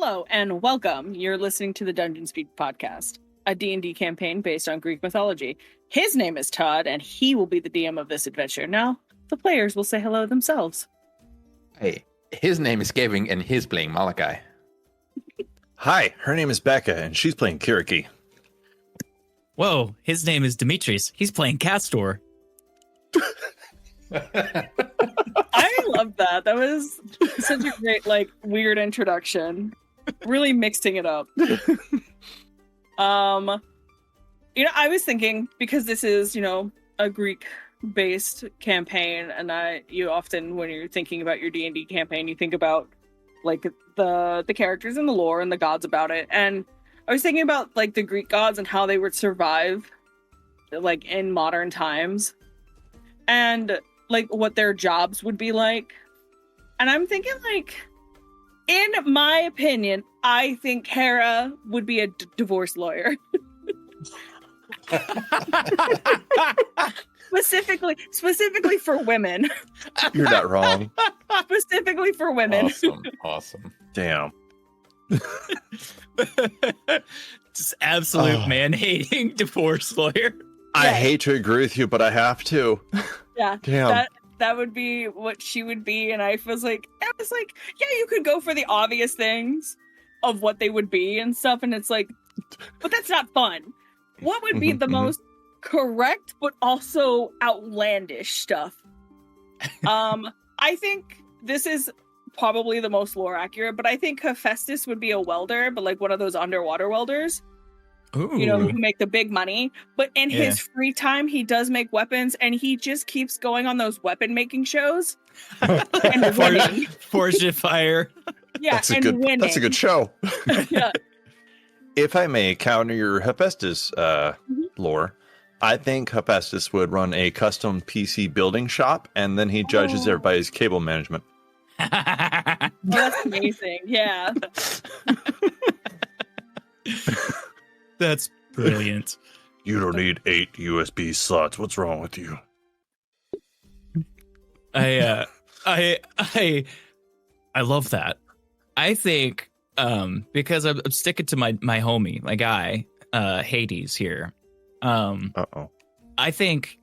Hello and welcome. You're listening to the Dungeon Speak podcast, a D&D campaign based on Greek mythology. His name is Todd, and he will be the DM of this adventure. Now, the players will say hello themselves. Hey, his name is Kevin, and he's playing Malachi. Hi, her name is Becca, and she's playing Kiriki. Whoa, his name is Demetrius. He's playing Castor. I love that. That was such a great, weird introduction. Really mixing it up. I was thinking, because this is, a Greek-based campaign, and you often, when you're thinking about your D&D campaign, you think about, the characters and the lore and the gods about it. And I was thinking about, the Greek gods and how they would survive, in modern times. And what their jobs would be like. And I'm thinking, in my opinion, I think Hera would be a divorce lawyer. Specifically for women. You're not wrong. Specifically for women. Awesome. Damn. Just absolute man-hating divorce lawyer. I hate to agree with you, but I have to. Yeah. Damn. That would be what she would be, and I was like, yeah, you could go for the obvious things of what they would be and stuff, and it's like, but that's not fun. What would be the most correct but also outlandish stuff? I think this is probably the most lore accurate, but I think Hephaestus would be a welder, but one of those underwater welders. Ooh. Who make the big money. But in his free time, he does make weapons, and he just keeps going on those weapon making shows. And winning. Forge of Fire. Yeah, winning. That's a good show. Yeah. If I may counter your Hephaestus lore, I think Hephaestus would run a custom PC building shop, and then he judges everybody's cable management. That's amazing. Yeah. That's brilliant. You don't need 8 USB slots. What's wrong with you? I love that. I think because I'm sticking to my homie, my guy, Hades here. I think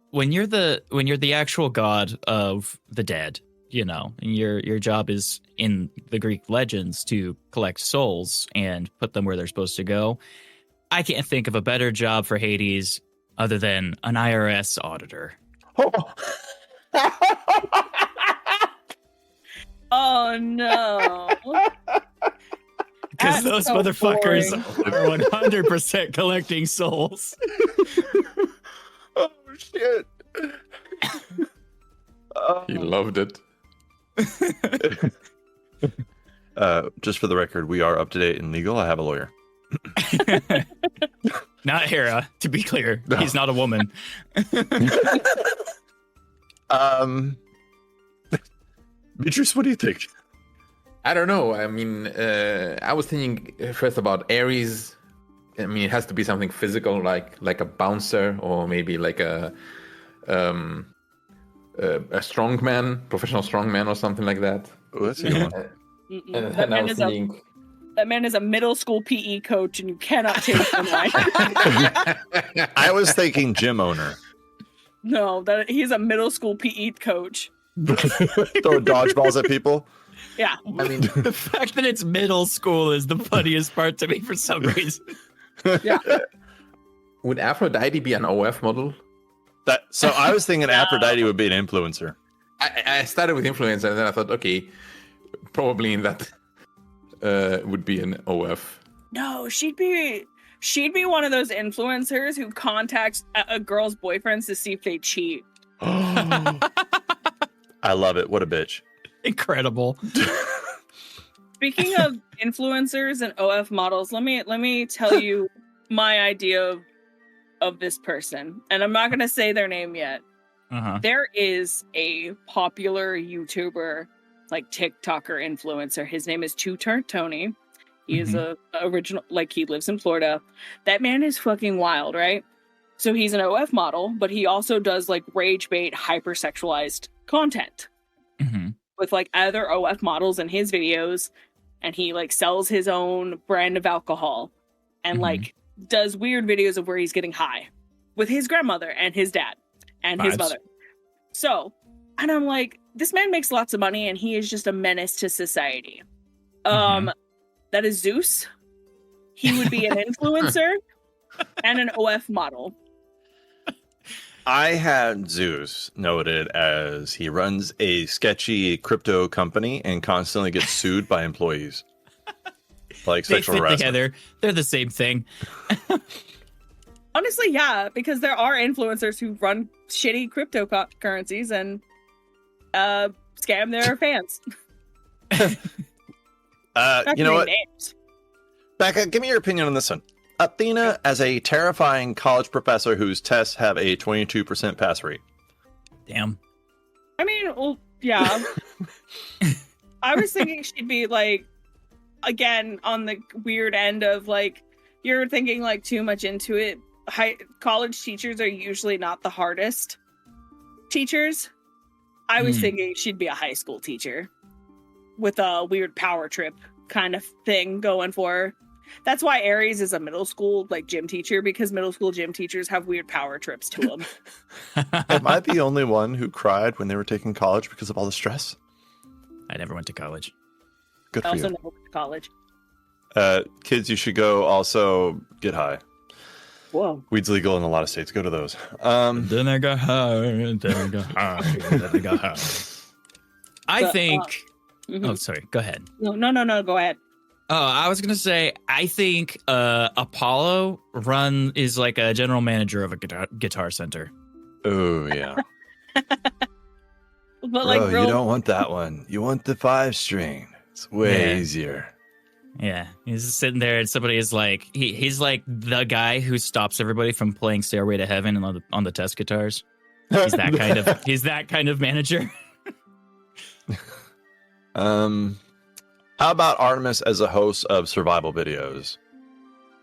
when you're the actual god of the dead, and your job is in the Greek legends to collect souls and put them where they're supposed to go. I can't think of a better job for Hades other than an IRS auditor. Oh no. Because those so motherfuckers are 100% collecting souls. Oh shit. He loved it. Just for the record, we are up to date and legal. I have a lawyer. Not Hera, to be clear. No. He's not a woman. Beatrice, what do you think? I don't know. I mean, I was thinking first about Ares. I mean, it has to be something physical, like a bouncer, or maybe like a strongman, professional strongman, or something like that. Oh, that's a good one. And then I was thinking, that man is a middle school PE coach, and you cannot change him. I was thinking gym owner. No, he's a middle school PE coach. Throw dodgeballs at people. Yeah. I mean, the fact that it's middle school is the funniest part to me for some reason. Yeah. Would Aphrodite be an OF model? So I was thinking Aphrodite would be an influencer. I started with influencer, and then I thought, okay, probably in that would be an OF. No, she'd be one of those influencers who contacts a girl's boyfriends to see if they cheat. I love it. What a bitch. Incredible. Speaking of influencers and OF models, let me tell you my idea of this person, and I'm not going to say their name yet. There is a popular YouTuber, TikToker influencer. His name is Two Turnt Tony. He is a original, he lives in Florida. That man is fucking wild, right? So he's an OF model, but he also does rage bait, hypersexualized content with other OF models in his videos. and he like sells his own brand of alcohol and like does weird videos of where he's getting high with his grandmother and his dad and his mother. So, and I'm like, this man makes lots of money and he is just a menace to society. That is Zeus. He would be an influencer and an OF model. I had Zeus noted as he runs a sketchy crypto company and constantly gets sued by employees. Like sexual harassment. Together. They're the same thing. Honestly, yeah, because there are influencers who run shitty cryptocurrencies and scam their fans. You know what? Names. Becca, give me your opinion on this one. Athena as a terrifying college professor whose tests have a 22% pass rate. Damn. I mean, well, yeah. I was thinking she'd be like, again, on the weird end of like, you're thinking like too much into it. College teachers are usually not the hardest teachers. I was thinking she'd be a high school teacher with a weird power trip kind of thing going for her. That's why Aries is a middle school like gym teacher, because middle school gym teachers have weird power trips to them. Am I the only one who cried when they were taking college because of all the stress? I never went to college. Good for I also you. never went to college. Kids, you should go also get high. Whoa. Weed's legal in a lot of states. Go to those. Then I got high. Then I got high. Then I got high. I think... Oh, sorry. Go ahead. No. Go ahead. Oh, I was gonna say, I think Apollo is like a general manager of a guitar center. Oh yeah. But like, you don't want that one. You want the 5-string. It's way easier. Yeah, he's just sitting there, and somebody is like, he's like the guy who stops everybody from playing "Stairway to Heaven" on the test guitars. He's that kind of manager. How about Artemis as a host of survival videos?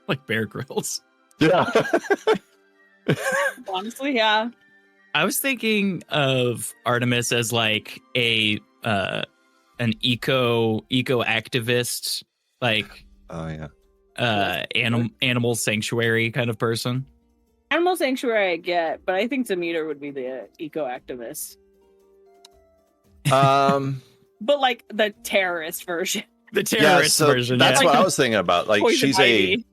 Like Bear Grylls. Yeah. Honestly, yeah. I was thinking of Artemis as like an eco activist, like animal sanctuary kind of person. Animal sanctuary I get, but I think Demeter would be the eco activist. But like the terrorist version. The terrorist version. That's what I was thinking about. Like Poison ivy.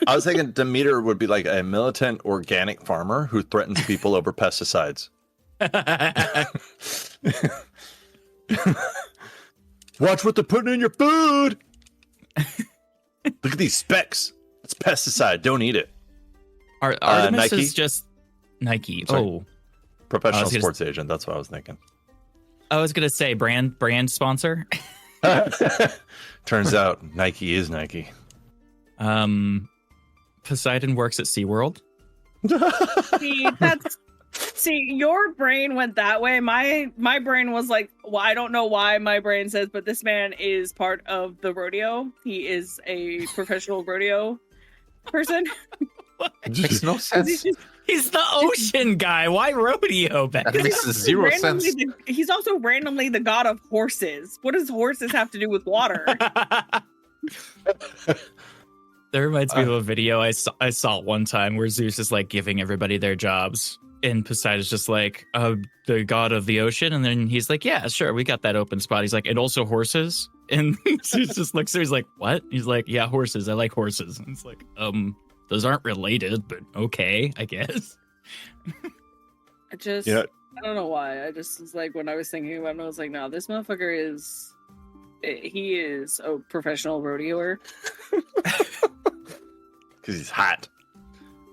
I was thinking Demeter would be like a militant organic farmer who threatens people over pesticides. Watch what they're putting in your food. Look at these specs. It's pesticide. Don't eat it. Artemis Nike? is just Nike. Sorry. Oh, Professional sports agent. That's what I was thinking. I was gonna say brand sponsor. Turns out Nike is Nike. Poseidon works at SeaWorld. See, your brain went that way. My brain was like, well, I don't know why my brain says, but this man is part of the rodeo. He is a professional rodeo person. Makes no sense. He's the ocean guy. Why rodeo? That makes zero sense. He's also randomly the god of horses. What does horses have to do with water? That reminds me of a video I saw one time where Zeus is like giving everybody their jobs, and Poseidon's just like, the god of the ocean, and then he's like, yeah, sure, we got that open spot. He's like, and also horses, and Zeus just looks there. He's like, what? He's like, yeah, horses. I like horses. And it's like, those aren't related, but okay, I guess. I don't know why. I just was like, when I was thinking about it, I was like, no, this motherfucker he is a professional rodeoer. Because he's hot.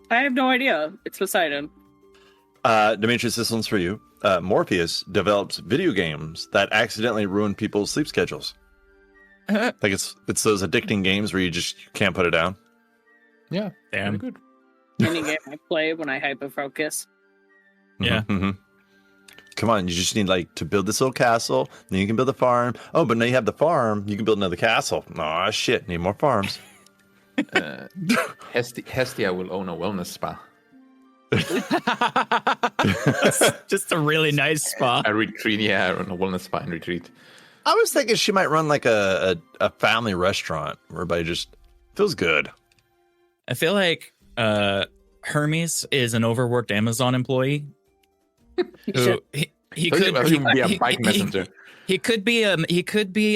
I have no idea. It's Poseidon. Demetrius, this one's for you. Morpheus develops video games that accidentally ruin people's sleep schedules. Like it's those addicting games where you can't put it down. Yeah, damn good. Any game I play when I hyper-focus. Yeah. Mm-hmm. Come on, you just need to build this little castle, then you can build a farm. Oh, but now you have the farm, you can build another castle. Aw, shit, need more farms. Hestia will own a wellness spa. Just a really nice spa. A retreat, a wellness spa and retreat. I was thinking she might run like a family restaurant where everybody just feels good. I feel like Hermes is an overworked Amazon employee. He could be a bike messenger. He could be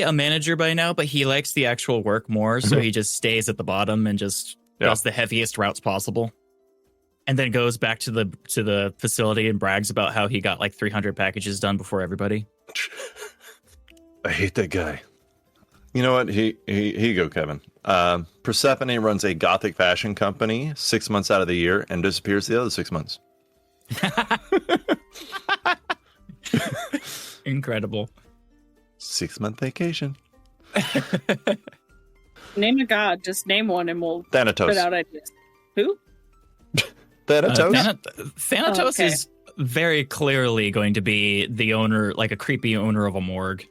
a manager by now, but he likes the actual work more, so he just stays at the bottom and just does the heaviest routes possible. And then goes back to the facility and brags about how he got like 300 packages done before everybody. I hate that guy. You know what? Here you go, Kevin. Persephone runs a gothic fashion company 6 months out of the year and disappears the other 6 months. Incredible. 6-month vacation. Name a god. Just name one and we'll Thanatos. put out ideas. Who? Thanatos? Thanatos is very clearly going to be the owner, like a creepy owner of a morgue.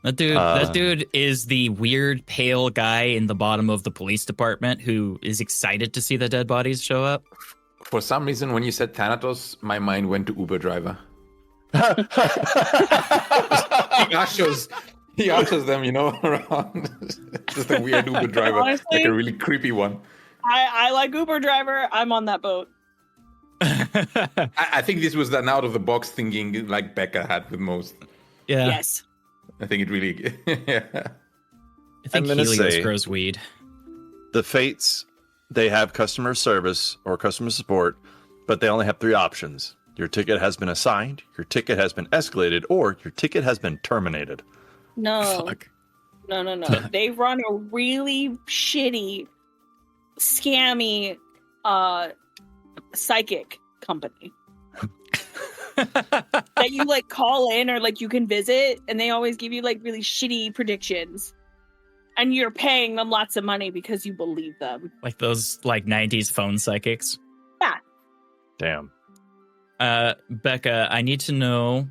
That dude is the weird pale guy in the bottom of the police department who is excited to see the dead bodies show up. For some reason, when you said Thanatos, my mind went to Uber driver. he ushers them, around. Just a weird Uber driver, Honestly, like a really creepy one. I like Uber driver. I'm on that boat. I think this was an out of the box thinking like Becca had with most. Yeah. Yes. I think it really. Yeah. I think Helios grows weed. The Fates, they have customer service or customer support, but they only have 3 options. Your ticket has been assigned, your ticket has been escalated, or your ticket has been terminated. No. Fuck. No. They run a really shitty, scammy, psychic company. That you like call in or like you can visit, and they always give you like really shitty predictions. And you're paying them lots of money because you believe them. Like those like 90s phone psychics. Yeah. Damn. Becca, I need to know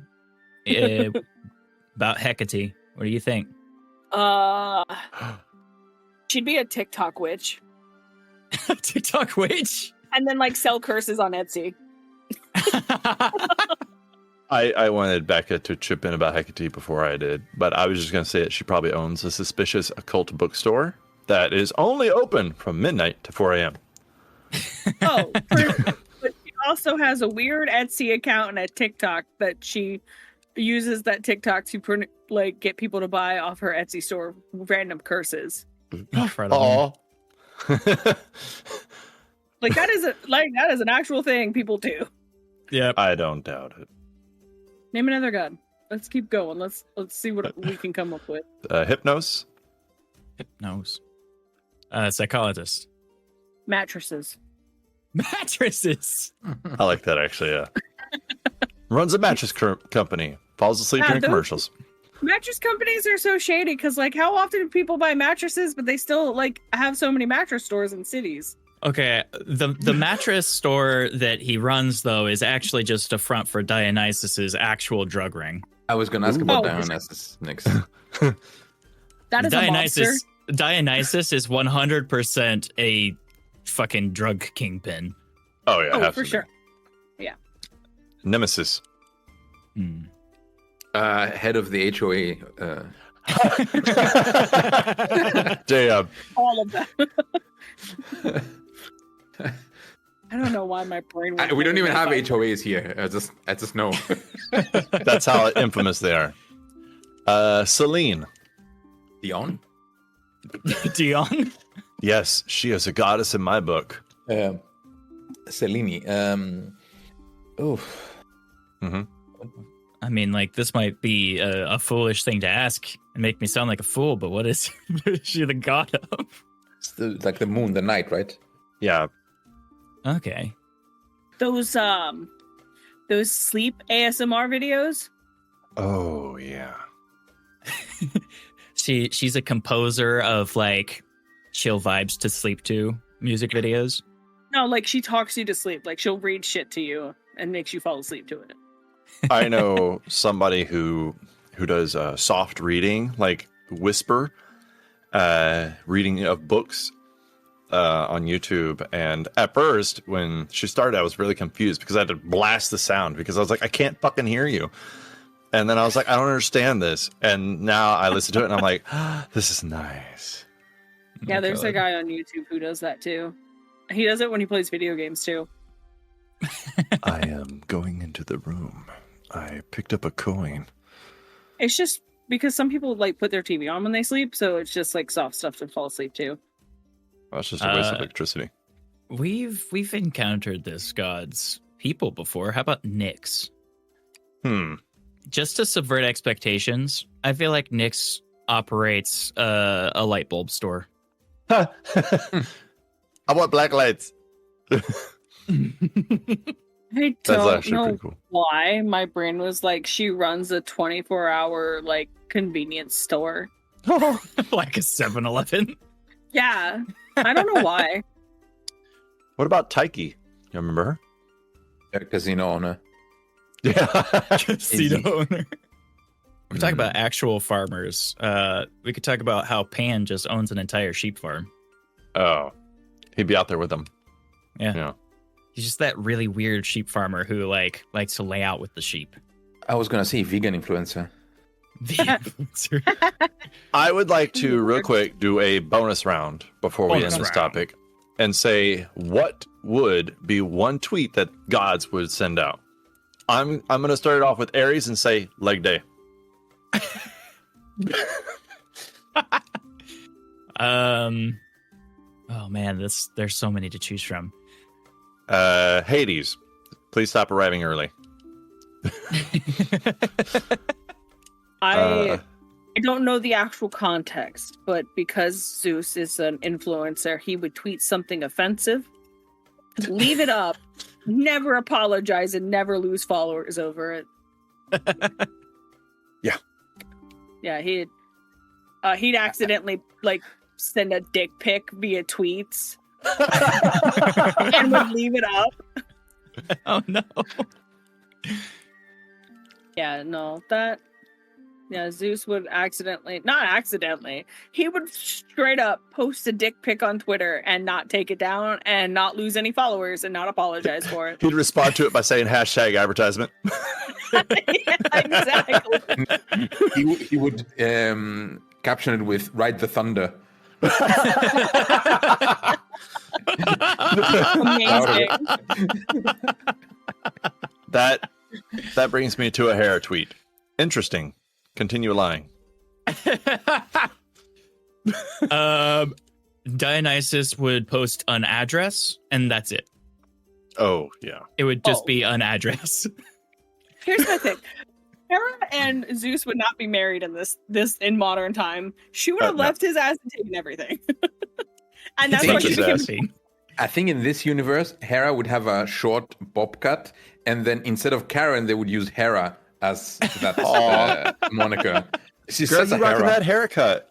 about Hecate. What do you think? She'd be a TikTok witch. TikTok witch? And then like sell curses on Etsy. I wanted Becca to chip in about Hecate before I did, but I was just going to say that she probably owns a suspicious occult bookstore that is only open from midnight to 4 a.m. Oh, but she also has a weird Etsy account and a TikTok that she uses that TikTok to like get people to buy off her Etsy store random curses. Oh. Like that is an actual thing people do. Yeah, I don't doubt it. Name another god. Let's keep going. Let's see what we can come up with. Hypnos. Hypnos. Psychologist. Mattresses. Mattresses. I like that actually. Yeah. Runs a mattress company. Falls asleep during commercials. Mattress companies are so shady because like how often do people buy mattresses, but they still like have so many mattress stores in cities? Okay, the mattress store that he runs though is actually just a front for Dionysus's actual drug ring. I was going to ask about Dionysus next. That is a monster. Dionysus is 100% a fucking drug kingpin. Oh yeah, oh for sure. Yeah. Nemesis. Head of the HOA. Damn. All of that. I don't know why my brain. We don't even have HOAs here. I just know. That's how infamous they are. Selene. Dion? Dion? Yes, she is a goddess in my book. Selene. I mean, like, this might be a foolish thing to ask and make me sound like a fool, but what is she the god of? It's like the moon, the night, right? Yeah. Okay. Those sleep ASMR videos. Oh yeah. She's a composer of like chill vibes to sleep to music videos. No, like she talks you to sleep. Like she'll read shit to you and makes you fall asleep to it. I know somebody who does soft reading, like whisper reading of books on YouTube. And at first, when she started, I was really confused because I had to blast the sound because I was like, I can't fucking hear you. And then I was like, I don't understand this. And now I listen to it and I'm like, this is nice. Yeah, there's a guy on YouTube who does that too. He does it when he plays video games too. I am going into the room. I picked up a coin. It's just because some people like put their TV on when they sleep, so it's just like soft stuff to fall asleep too. Well, that's just a waste of electricity. We've encountered this god's people before. How about Nyx? Just to subvert expectations, I feel like Nyx operates a light bulb store. I want black lights. I That's don't actually know pretty cool. why my brain was like, she runs a 24-hour like convenience store. Like a 7-Eleven. Yeah, I don't know why. What about Taiki? You remember her? A casino owner. Yeah. Casino owner. We're talking about actual farmers. We could talk about how Pan just owns an entire sheep farm. Oh, he'd be out there with them. Yeah. He's just that really weird sheep farmer who likes to lay out with the sheep. I was gonna say vegan influencer. The influencer. I would like to real quick do a bonus round before we end this topic and say what would be one tweet that gods would send out. I'm going to start it off with Aries and say leg day. Oh man, there's so many to choose from. Hades, please stop arriving early. I don't know the actual context, but because Zeus is an influencer, he would tweet something offensive, leave it up, never apologize, and never lose followers over it. Yeah. Yeah, he'd accidentally send a dick pic via tweets and would leave it up. Oh no. Yeah, no, Zeus would he would straight up post a dick pic on Twitter and not take it down and not lose any followers and not apologize for it. He'd respond to it by saying hashtag advertisement. Yeah, exactly. He would caption it with "Ride the Thunder." Amazing. That brings me to a Hera tweet. Interesting. Continue lying. Dionysus would post an address, and that's it. Oh, yeah. It would just be an address. Here's the thing. Hera and Zeus would not be married in this in modern time. She would have left his ass and taken everything. And that's why she became... I think in this universe, Hera would have a short bob cut, and then instead of Karen, they would use Hera as that moniker. She's Girl, such you a rocking Hera. that haircut.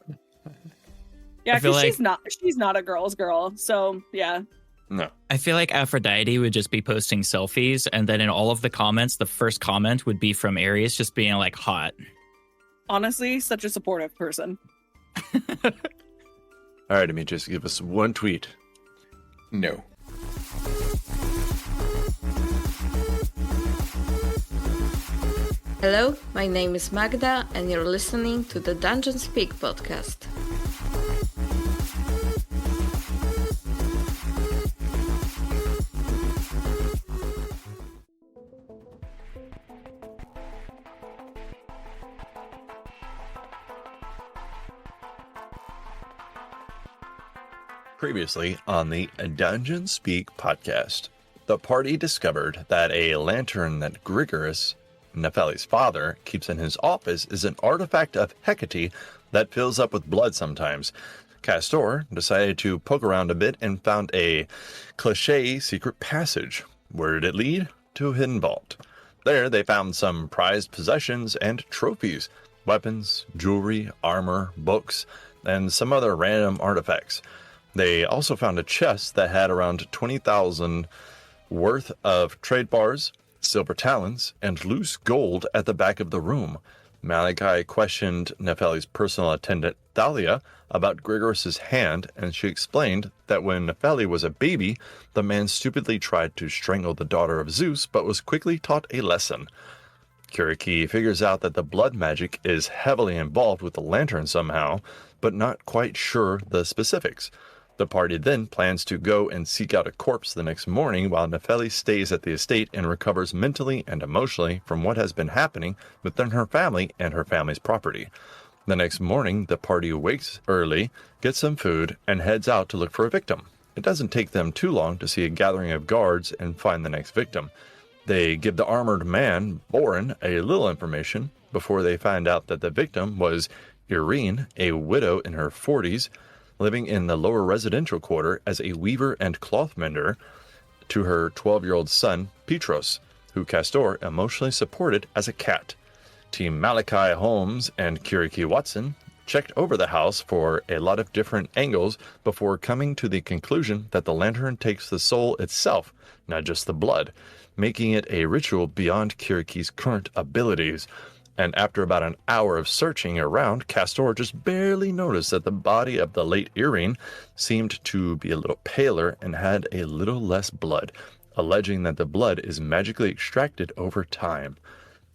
Yeah, because she's not a girl's girl. So yeah. No. I feel like Aphrodite would just be posting selfies, and then in all of the comments, the first comment would be from Aries just being like hot. Honestly, such a supportive person. All right, Demetrius, give us one tweet. No. Hello, my name is Magda, and you're listening to the Dungeon Speak podcast. Previously on the Dungeon Speak podcast, the party discovered that a lantern that Grigoris, Nepheli's father, keeps in his office is an artifact of Hecate that fills up with blood sometimes. Castor decided to poke around a bit and found a cliché secret passage. Where did it lead? To a hidden vault. There they found some prized possessions and trophies, weapons, jewelry, armor, books, and some other random artifacts. They also found a chest that had around 20,000 worth of trade bars, silver talons, and loose gold at the back of the room. Malachi questioned Nepheli's personal attendant, Thalia, about Grigoris's hand, and she explained that when Nepheli was a baby, the man stupidly tried to strangle the daughter of Zeus, but was quickly taught a lesson. Kiriki figures out that the blood magic is heavily involved with the lantern somehow, but not quite sure the specifics. The party then plans to go and seek out a corpse the next morning while Nefeli stays at the estate and recovers mentally and emotionally from what has been happening within her family and her family's property. The next morning, the party wakes early, gets some food, and heads out to look for a victim. It doesn't take them too long to see a gathering of guards and find the next victim. They give the armored man, Boren, a little information before they find out that the victim was Irene, a widow in her 40s, living in the lower residential quarter as a weaver and cloth mender to her 12-year-old son, Petros, who Castor emotionally supported as a cat. Team Malachi Holmes and Kiriki Watson checked over the house for a lot of different angles before coming to the conclusion that the lantern takes the soul itself, not just the blood, making it a ritual beyond Kiriki's current abilities. And after about an hour of searching around, Castor just barely noticed that the body of the late Irene seemed to be a little paler and had a little less blood, alleging that the blood is magically extracted over time.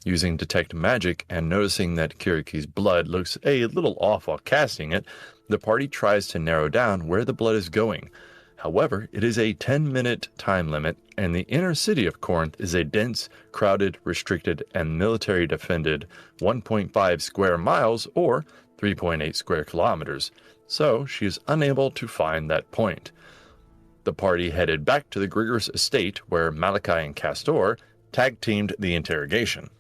Using Detect Magic and noticing that Kiriki's blood looks a little off while casting it, the party tries to narrow down where the blood is going. However, it is a 10-minute time limit, and the inner city of Corinth is a dense, crowded, restricted, and military-defended 1.5 square miles or 3.8 square kilometers, so she is unable to find that point. The party headed back to the Grigor's estate, where Malachi and Castor tag-teamed the interrogation.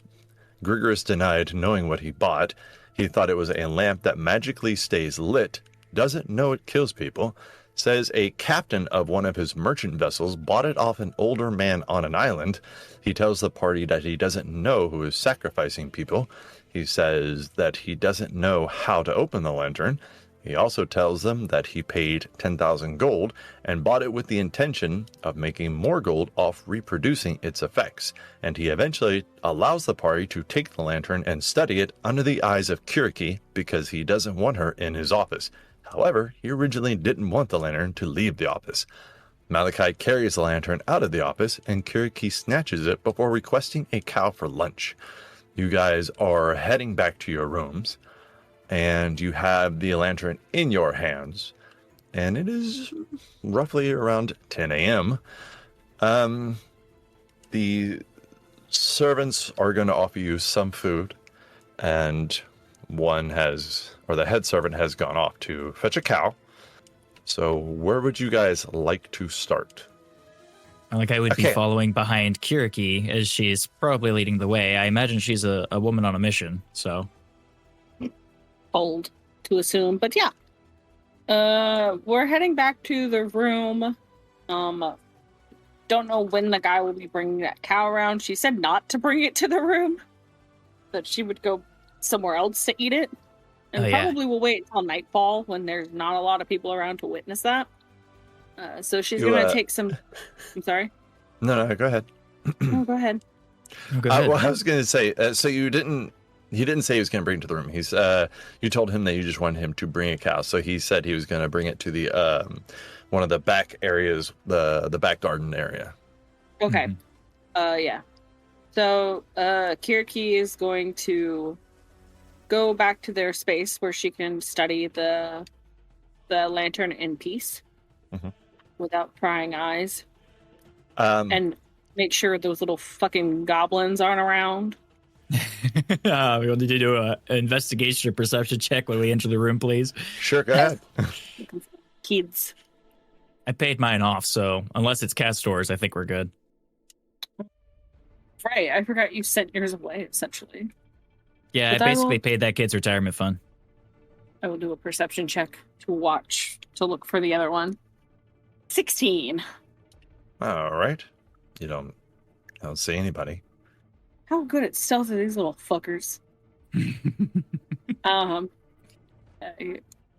Grigor's denied knowing what he bought. He thought it was a lamp that magically stays lit, doesn't know it kills people, says a captain of one of his merchant vessels bought it off an older man on an island. He tells the party that he doesn't know who is sacrificing people. He says that he doesn't know how to open the lantern. He also tells them that he paid 10,000 gold and bought it with the intention of making more gold off reproducing its effects, and he eventually allows the party to take the lantern and study it under the eyes of Kiriki because he doesn't want her in his office. However, he originally didn't want the lantern to leave the office. Malachi carries the lantern out of the office, and Kiriki snatches it before requesting a cow for lunch. You guys are heading back to your rooms, and you have the lantern in your hands, and it is roughly around 10 a.m. The servants are going to offer you some food, and the head servant has gone off to fetch a cow. So where would you guys like to start? Like I would be following behind Kiriki as she's probably leading the way. I imagine she's a woman on a mission, so. Bold to assume, but yeah. We're heading back to the room. Don't know when the guy will be bringing that cow around. She said not to bring it to the room, that she would go somewhere else to eat it. And probably will wait until nightfall when there's not a lot of people around to witness that. So she's going to take some... I'm sorry? No, go ahead. No, go ahead. Well, I was going to say, so he didn't say he was going to bring it to the room. You told him that you just wanted him to bring a cow. So he said he was going to bring it to the one of the back areas, the back garden area. Okay. Yeah. So Kiriki is going to go back to their space where she can study the lantern in peace without prying eyes. And make sure those little fucking goblins aren't around. We'll need to do an investigation or perception check when we enter the room, please. Sure, go ahead. Kids. I paid mine off, so unless it's Castor's, I think we're good. Right, I forgot you sent yours away, essentially. Yeah, I basically paid that kid's retirement fund. I will do a perception check to look for the other one. 16. All right. I don't see anybody. How good at stealth are these little fuckers?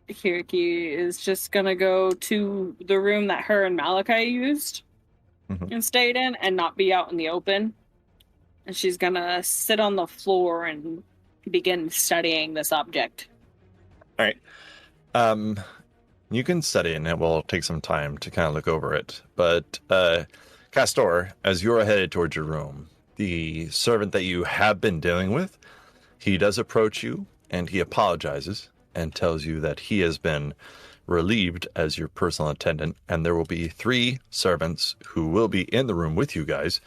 Kiriki is just gonna go to the room that her and Malachi used and stayed in and not be out in the open. And she's gonna sit on the floor and begin studying this object. All right. You can study and it will take some time to kind of look over it. But Castor, as you're headed towards your room, the servant that you have been dealing with, he does approach you and he apologizes and tells you that he has been relieved as your personal attendant, and there will be 3 servants who will be in the room with you guys.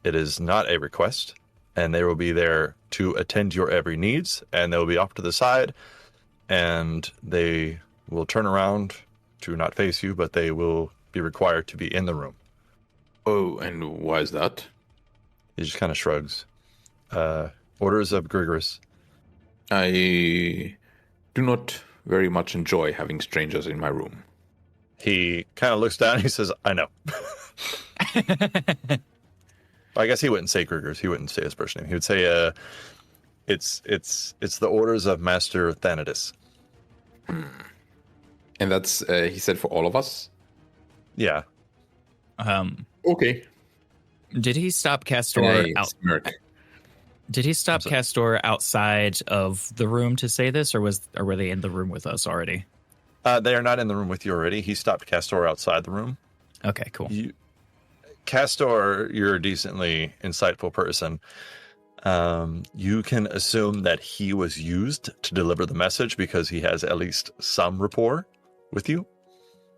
It is not a request, and they will be there to attend your every needs, and they'll be off to the side, and they will turn around to not face you, but they will be required to be in the room. Oh, and why is that? He just kind of shrugs. Orders of Grigoris. I do not very much enjoy having strangers in my room. He kind of looks down and he says, I know. I guess he wouldn't say Grigoris. He wouldn't say his first name. He would say, it's the orders of Master Thanatos. And that's, he said, for all of us? Yeah. Okay. Did he stop Castor out? Smirk. Did he stop Castor outside of the room to say this, or were they in the room with us already? They are not in the room with you already. He stopped Castor outside the room. Okay, cool. Castor, you're a decently insightful person. You can assume that he was used to deliver the message because he has at least some rapport with you.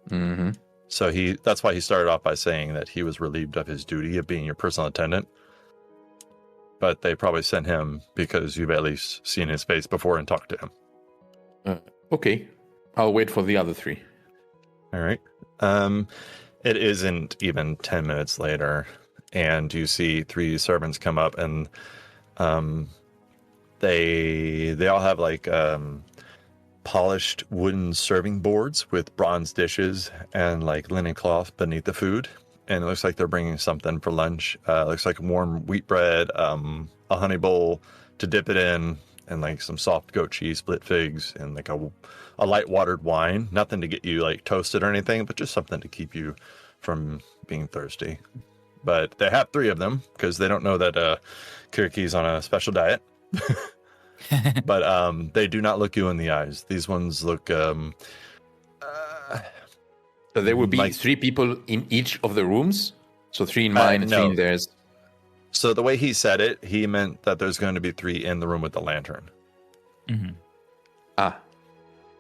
Mm-hmm. So that's why he started off by saying that he was relieved of his duty of being your personal attendant. But they probably sent him because you've at least seen his face before and talked to him. Okay. I'll wait for the other 3. All right. It isn't even 10 minutes later, and you see 3 servants come up, and they all have like polished wooden serving boards with bronze dishes and like linen cloth beneath the food. And it looks like they're bringing something for lunch. Looks like warm wheat bread, a honey bowl to dip it in, and like some soft goat cheese, split figs, and like a light watered wine. Nothing to get you like toasted or anything, but just something to keep you from being thirsty. But they have 3 of them because they don't know that Kiriki's on a special diet. But they do not look you in the eyes. These ones look... So there will be like 3 people in each of the rooms? So 3 in mine and 3 in theirs? So the way he said it, he meant that there's going to be 3 in the room with the lantern. Mm-hmm.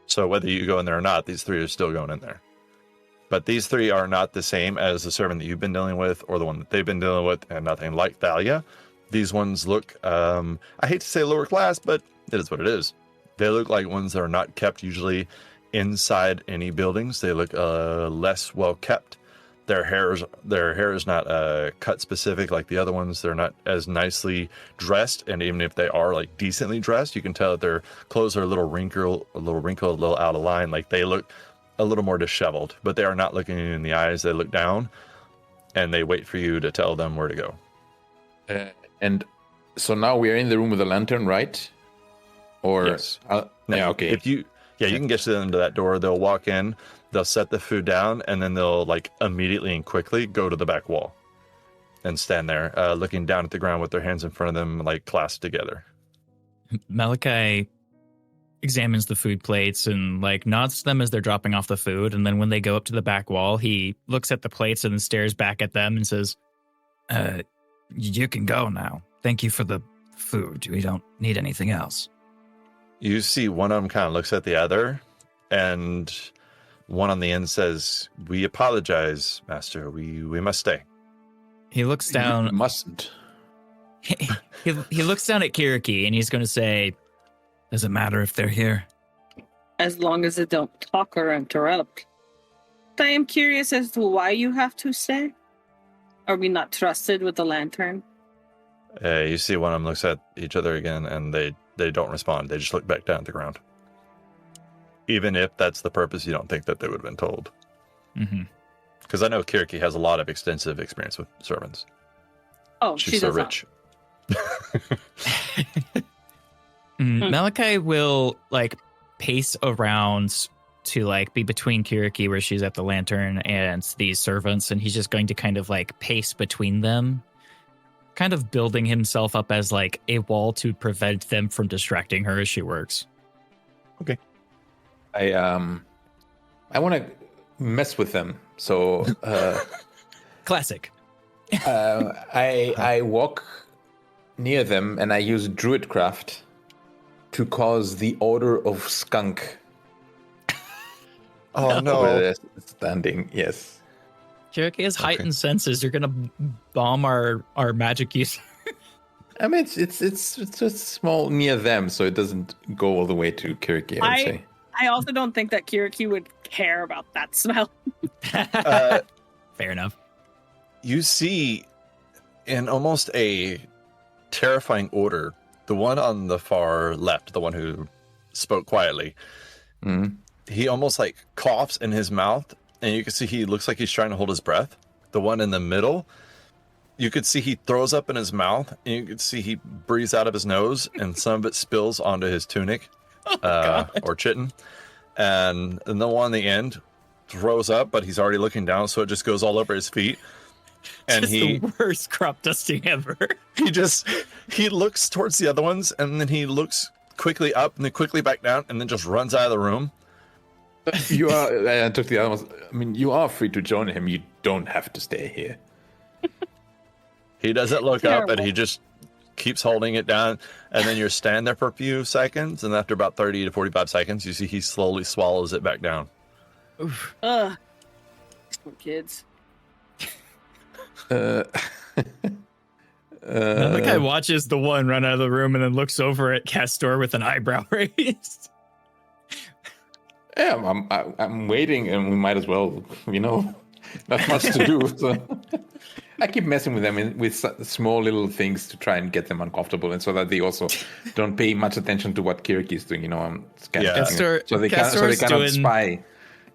So whether you go in there or not, these 3 are still going in there. But these 3 are not the same as the servant that you've been dealing with or the one that they've been dealing with, and nothing like Thalia. These ones look, I hate to say lower class, but it is what it is. They look like ones that are not kept usually inside any buildings. They look less well kept. Their hair is not cut specific like the other ones. They're not as nicely dressed, and even if they are like decently dressed, you can tell that their clothes are a little wrinkled, a little out of line. Like they look a little more disheveled, but they are not looking you in the eyes. They look down, and they wait for you to tell them where to go. And so now we are in the room with the lantern, right? Or yes. Yeah, okay. You can get to them to that door. They'll walk in, they'll set the food down, and then they'll like immediately and quickly go to the back wall and stand there, looking down at the ground with their hands in front of them, like clasped together. Malachi examines the food plates and like nods to them as they're dropping off the food. And then when they go up to the back wall, he looks at the plates and then stares back at them and says, you can go now. Thank you for the food. We don't need anything else. You see one of them kind of looks at the other, and one on the end says, we apologize, Master. We must stay. He looks down. You mustn't. He looks down at Kiriki and he's going to say, does it matter if they're here? As long as they don't talk or interrupt. I am curious as to why you have to stay. Are we not trusted with the lantern? You see one of them looks at each other again, and they don't respond. They just look back down at the ground. Even if that's the purpose, you don't think that they would have been told. Mm-hmm. Because I know Kiriki has a lot of extensive experience with servants. Oh, she's so rich. Malachi will like pace around to like be between Kiriki where she's at the lantern and these servants, and he's just going to kind of like pace between them, kind of building himself up as like a wall to prevent them from distracting her as she works. Okay. I want to mess with them. So Classic. I walk near them and I use Druidcraft to cause the odor of skunk. Oh no! Where they're standing, yes. Cherokee has heightened senses. You're gonna bomb our magic use. I mean, it's just small near them, so it doesn't go all the way to Kiriki, I would say. I also don't think that Kiriki would care about that smell. Fair enough. You see, in almost a terrifying order, the one on the far left, the one who spoke quietly, he almost like coughs in his mouth, and you can see he looks like he's trying to hold his breath. The one in the middle, you could see he throws up in his mouth, and you could see he breathes out of his nose, and some of it spills onto his tunic or chitin. And the one on the end throws up, but he's already looking down, so it just goes all over his feet. And just the worst crop dusting ever. He looks towards the other ones, and then he looks quickly up, and then quickly back down, and then just runs out of the room. You are. I took the other ones. I mean, you are free to join him. You don't have to stay here. He doesn't look up, and he just keeps holding it down. And then you're standing there for a few seconds, and after about 30 to 45 seconds, you see he slowly swallows it back down. Oof. Poor kids. The guy watches the one run out of the room and then looks over at Castor with an eyebrow raised. Yeah, I'm waiting, and we might as well, not much to do. So I keep messing with them with small little things to try and get them uncomfortable, and so that they also don't pay much attention to what Kiriki is doing. I'm so they cannot spy.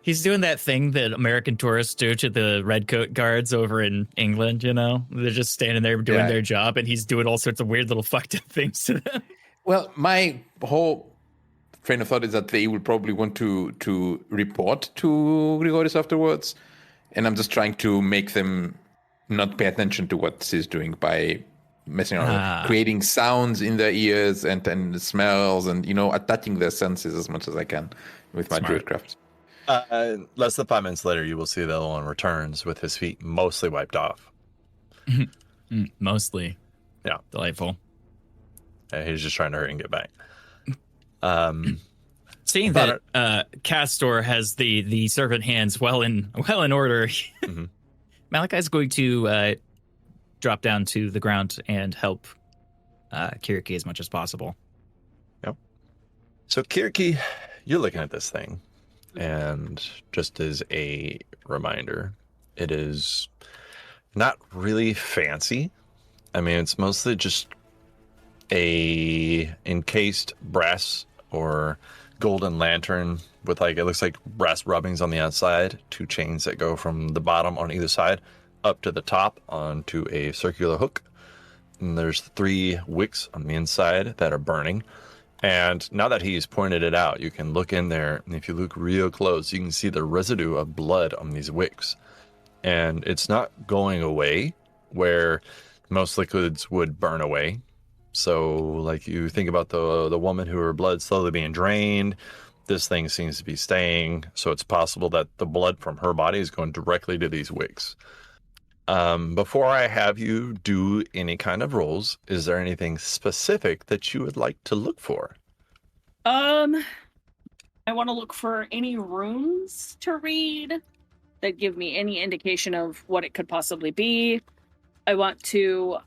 He's doing that thing that American tourists do to the redcoat guards over in England. They're just standing there doing their job, and he's doing all sorts of weird little fucked up things to them. Well, my whole train of thought is that they will probably want to report to Grigoris afterwards, and I'm just trying to make them not pay attention to what he's doing by messing around, creating sounds in their ears and smells, and attaching their senses as much as I can with my Druidcraft. Less than 5 minutes later, you will see the other one returns with his feet mostly wiped off. Mostly, yeah, delightful. And he's just trying to hurry and get back. Seeing that Castor has the servant hands well in order, Malachi's going to drop down to the ground and help Kiriki as much as possible. Yep. So Kiriki, you're looking at this thing, and just as a reminder, it is not really fancy. I mean, it's mostly just a encased brass or golden lantern with it looks like brass rubbings on the outside, 2 chains that go from the bottom on either side up to the top onto a circular hook. And there's 3 wicks on the inside that are burning. And now that he's pointed it out, you can look in there, and if you look real close, you can see the residue of blood on these wicks. And it's not going away where most liquids would burn away. So, you think about the woman who her blood slowly being drained, this thing seems to be staying. So it's possible that the blood from her body is going directly to these wicks. Before I have you do any kind of rolls, is there anything specific that you would like to look for? I want to look for any runes to read that give me any indication of what it could possibly be. I want to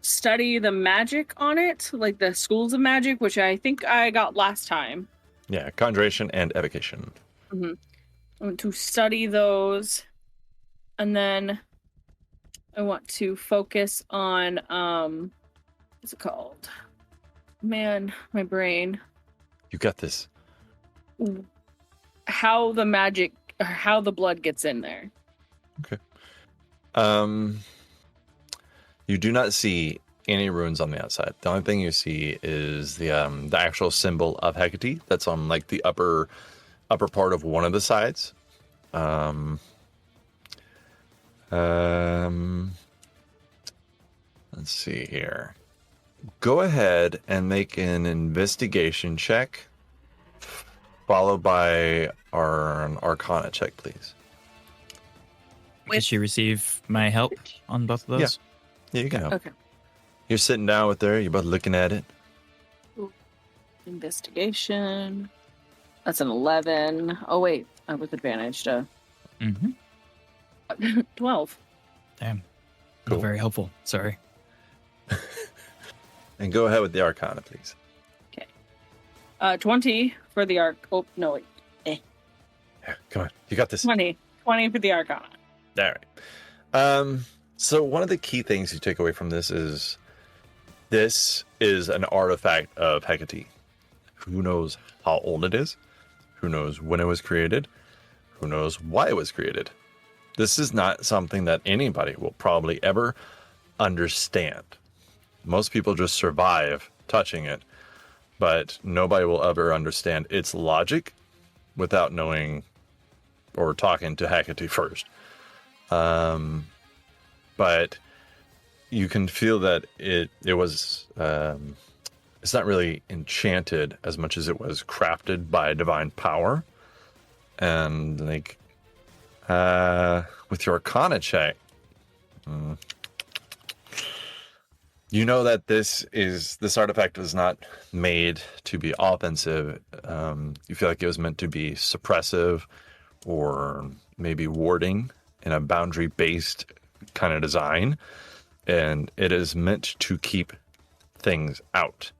study the magic on it, like the schools of magic, which I think I got last time. Yeah, conjuration and evocation. I want to study those, and then I want to focus on what's it called? Man, my brain. You got this. How the magic, or how the blood gets in there. Okay. You do not see any runes on the outside. The only thing you see is the actual symbol of Hecate that's on the upper part of one of the sides. Let's see here. Go ahead and make an investigation check, followed by an Arcana check, please. Did she receive my help on both of those? Yeah, you can help. Okay. You're sitting down with her. You're both looking at it. Investigation. That's an 11. Oh, wait. With advantage to Mm-hmm. 12. Damn. Cool. Very helpful. Sorry. And go ahead with the Arcana, please. 20 for the arc. Oh, no, wait. Yeah, come on. You got this. 20. 20 for the Arcana. All right. So one of the key things you take away from this is an artifact of Hecate. Who knows how old it is? Who knows when it was created? Who knows why it was created? This is not something that anybody will probably ever understand. Most people just survive touching it, but nobody will ever understand its logic without knowing or talking to Hecate first. But you can feel that it was it's not really enchanted as much as it was crafted by divine power. And like with your Arcana check, you know that this artifact was not made to be offensive. You feel like it was meant to be suppressive or maybe warding in a boundary-based kind of design. And it is meant to keep things out.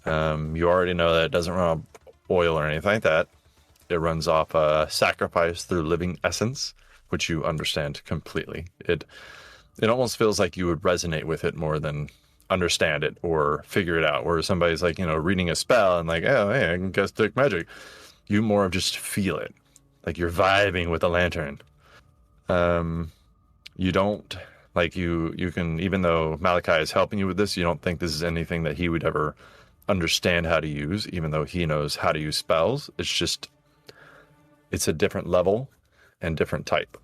You already know that it doesn't run off oil or anything like that. It runs off sacrifice through living essence, which you understand completely. It almost feels like you would resonate with it more than understand it or figure it out. Where somebody's like, reading a spell and like, oh, hey, I can cast detect magic. You more of just feel it, like you're vibing with the lantern. You don't like you can, even though Malachi is helping you with this, you don't think this is anything that he would ever understand how to use, even though he knows how to use spells. It's a different level and different type.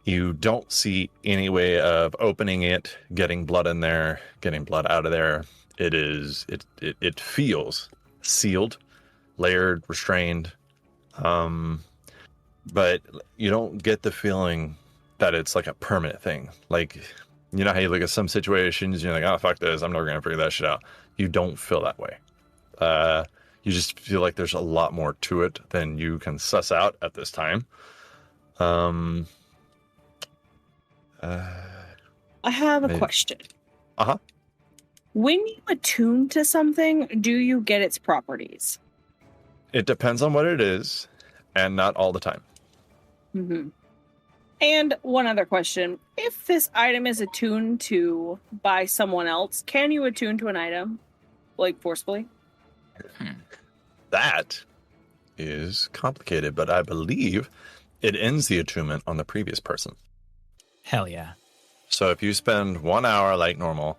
You don't see any way of opening it, getting blood in there, getting blood out of there. It feels sealed, layered, restrained. But you don't get the feeling that it's like a permanent thing. Like, you know how you look at some situations, you're like, oh, fuck this, I'm never going to figure that shit out. You don't feel that way. You just feel like there's a lot more to it than you can suss out at this time. I have a question. Uh-huh. When you attune to something, do you get its properties? It depends on what it is, and not all the time. Mm-hmm. And one other question. If this item is attuned to by someone else, can you attune to an item, like, forcefully? That is complicated, but I believe it ends the attunement on the previous person. Hell yeah. So if you spend 1 hour like normal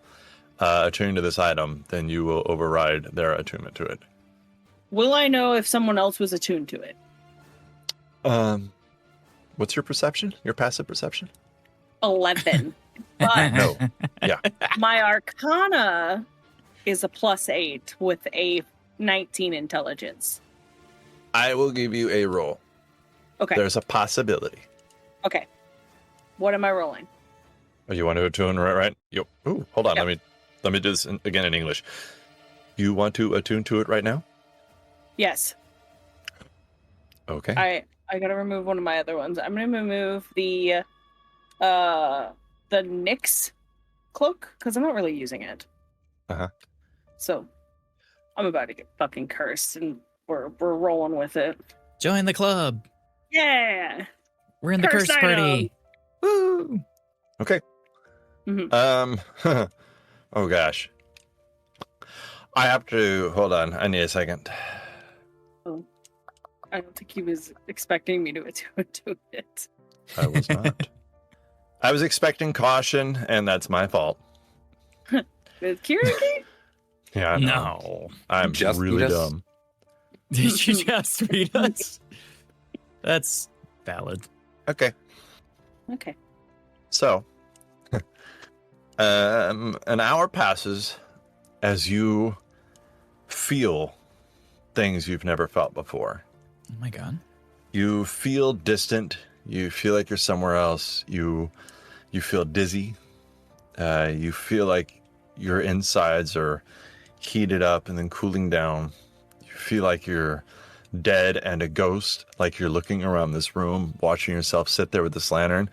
attuning to this item, then you will override their attunement to it. Will I know if someone else was attuned to it? What's your perception? Your passive perception? 11. But No. Yeah. my Arcana is a +8 with a 19 intelligence. I will give you a roll. Okay. There's a possibility. Okay. What am I rolling? Oh, you want to attune right? Ooh, hold on. Yep. Let me do this again in English. You want to attune to it right now? Yes. Okay. I gotta remove one of my other ones. I'm gonna remove the Nyx cloak because I'm not really using it. Uh-huh. So I'm about to get fucking cursed, and we're rolling with it. Join the club. Yeah. We're in the curse party. Woo! Okay. Mm-hmm. Oh gosh. I have to hold on. I need a second. Oh. I don't think he was expecting me to attune to it. I was not. I was expecting caution, and that's my fault. With Kiriki? Yeah, I know. No. I'm Just really eat us. dumb. Did you just read us? That's valid. Okay. Okay. So, an hour passes as you feel things you've never felt before. Oh my god. You feel distant. You feel like you're somewhere else. You feel dizzy. You feel like your insides are heated up and then cooling down. You feel like you're dead and a ghost, like you're looking around this room, watching yourself sit there with this lantern,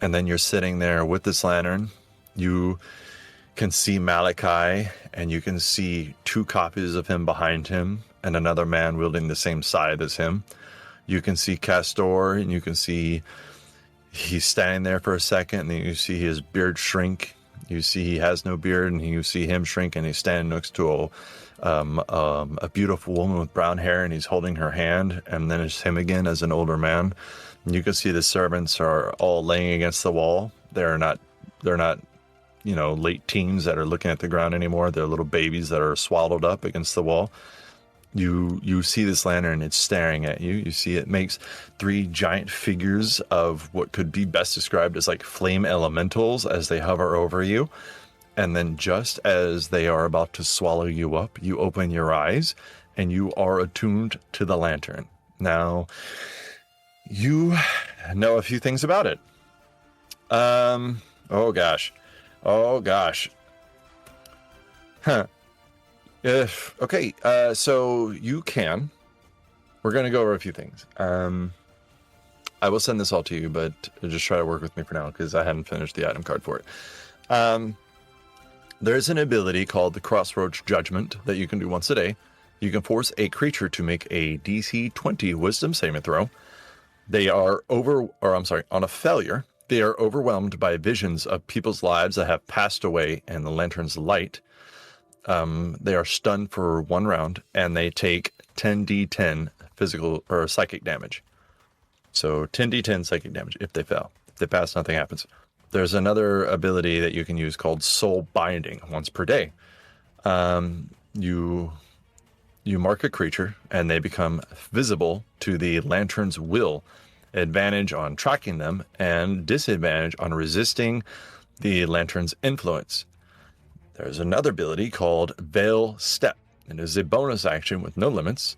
and then you're sitting there with this lantern. You can see Malachi, and you can see 2 copies of him behind him, and another man wielding the same scythe as him. You can see Castor, and you can see he's standing there for a second, and then you see his beard shrink. You see he has no beard, and you see him shrink, and he's standing next to a beautiful woman with brown hair, and he's holding her hand, and then it's him again as an older man. And you can see the servants are all laying against the wall. They're not, late teens that are looking at the ground anymore. They're little babies that are swaddled up against the wall. You see this lantern, it's staring at you. You see it makes 3 giant figures of what could be best described as like flame elementals as they hover over you. And then just as they are about to swallow you up, you open your eyes and you are attuned to the lantern. Now, you know a few things about it. Oh gosh. Huh. So you can. We're going to go over a few things. I will send this all to you, but just try to work with me for now because I haven't finished the item card for it. There's an ability called the Crossroads Judgment that you can do once a day. You can force a creature to make a DC 20 Wisdom saving throw. On a failure, they are overwhelmed by visions of people's lives that have passed away in the lantern's light. They are stunned for 1 round, and they take 10d10 physical or psychic damage. So 10d10 psychic damage if they fail. If they pass, nothing happens. There's another ability that you can use called Soul Binding once per day. You mark a creature, and they become visible to the lantern's will. Advantage on tracking them, and disadvantage on resisting the lantern's influence. There's another ability called Veil Step. It is a bonus action with no limits.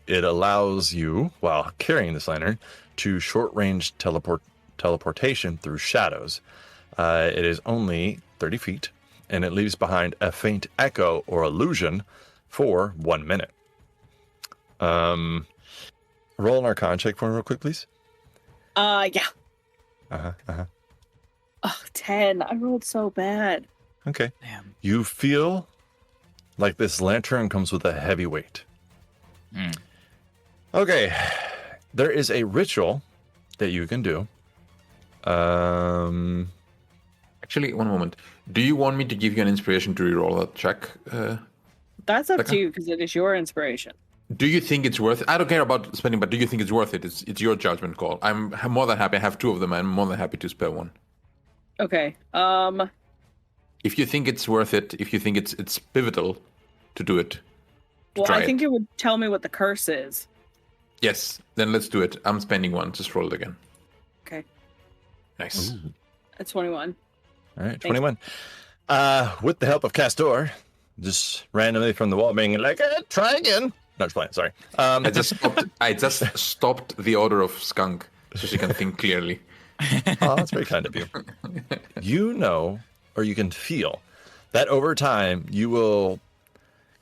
It allows you, while carrying this lantern, to short-range teleportation through shadows. It is only 30 feet, and it leaves behind a faint echo or illusion for 1 minute. Roll an Arcana check for me real quick, please. Yeah. Uh-huh. Oh, 10. I rolled so bad. Okay. Damn. You feel like this lantern comes with a heavy weight. Okay. There is a ritual that you can do. Actually, one moment. Do you want me to give you an inspiration to reroll that check? That's up Becca? to you because it is your inspiration. Do you think it's worth it? I don't care about spending, but do you think it's worth it? It's your judgment call. I'm more than happy. I have 2 of them. I'm more than happy to spare 1. Okay. If you think it's worth it, if you think it's pivotal to do it, Well, I think it would tell me what the curse is. Yes, then let's do it. I'm spending 1. Just roll it again. Okay. Nice. Ooh. That's 21. All right, 21. With the help of Castor, just randomly from the wall being like, try again. No, just playing, sorry. I just stopped the order of skunk so she can think clearly. Oh, that's very kind of you. You know, or you can feel, that over time you will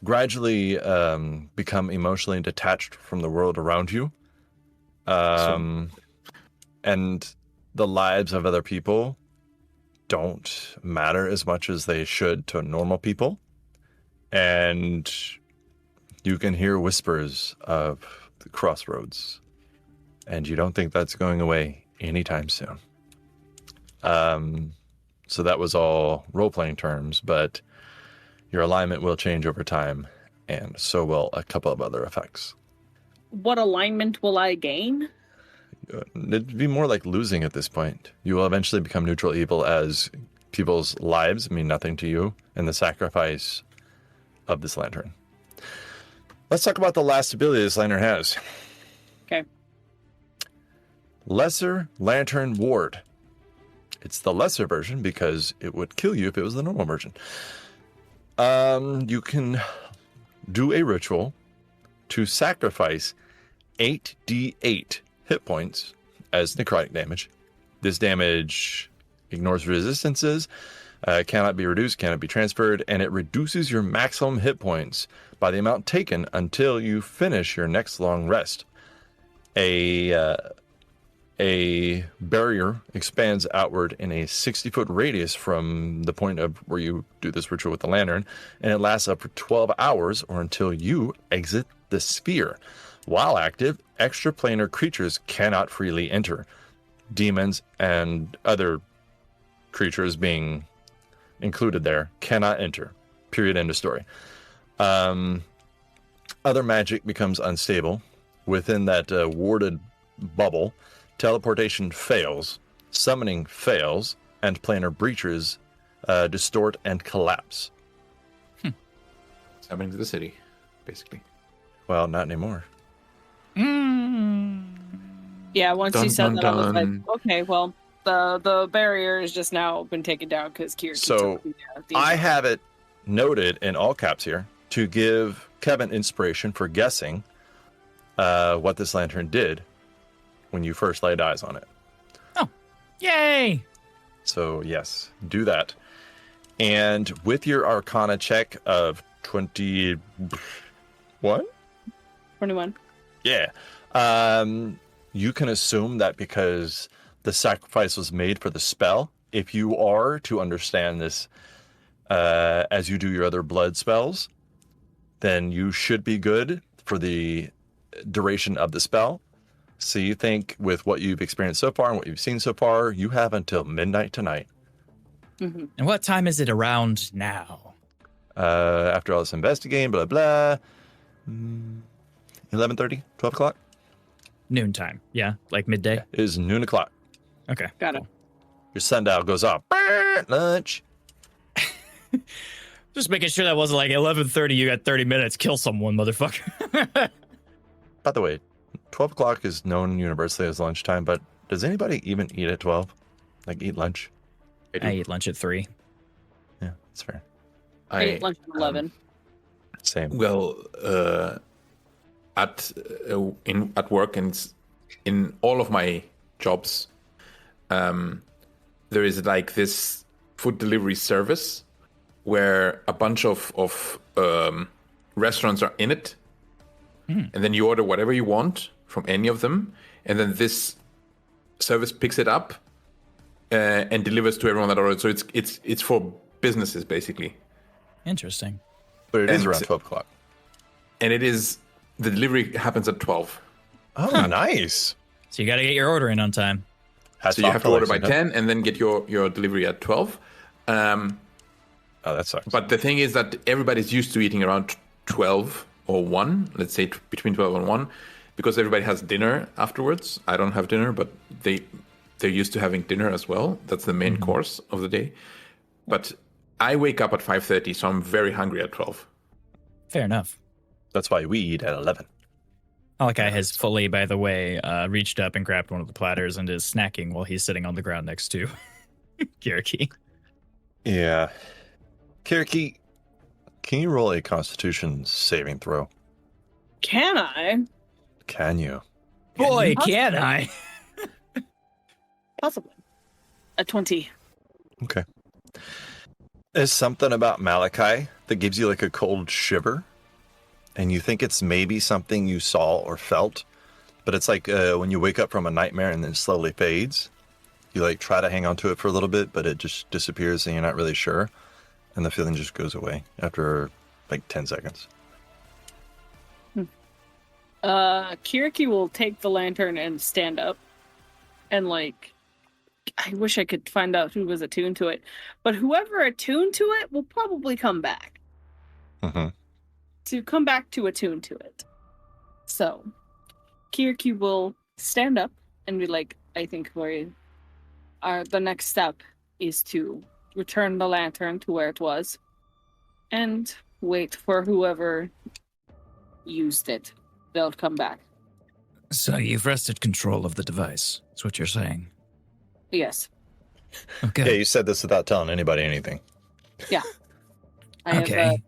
gradually become emotionally detached from the world around you. And the lives of other people don't matter as much as they should to normal people. And you can hear whispers of the crossroads. And you don't think that's going away anytime soon. So that was all role-playing terms, but your alignment will change over time, and so will a couple of other effects. What alignment will I gain? It'd be more like losing at this point. You will eventually become neutral evil as people's lives mean nothing to you, and the sacrifice of this lantern. Let's talk about the last ability this lantern has. Okay. Lesser Lantern Ward. It's the lesser version because it would kill you if it was the normal version. You can do a ritual to sacrifice 8d8 hit points as necrotic damage. This damage ignores resistances, cannot be reduced, cannot be transferred, and it reduces your maximum hit points by the amount taken until you finish your next long rest. A barrier expands outward in a 60-foot radius from the point of where you do this ritual with the lantern, and it lasts up for 12 hours or until you exit the sphere. While active, extraplanar creatures cannot freely enter. Demons and other creatures being included there cannot enter. Period. End of story. Other magic becomes unstable. Within that warded bubble, teleportation fails, summoning fails, and planar breaches distort and collapse. It's happening to the city, basically. Well, not anymore. Yeah, once Dun, you said dun, that, I was like, dun. okay, well, the barrier has just now been taken down because Kiriki So, took the I have it noted in all caps here to give Kevin inspiration for guessing what this lantern did when you first laid eyes on it. Oh, yay! So, yes, do that. And with your Arcana check of 21? 21. Yeah. You can assume that because the sacrifice was made for the spell, if you are to understand this as you do your other blood spells, then you should be good for the duration of the spell. So you think with what you've experienced so far and what you've seen so far, you have until midnight tonight. Mm-hmm. And what time is it around now? After all this investigating, blah, blah. 11:30, 12 o'clock? Noontime. Yeah, like midday. It is noon o'clock. Okay. Got it. Your sundial goes off. Lunch. Just making sure that wasn't like 11:30. You got 30 minutes. Kill someone, motherfucker. By the way, 12 o'clock is known universally as lunchtime, but does anybody even eat at 12? Like eat lunch? I eat lunch at 3. Yeah, that's fair. I ate lunch at 11. Same. Well, at work and in all of my jobs, there is like this food delivery service where a bunch of restaurants are in it, and then you order whatever you want from any of them, and then this service picks it up and delivers to everyone that orders. So it's for businesses basically. Interesting. But it is And- around 12 o'clock. And the delivery happens at 12. Oh, nice. So you got to get your order in on time. So you have to order by 10 and then get your delivery at 12. Oh, that sucks. But the thing is that everybody's used to eating around 12 or 1, let's say between 12 and 1, because everybody has dinner afterwards. I don't have dinner, but they're used to having dinner as well. That's the main course of the day. But I wake up at 5:30, so I'm very hungry at 12. Fair enough. That's why we eat at 11. Malachi has fully, by the way, reached up and grabbed one of the platters and is snacking while he's sitting on the ground next to Kiriki. Yeah. Kiriki, can you roll a Constitution saving throw? Can I? Can you? Boy, can I? Possibly. A 20. Okay. There's something about Malachi that gives you like a cold shiver, and you think it's maybe something you saw or felt, but it's like when you wake up from a nightmare and then slowly fades. You like try to hang on to it for a little bit, but it just disappears and you're not really sure, and the feeling just goes away after like 10 seconds. Kiriki will take the lantern and stand up, and like, I wish I could find out who was attuned to it, but whoever attuned to it will probably come back. Mm-hmm. To come back to attune to it. So, Kiriki will stand up and be like, I think the next step is to return the lantern to where it was and wait for whoever used it. They'll come back. So you've wrested control of the device. That's what you're saying. Yes. Okay. Yeah, you said this without telling anybody anything. Yeah. I Okay.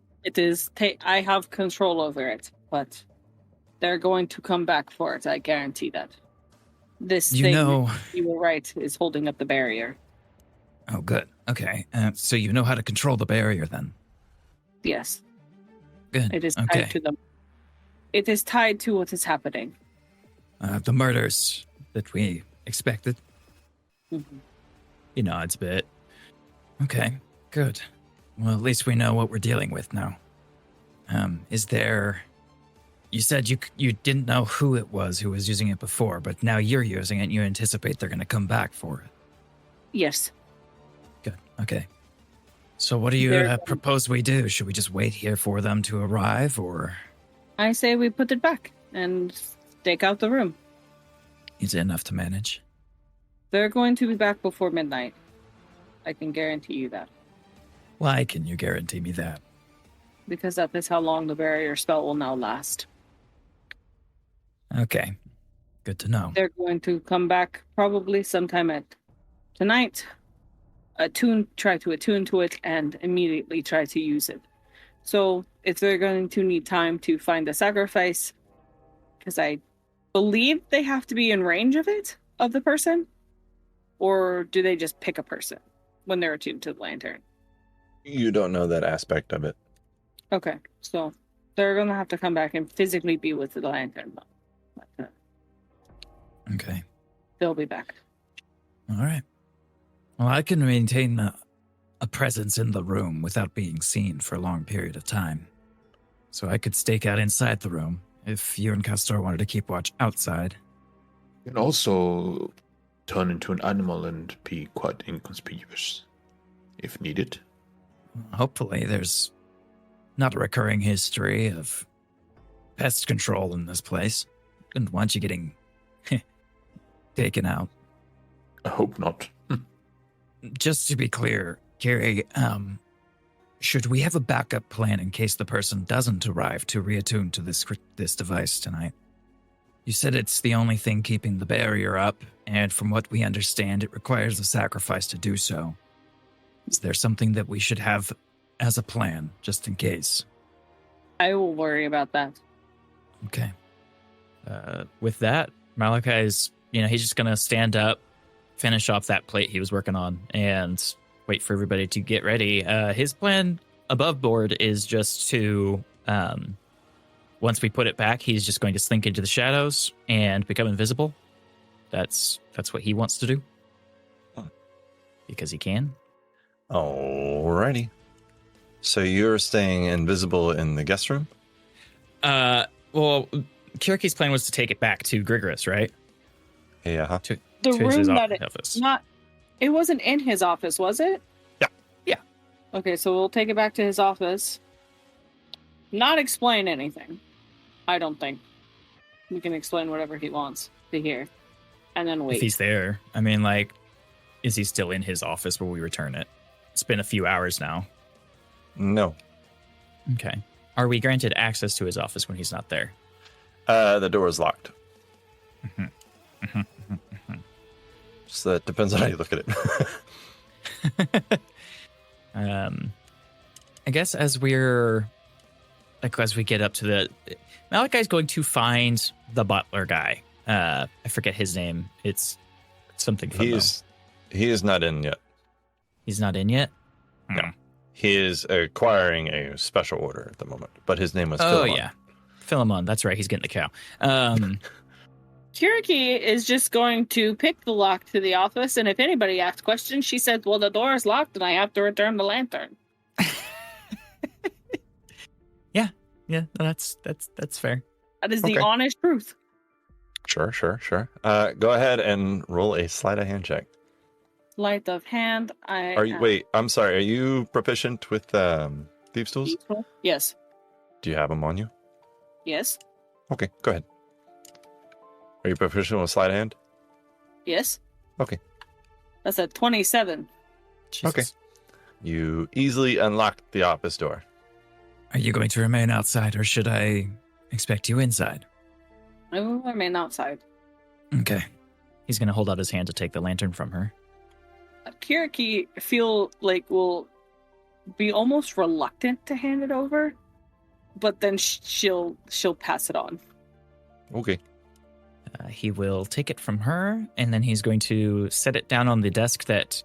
I have control over it, but they're going to come back for it. I guarantee that. This You thing, know... you were right, is holding up the barrier. Oh, good. Okay. So you know how to control the barrier then? Yes. Good. It is okay. tied to them. It is tied to what is happening. The murders that we expected. Mm-hmm. He nods a bit. Okay, good. Well, at least we know what we're dealing with now. Is there... You said you didn't know who it was who was using it before, but now you're using it and you anticipate they're going to come back for it. Yes. Good, okay. So what do you propose we do? Should we just wait here for them to arrive, or...? I say we put it back and stake out the room. Is it enough to manage? They're going to be back before midnight. I can guarantee you that. Why can you guarantee me that? Because that is how long the barrier spell will now last. Okay. Good to know. They're going to come back probably sometime at tonight, try to attune to it, and immediately try to use it. So if they're going to need time to find a sacrifice, because I believe they have to be in range of the person, or do they just pick a person when they're attuned to the lantern? You don't know that aspect of it. Okay, so they're going to have to come back and physically be with the lantern. But, okay. They'll be back. All right. Well, I can maintain a presence in the room without being seen for a long period of time. So I could stake out inside the room if you and Castor wanted to keep watch outside. You can also turn into an animal and be quite inconspicuous if needed. Hopefully there's not a recurring history of pest control in this place. Didn't want you getting taken out. I hope not. Just to be clear, Kiri, should we have a backup plan in case the person doesn't arrive to reattune to this device tonight? You said it's the only thing keeping the barrier up, and from what we understand, it requires a sacrifice to do so. Is there something that we should have as a plan, just in case? I will worry about that. Okay. With that, Malachi's, he's just going to stand up, finish off that plate he was working on, and wait for everybody to get ready. His plan above board is just to, once we put it back, he's just going to slink into the shadows and become invisible. That's what he wants to do. Because he can. Alrighty. So you're staying invisible in the guest room? Well, Kiriki's plan was to take it back to Grigoris, right? Yeah. The to room his that office. it wasn't in his office, was it? Yeah. Okay, so we'll take it back to his office. Not explain anything. I don't think. We can explain whatever he wants to hear. And then wait. If he's there. I mean, is he still in his office where we return it? It's been a few hours now. No. Okay. Are we granted access to his office when he's not there? The door is locked. Mm-hmm. So that depends on how you look at it. I guess as we get up to the... Malachi's going to find the butler guy. I forget his name. It's something fun, He is not in yet. He's not in yet? No. He is acquiring a special order at the moment, but his name was Philemon. Philemon. Yeah. Philemon, that's right. He's getting the cow. Kiriki is just going to pick the lock to the office, and if anybody asks questions, she says, well, the door is locked and I have to return the lantern. Yeah, that's fair. That is the honest truth. Sure. Go ahead and roll a sleight of hand check. Sleight of hand. Wait, I'm sorry. Are you proficient with thieves' tools? Yes. Do you have them on you? Yes. Okay, go ahead. Are you proficient with sleight of hand? Yes. Okay. That's a 27. Jesus. Okay. You easily unlocked the office door. Are you going to remain outside, or should I expect you inside? I will remain outside. Okay. He's going to hold out his hand to take the lantern from her. Kiriki feel like will be almost reluctant to hand it over, but then she'll pass it on. Okay. He will take it from her, and then he's going to set it down on the desk that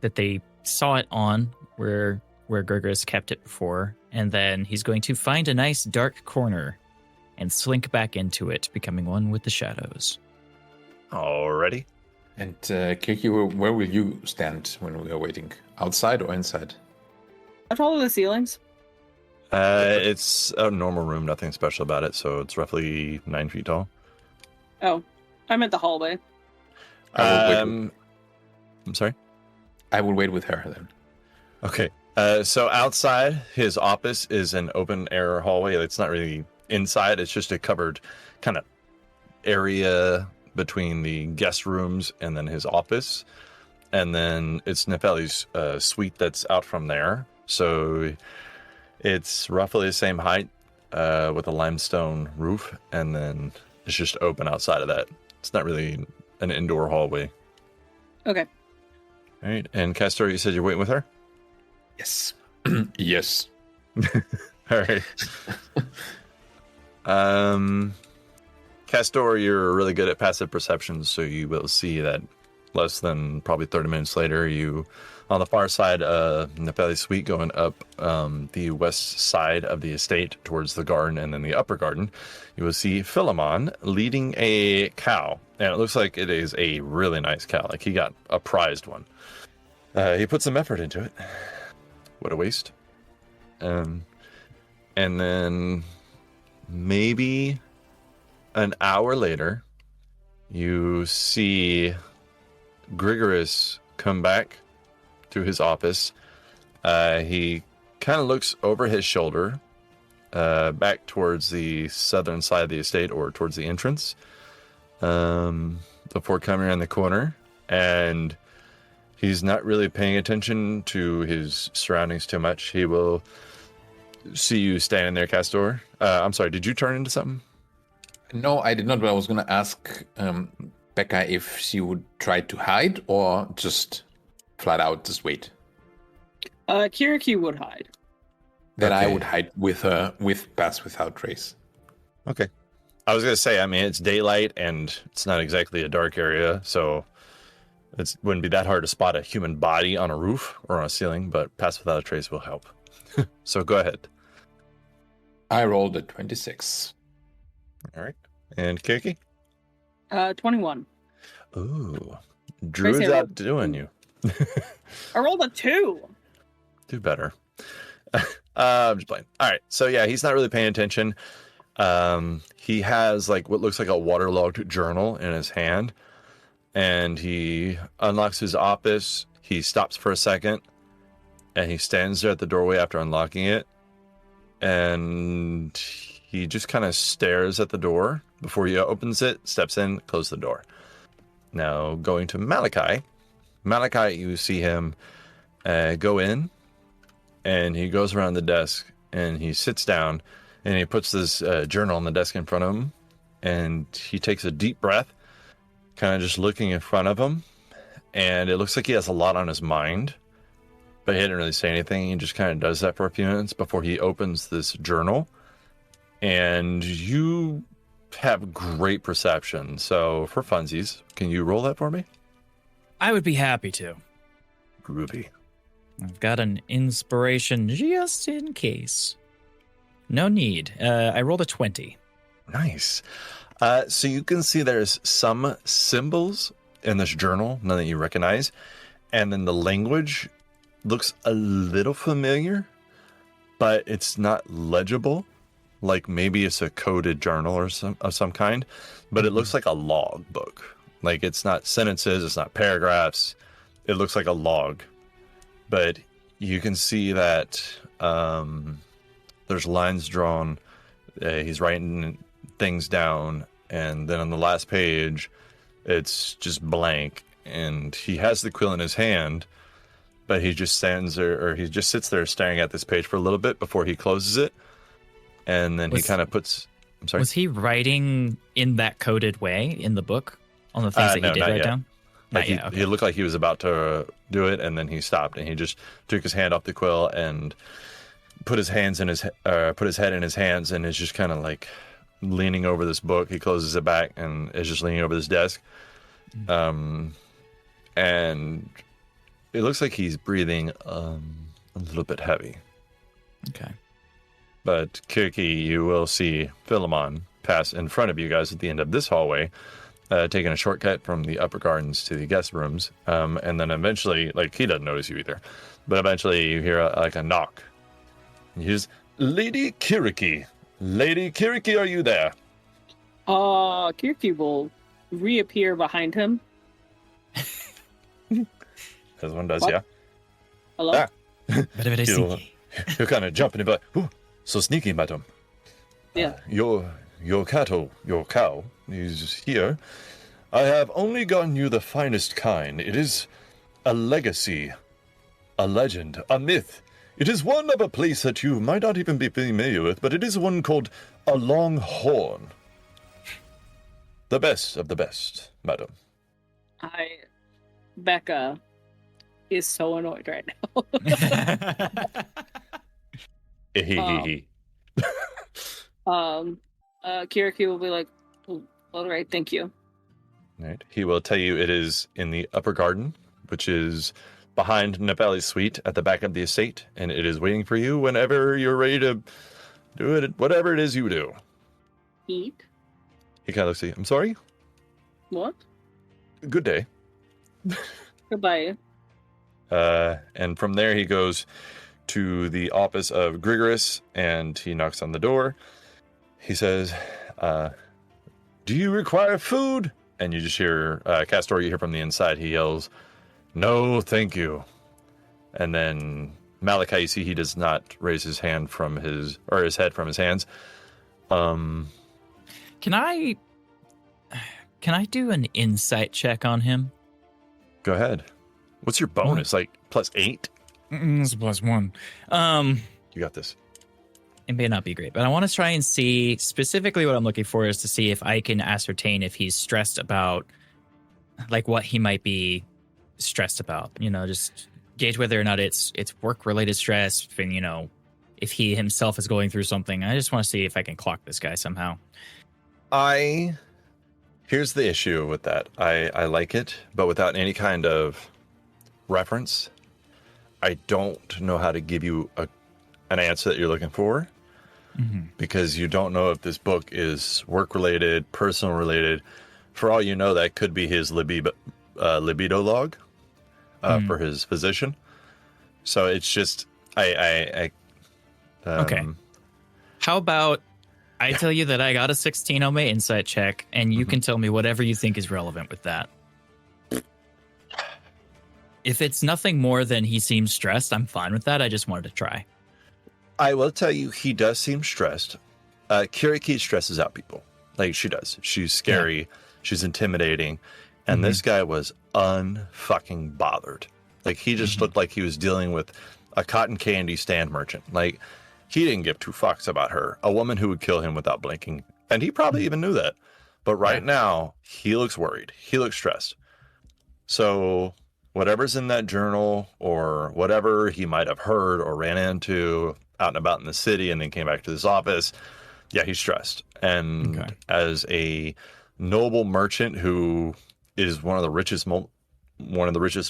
they saw it on, where Gurgurus kept it before, and then he's going to find a nice dark corner and slink back into it, becoming one with the shadows. Alrighty. And Kiki, where will you stand when we are waiting? Outside or inside? I follow the ceilings. It's a normal room, nothing special about it, so it's roughly 9 feet tall. Oh, I'm at the hallway. I'm sorry? I will wait with her then. Okay. So outside, his office is an open air hallway. It's not really inside. It's just a covered kind of area between the guest rooms and then his office. And then it's Nefeli's suite that's out from there. So it's roughly the same height with a limestone roof. And then it's just open outside of that. It's not really an indoor hallway. Okay. All right. And Castor, you said you're waiting with her? Yes. Yes. All right. Castor, you're really good at passive perception, so you will see that less than probably 30 minutes later, you, on the far side of Nefeli's suite, going up the west side of the estate towards the garden and then the upper garden, you will see Philemon leading a cow. And it looks like it is a really nice cow. Like he got a prized one. He put some effort into it. What a waste. And then maybe an hour later, you see Grigorous come back to his office. He kind of looks over his shoulder, back towards the southern side of the estate or towards the entrance, before coming around the corner. And he's not really paying attention to his surroundings too much. He will see you standing there, Castor. I'm sorry, did you turn into something? No, I did not, but I was going to ask Becca if she would try to hide or just flat out just wait. Kiriki would hide. Then Okay. I would hide with her, with Pass Without Trace. Okay. I was going to say, I mean, it's daylight and it's not exactly a dark area, so it wouldn't be that hard to spot a human body on a roof or on a ceiling, but Pass Without a Trace will help. So go ahead. I rolled a 26. All right. And Kiki? 21. Ooh. Druid's Tracy, I rolled- outdoing you. I rolled a 2. Do better. I'm just playing. All right. So yeah, he's not really paying attention. He has like what looks like a waterlogged journal in his hand, and he unlocks his office. He stops for a second, and he stands there at the doorway after unlocking it, and he just kind of stares at the door before he opens it, steps in, closes the door. Now going to Malachi. Malachi, you see him go in, and he goes around the desk, and he sits down, and he puts this journal on the desk in front of him, and he takes a deep breath, kind of just looking in front of him, and it looks like he has a lot on his mind, but he didn't really say anything. He just kind of does that for a few minutes before he opens this journal, and you have great perception. So for funsies, can you roll that for me? I would be happy to. Groovy. I've got an inspiration just in case. No need. I rolled a 20. Nice. So you can see there's some symbols in this journal, none that you recognize. And then the language looks a little familiar, but it's not legible. Like maybe it's a coded journal or of some kind, but it looks like a log book. Like it's not sentences, it's not paragraphs. It looks like a log. But you can see that there's lines drawn. He's writing things down. And then on the last page, it's just blank. And he has the quill in his hand, but he just stands there, or he just sits there staring at this page for a little bit before he closes it. And then he kind of puts... I'm sorry? Was he writing in that coded way in the book on the things that no, he did not write yet. down? Like Not yet, okay. he looked like he was about to do it, and then he stopped, and he just took his hand off the quill and put his head in his hands, and is just kind of like leaning over this book. He closes it back and is just leaning over this desk. And it looks like he's breathing a little bit heavy. Okay. But Kirky, you will see Philemon pass in front of you guys at the end of this hallway, taking a shortcut from the upper gardens to the guest rooms. And then eventually, like, he doesn't notice you either, but eventually you hear a knock. And he's, Lady Kirky. Lady Kirky, are you there? Kirky will reappear behind him. As one does, What? yeah. Hello? Ah. Very sneaky. You're kind of jumping about. Ooh, so sneaky, madam. Yeah. Your cow is here. I have only gotten you the finest kind. It is a legacy, a legend, a myth. It is one of a place that you might not even be familiar with, but it is one called a longhorn. The best of the best, madam. Becca is so annoyed right now. Kirky will be like, oh, all right, thank you. Right. He will tell you it is in the upper garden, which is behind Nepali's suite at the back of the estate, and it is waiting for you whenever you're ready to do it, whatever it is you do. Eat? He kind of looks at you. I'm sorry? What? Good day. Goodbye. And from there he goes to the office of Grigoris, and he knocks on the door. He says, do you require food? And you just hear, Castor, you hear from the inside, he yells, no, thank you. And then Malachi, you see he does not raise his hand from his head from his hands. Can I do an insight check on him? Go ahead. What's your bonus? Like +8? It's +1. You got this. It may not be great, but I want to try and see specifically what I'm looking for is to see if I can ascertain if he's stressed about, like, what he might be stressed about. You know, just gauge whether or not it's work-related stress, and, you know, if he himself is going through something. I just want to see if I can clock this guy somehow. Here's the issue with that. I like it, but without any kind of reference, I don't know how to give you an answer that you're looking for, because you don't know if this book is work-related, personal-related. For all you know, that could be his libido log for his physician. So it's just, okay. How about I tell you that I got a 16 on my insight check, and you can tell me whatever you think is relevant with that. If it's nothing more than he seems stressed, I'm fine with that. I just wanted to try. I will tell you, he does seem stressed. Kiriki stresses out people. Like, she does. She's scary. Yeah. She's intimidating. And this guy was unfucking bothered. Like, he just looked like he was dealing with a cotton candy stand merchant. Like, he didn't give two fucks about her. A woman who would kill him without blinking. And he probably even knew that. But right now, he looks worried. He looks stressed. So whatever's in that journal, or whatever he might have heard or ran into out and about in the city and then came back to this office, yeah, he's stressed. And as a noble merchant who is one of the richest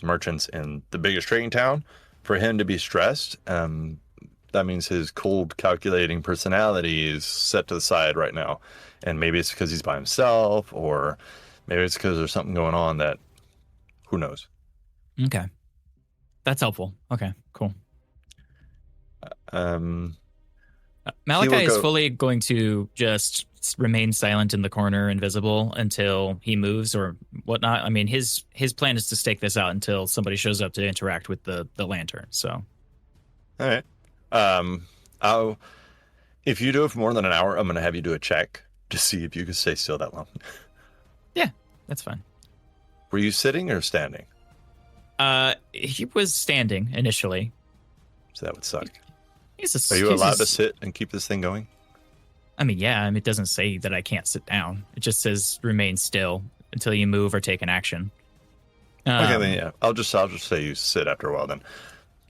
merchants in the biggest trading town, for him to be stressed, that means his cold, calculating personality is set to the side right now. And maybe it's because he's by himself, or maybe it's because there's something going on that, who knows? Okay. That's helpful. Okay, cool. Malachi is fully going to just remain silent in the corner, invisible, until he moves or whatnot. I mean, his plan is to stake this out until somebody shows up to interact with the lantern. So, all right. If you do it for more than an hour, I'm going to have you do a check to see if you can stay still that long. Yeah, that's fine. Were you sitting or standing? He was standing initially. So that would suck. Are you allowed to sit and keep this thing going? I mean, yeah. I mean, it doesn't say that I can't sit down. It just says remain still until you move or take an action. Okay, then yeah. I'll just say you sit after a while then.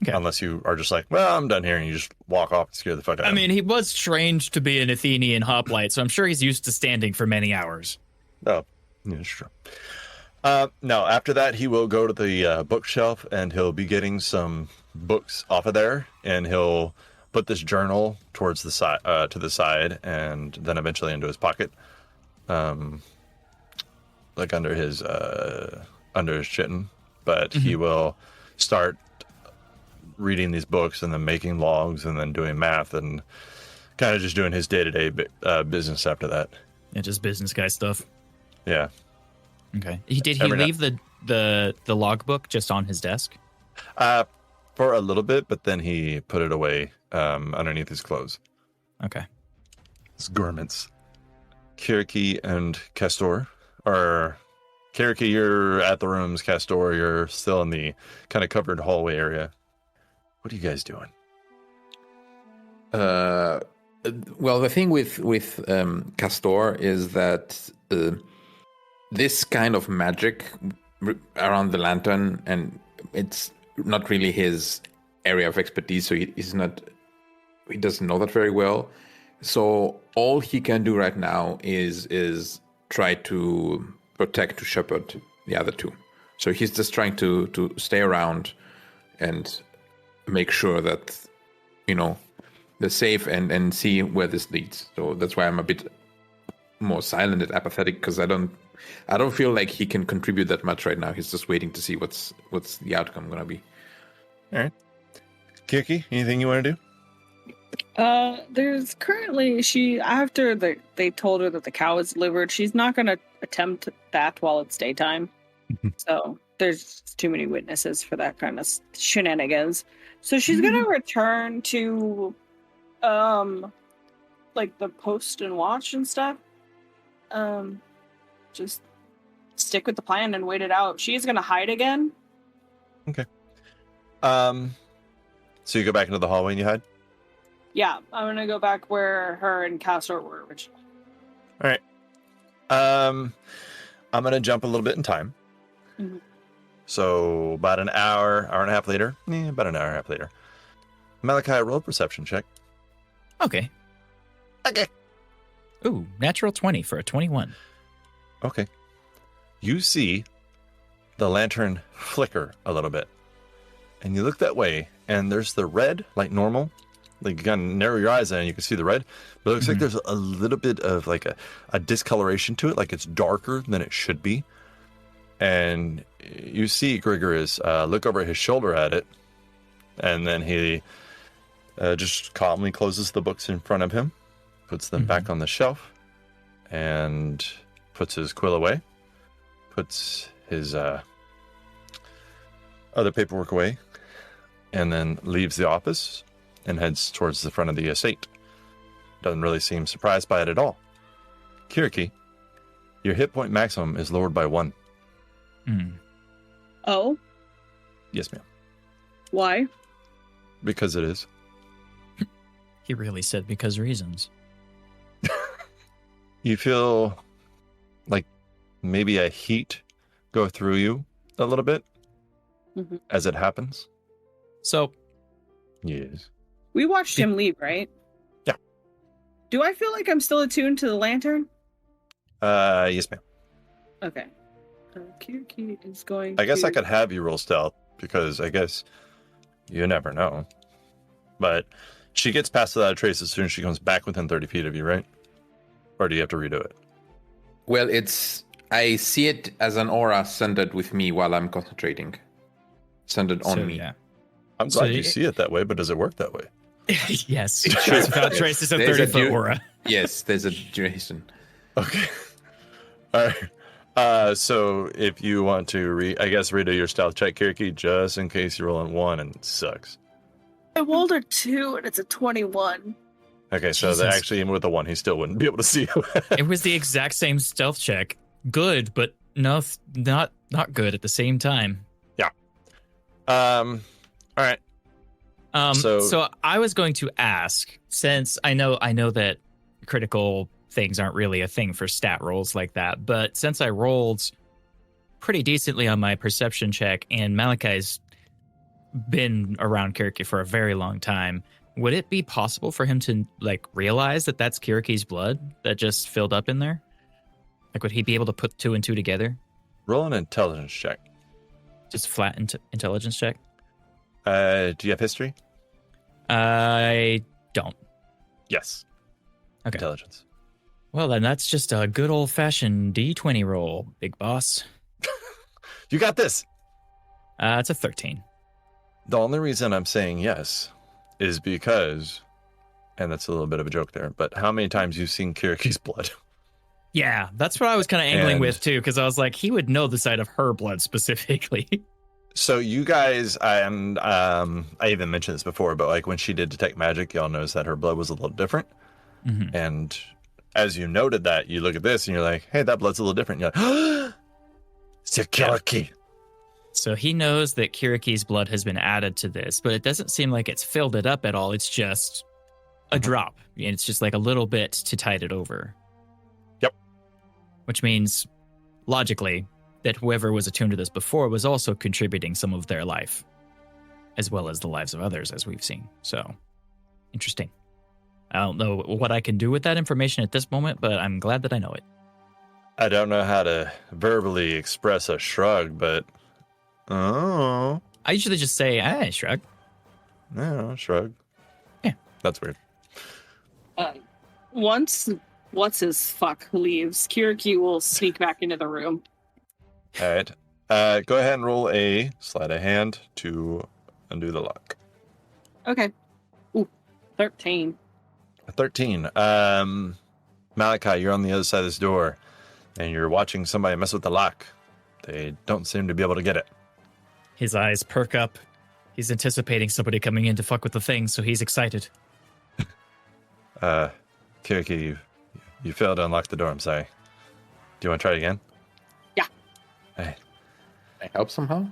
Okay. Unless you are just like, well, I'm done here, and you just walk off and scare the fuck out of I him. mean, he was trained to be an Athenian hoplite, so I'm sure he's used to standing for many hours. Oh, yeah, that's true. No, after that, he will go to the bookshelf, and he'll be getting some books off of there, and he'll put this journal towards the side, to the side, and then eventually into his pocket, like under his chin. But he will start reading these books, and then making logs, and then doing math, and kind of just doing his day-to-day business after that. Yeah, just business guy stuff. Yeah. Okay. Did he leave the logbook just on his desk? For a little bit, but then he put it away underneath his clothes. Okay. His garments. Kiriki and Castor. Or Kiriki, you're at the rooms. Castor, you're still in the kind of covered hallway area. What are you guys doing? Well, the thing with Castor is that this kind of magic around the lantern, and it's not really his area of expertise, so he doesn't know that very well. So all he can do right now is try to protect, to shepherd the other two. So he's just trying to stay around and make sure that, they're safe and see where this leads. So that's why I'm a bit more silent and apathetic, because I don't feel like he can contribute that much right now. He's just waiting to see what's the outcome gonna be. All right. Kiriki, anything you want to do? There's currently after they told her that the cow was delivered, she's not gonna attempt that while it's daytime. So there's too many witnesses for that kind of shenanigans. So she's gonna return to like the post and watch and stuff. Just stick with the plan and wait it out. She's gonna hide again. Okay. So you go back into the hallway and you hide? Yeah, I'm gonna go back where her and Castor were originally. All right. I'm gonna jump a little bit in time. Mm-hmm. So about an hour and a half later. About an hour and a half later. Malachi, roll a perception check. Okay. Ooh, natural 20 for a 21. Okay. You see the lantern flicker a little bit. And you look that way, and there's the red, like normal. Like you kind of narrow your eyes and you can see the red. But it looks like there's a little bit of like a discoloration to it, like it's darker than it should be. And you see Grigoris look over his shoulder at it. And then he just calmly closes the books in front of him, puts them back on the shelf, and puts his quill away, puts his other paperwork away, and then leaves the office and heads towards the front of the estate. Doesn't really seem surprised by it at all. Kiriki, your hit point maximum is lowered by 1. Oh? Yes, ma'am. Why? Because it is. He really said because reasons. You feel like maybe a heat go through you a little bit as it happens. So, yes. We watched him leave, right? Yeah. Do I feel like I'm still attuned to the lantern? Yes, ma'am. Okay. Kiriki is going I guess I could have you roll stealth, because I guess you never know. But she gets past without a trace as soon as she comes back within 30 feet of you, right? Or do you have to redo it? Well, I see it as an aura centered with me while I'm concentrating. Centered on me. Yeah. I'm glad you see it that way, but does it work that way? Yes. Trace without trace is a 30-foot aura. Yes, there's a duration. Okay. All right. So if you want to redo your stealth check, Kiriki, just in case you're rolling 1 and it sucks. I rolled a 2 and it's a 21. Okay, so actually, even with a 1, he still wouldn't be able to see you. It was the exact same stealth check. Good, but no, not good at the same time. Yeah. All right. So I was going to ask, since I know that critical things aren't really a thing for stat rolls like that, but since I rolled pretty decently on my perception check and Malachi's been around Kiriki for a very long time. Would it be possible for him to like realize that that's Kiriki's blood that just filled up in there? Like, would he be able to put 2 and 2 together? Roll an intelligence check. Just flat intelligence check? Do you have history? I don't. Yes. Okay. Intelligence. Well, then that's just a good old-fashioned D20 roll, big boss. You got this. It's a 13. The only reason I'm saying yes is because, and that's a little bit of a joke there, but how many times you've seen Kiriki's blood? Yeah, that's what I was kind of angling with, too, because I was like, he would know the side of her blood specifically. So you guys, I even mentioned this before, but like when she did detect magic, y'all noticed that her blood was a little different. Mm-hmm. And as you noted that, you look at this and you're like, hey, that blood's a little different. You're like, it's your Kiriki. So he knows that Kiriki's blood has been added to this, but it doesn't seem like it's filled it up at all. It's just a drop. And it's just like a little bit to tide it over. Yep. Which means, logically, that whoever was attuned to this before was also contributing some of their life, as well as the lives of others, as we've seen. So, interesting. I don't know what I can do with that information at this moment, but I'm glad that I know it. I don't know how to verbally express a shrug, but oh. I usually just say, shrug. No, shrug. Yeah. That's weird. Once what's-his-fuck leaves, Kiriki will sneak back into the room. All right. Go ahead and roll a sleight of hand to undo the lock. Okay. Ooh, 13. 13. Malachi, you're on the other side of this door, and you're watching somebody mess with the lock. They don't seem to be able to get it. His eyes perk up. He's anticipating somebody coming in to fuck with the thing, so he's excited. Kiriki, you failed to unlock the door. I'm sorry. Do you want to try it again? Yeah. Hey. Can I help somehow?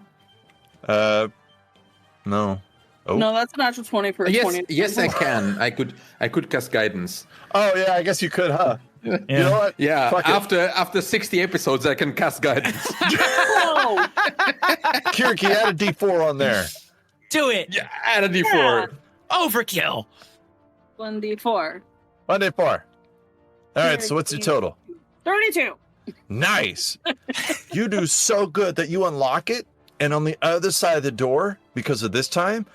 No. Oh. No, that's a natural 20 for a Yes, 20. yes, I can. I could cast guidance. Oh, yeah, I guess you could, huh? Yeah. You know what? Yeah, Fuck it. after 60 episodes, I can cast guidance. Whoa! Kiriki, add a D4 on there. Do it! Yeah, add a D4. Yeah. Overkill! 1d4. 1D4. All right, so what's your total? 32. Nice. You do so good that you unlock it, and on the other side of the door, because of this time,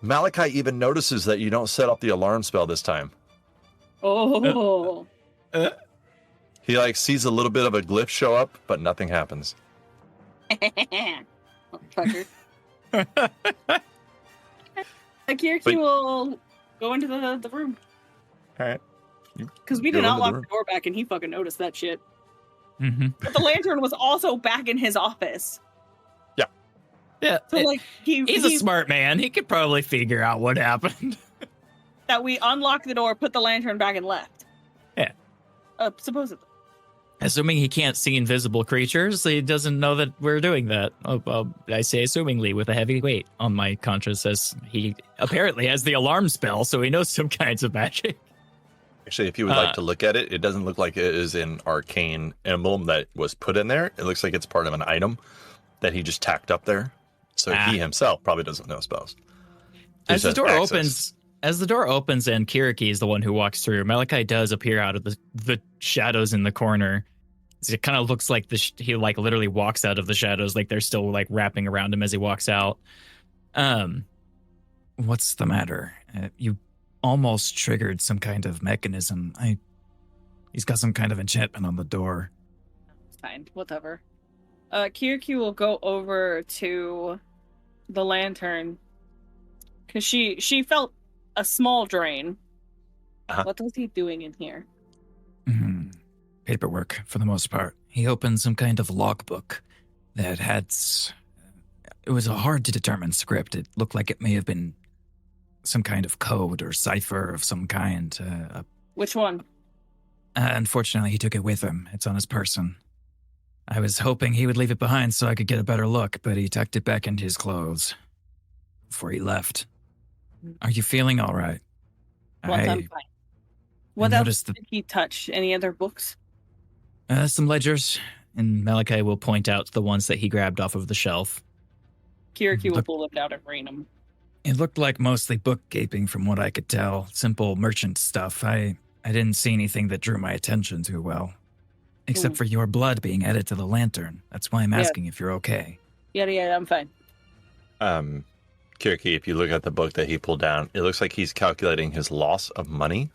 Malachi even notices that you don't set up the alarm spell this time. Oh. He like sees a little bit of a glyph show up, but nothing happens. Motherfucker. Kiriki But- will go into the room. All right. Because we Go did not into the lock room. the door back and he fucking noticed that shit. Mm-hmm. But the lantern was also back in his office. Yeah, So like he's a smart man. He could probably figure out what happened. that we unlocked the door, put the lantern back and left. Yeah. Supposedly. Assuming he can't see invisible creatures, he doesn't know that we're doing that. I say assumingly with a heavy weight on my conscience, as he apparently has the alarm spell, so he knows some kinds of magic. Actually, if you would like to look at it, it doesn't look like it is an arcane emblem that was put in there. It looks like it's part of an item that he just tacked up there. So he himself probably doesn't know spells. He As the just door has opens and Kiriki is the one who walks through, Malachi does appear out of the shadows in the corner. It kind of looks like he like literally walks out of the shadows, like they're still like wrapping around him as he walks out. What's the matter? You almost triggered some kind of mechanism. He's got some kind of enchantment on the door. Fine, whatever. Kiriki will go over to the lantern because she felt a small drain. Uh-huh. What was he doing in here? Mm-hmm. Paperwork, for the most part. He opened some kind of logbook that had... It was a hard to determine script. It looked like it may have been some kind of code or cipher of some kind. Which one? Unfortunately, he took it with him. It's on his person. I was hoping he would leave it behind so I could get a better look, but he tucked it back into his clothes before he left. Are you feeling all right? I'm fine. What I else noticed did he touch? Any other books? Some ledgers, and Malachi will point out the ones that he grabbed off of the shelf. Kiriki will pull them down and read them. It looked like mostly bookkeeping from what I could tell. Simple merchant stuff. I didn't see anything that drew my attention too well. Except for your blood being added to the lantern. That's why I'm asking if you're okay. Yeah, I'm fine. Kiriki, if you look at the book that he pulled down, it looks like he's calculating his loss of money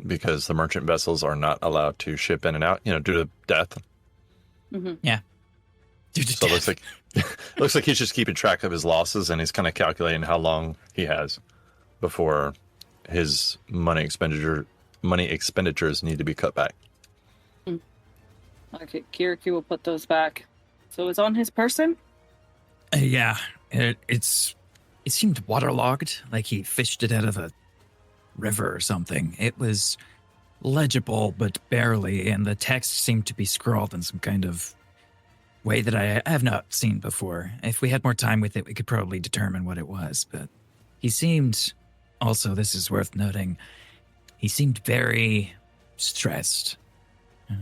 because the merchant vessels are not allowed to ship in and out, due to death. Mm-hmm. Yeah. So it looks like he's just keeping track of his losses, and he's kind of calculating how long he has before his money expenditures need to be cut back. Okay, Kiriki will put those back. So it's on his person? Yeah. It seemed waterlogged, like he fished it out of a river or something. It was legible, but barely, and the text seemed to be scrawled in some kind of way that I have not seen before. If we had more time with it, we could probably determine what it was, but he seemed, also, this is worth noting, he seemed very stressed.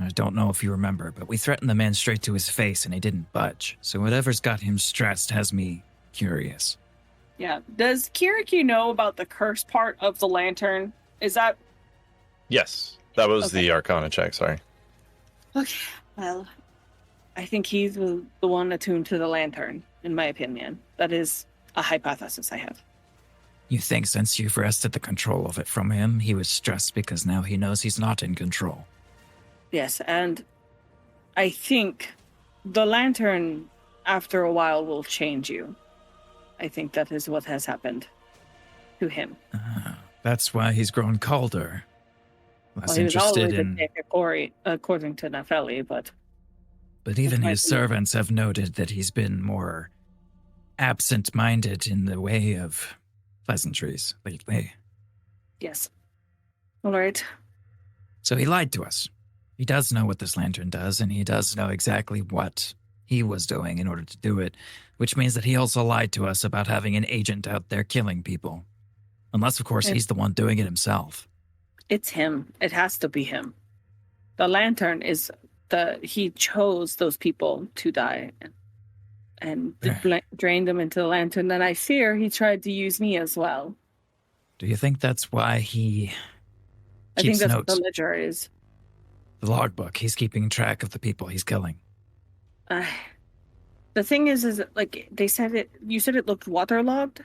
I don't know if you remember, but we threatened the man straight to his face and he didn't budge. So whatever's got him stressed has me curious. Yeah. Does Kiriki know about the curse part of the lantern? Is that... Yes. That was the Arcana check, sorry. Okay. Well, I think he's the one attuned to the lantern, in my opinion. That is a hypothesis I have. You think since you've wrested the control of it from him, he was stressed because now he knows he's not in control? Yes, and I think the lantern, after a while, will change you. I think that is what has happened to him. That's why he's grown colder. Less Well, he was interested always in... a dick, according to Nefeli, but... But even his servants have noted that he's been more absent-minded in the way of pleasantries lately. Yes. All right. So he lied to us. He does know what this lantern does, and he does know exactly what he was doing in order to do it, which means that he also lied to us about having an agent out there killing people. Unless, of course, he's the one doing it himself. It's him. It has to be him. The lantern is he chose those people to die and drained them into the lantern. And I fear he tried to use me as well. Do you think that's why he I think keeps that's notes? what the ledger is. The logbook. He's keeping track of the people he's killing. The thing is like they said it. You said it looked waterlogged.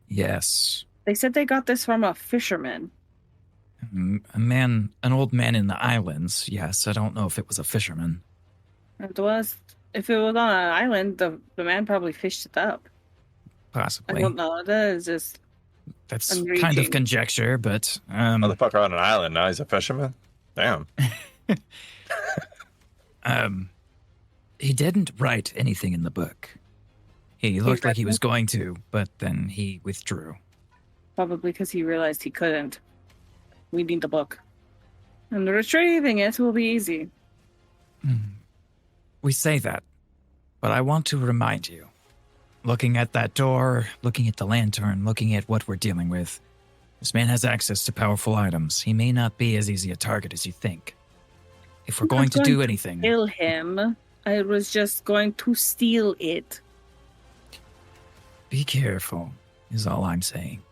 Yes. They said they got this from a fisherman. An old man in the islands. Yes, I don't know if it was a fisherman. If it was on an island, the man probably fished it up. Possibly. I don't know. That is just... That's kind of conjecture, but... Motherfucker on an island, now he's a fisherman? Damn. He didn't write anything in the book. He looked like he was going to, but then he withdrew. Probably because he realized he couldn't. We need the book. And retrieving it will be easy. We say that, but I want to remind you. Looking at that door, looking at the lantern, looking at what we're dealing with, this man has access to powerful items. He may not be as easy a target as you think. If we're going to do anything... Kill him. I was just going to steal it. Be careful, is all I'm saying.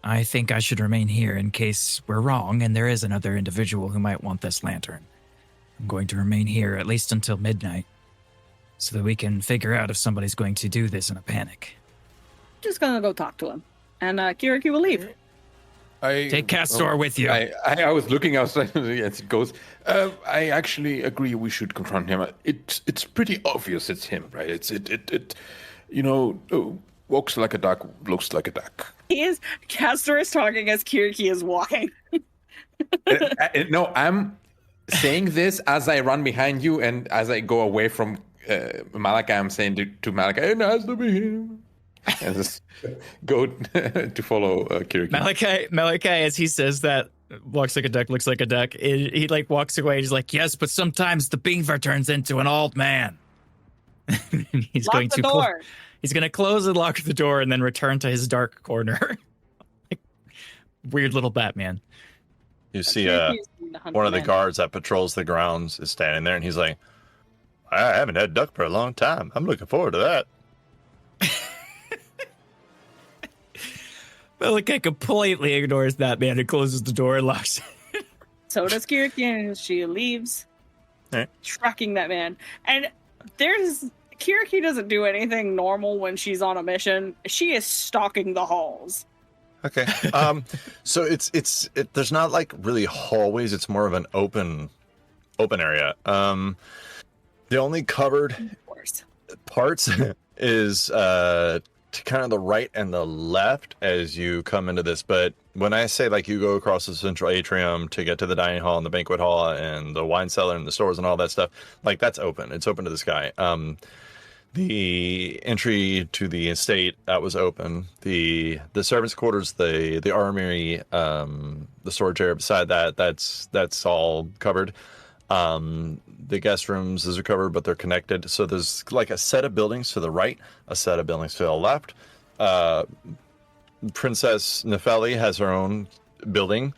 I think I should remain here in case we're wrong and there is another individual who might want this lantern. I'm going to remain here at least until midnight, so that we can figure out if somebody's going to do this in a panic. Just gonna go talk to him. And Kiriki will leave. Take Castor with you. I was looking outside as it goes. I actually agree we should confront him. It's pretty obvious it's him, right? Walks like a duck, looks like a duck. Castor is talking as Kiriki is walking. No, I'm saying this as I run behind you and as I go away from Malachi, I'm saying to Malachi, it has to be him. And just go to follow Kiriki. Malachi, as he says that, walks like a duck, looks like a duck. He like walks away. He's like, yes, but sometimes the beaver turns into an old man. He's Lock going the to door. He's going to close and lock the door and then return to his dark corner. Like, weird little Batman. You see one of the guards that patrols the grounds is standing there, and he's like, I haven't had duck for a long time. I'm looking forward to that. Malachi completely ignores that man and closes the door and locks it. So does Kiriki, and she leaves, tracking that man. And Kiriki doesn't do anything normal when she's on a mission. She is stalking the halls. Okay. So there's not like really hallways. It's more of an open area. The only covered parts is to kind of the right and the left as you come into this. But when I say like you go across the central atrium to get to the dining hall and the banquet hall and the wine cellar and the stores and all that stuff, like that's open. It's open to the sky. The entry to the estate, that was open. The servants' quarters, the armory, the storage area beside that, that's all covered. The guest rooms, those are covered, but they're connected. So there's like a set of buildings to the right, a set of buildings to the left. Princess Nefeli has her own building.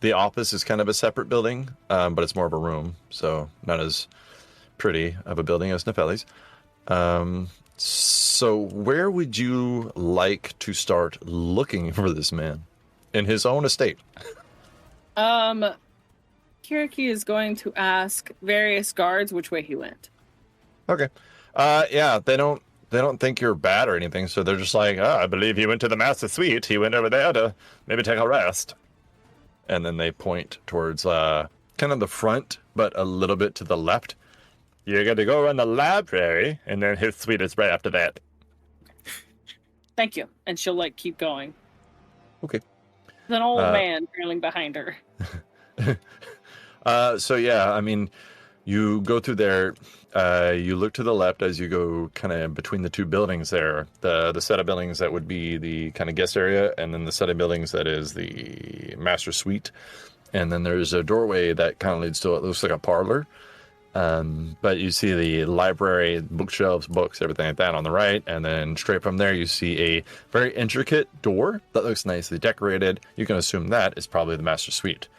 The office is kind of a separate building, but it's more of a room, so not as pretty of a building as Nefeli's. So where would you like to start looking for this man in his own estate? Kiriki is going to ask various guards which way he went. Okay. Yeah, they don't think you're bad or anything, so they're just like, I believe he went to the master suite. He went over there to maybe take a rest. And then they point towards kind of the front, but a little bit to the left. You're going to go around the library, and then his suite is right after that. Thank you. And she'll, like, keep going. Okay. There's an old man trailing behind her. So, yeah, I mean, you go through there. You look to the left as you go kind of between the two buildings there. The set of buildings that would be the kind of guest area, and then the set of buildings that is the master suite. And then there's a doorway that kind of leads to it looks like a parlor. But you see the library, bookshelves, books, everything like that on the right. And then straight from there, you see a very intricate door that looks nicely decorated. You can assume that is probably the master suite.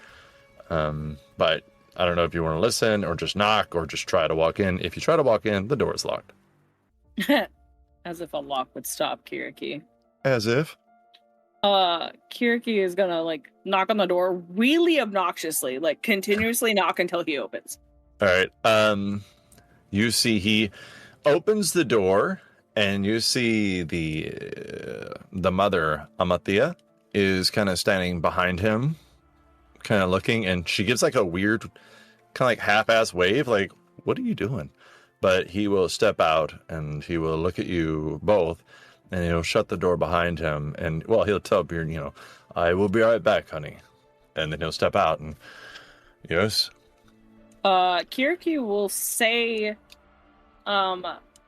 But I don't know if you want to listen or just knock or just try to walk in. If you try to walk in, the door is locked. As if a lock would stop Kiriki. As if? Kiriki is gonna, like, knock on the door really obnoxiously, like, continuously knock until he opens. All right. You see he opens the door, and you see the mother, Amathea, is kind of standing behind him, kind of looking, and she gives like a weird, kind of like half-ass wave, like, what are you doing? But he will step out, and he will look at you both, and he'll shut the door behind him, and, well, he'll tell you, I will be right back, honey. And then he'll step out, and, yes? Kiriki will say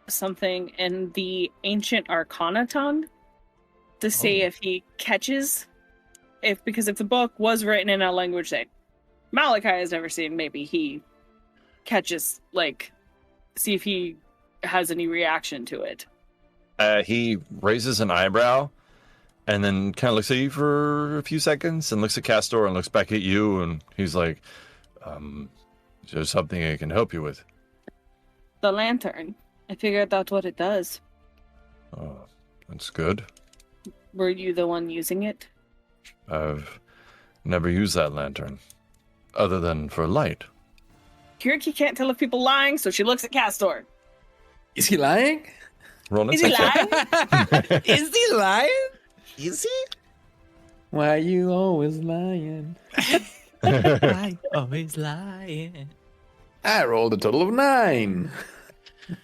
something in the ancient Arcana tongue to see if he catches, because if the book was written in a language that Malachi has never seen, maybe he catches, like, see if he has any reaction to it. He raises an eyebrow and then kind of looks at you for a few seconds and looks at Castor and looks back at you, and he's like, is there something I can help you with? The lantern. I figured out what it does. Oh, that's good. Were you the one using it? I've never used that lantern, other than for light. Kiriki can't tell if people lying, so she looks at Castor. Is he lying? Roll an Is he insight check. lying? Is he lying? Is he? Why are you always lying? I always lying. I rolled a total of 9.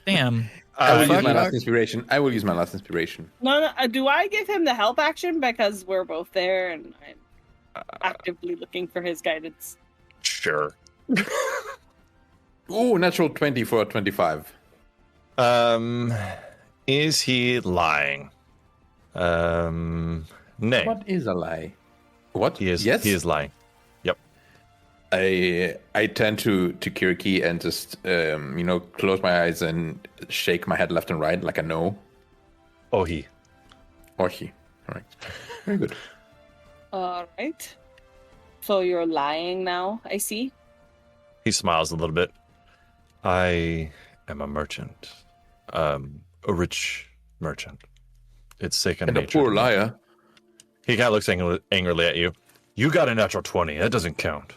Damn. I will use you- my last inspiration. No, do I give him the help action because we're both there and I'm actively looking for his guidance? Sure. Ooh, natural 20 for 25. Is he lying? Nay. What is a lie? What? He is. Yes? He is lying. Yep. I turn to Kiriki and just close my eyes and shake my head left and right like a no. Oh, he. Or he. All right. Very good. All right. So you're lying now, I see. He smiles a little bit. I am a merchant. A rich merchant. It's second And a nature. poor to me. liar. He kind of looks angrily at you. You got a natural 20. That doesn't count.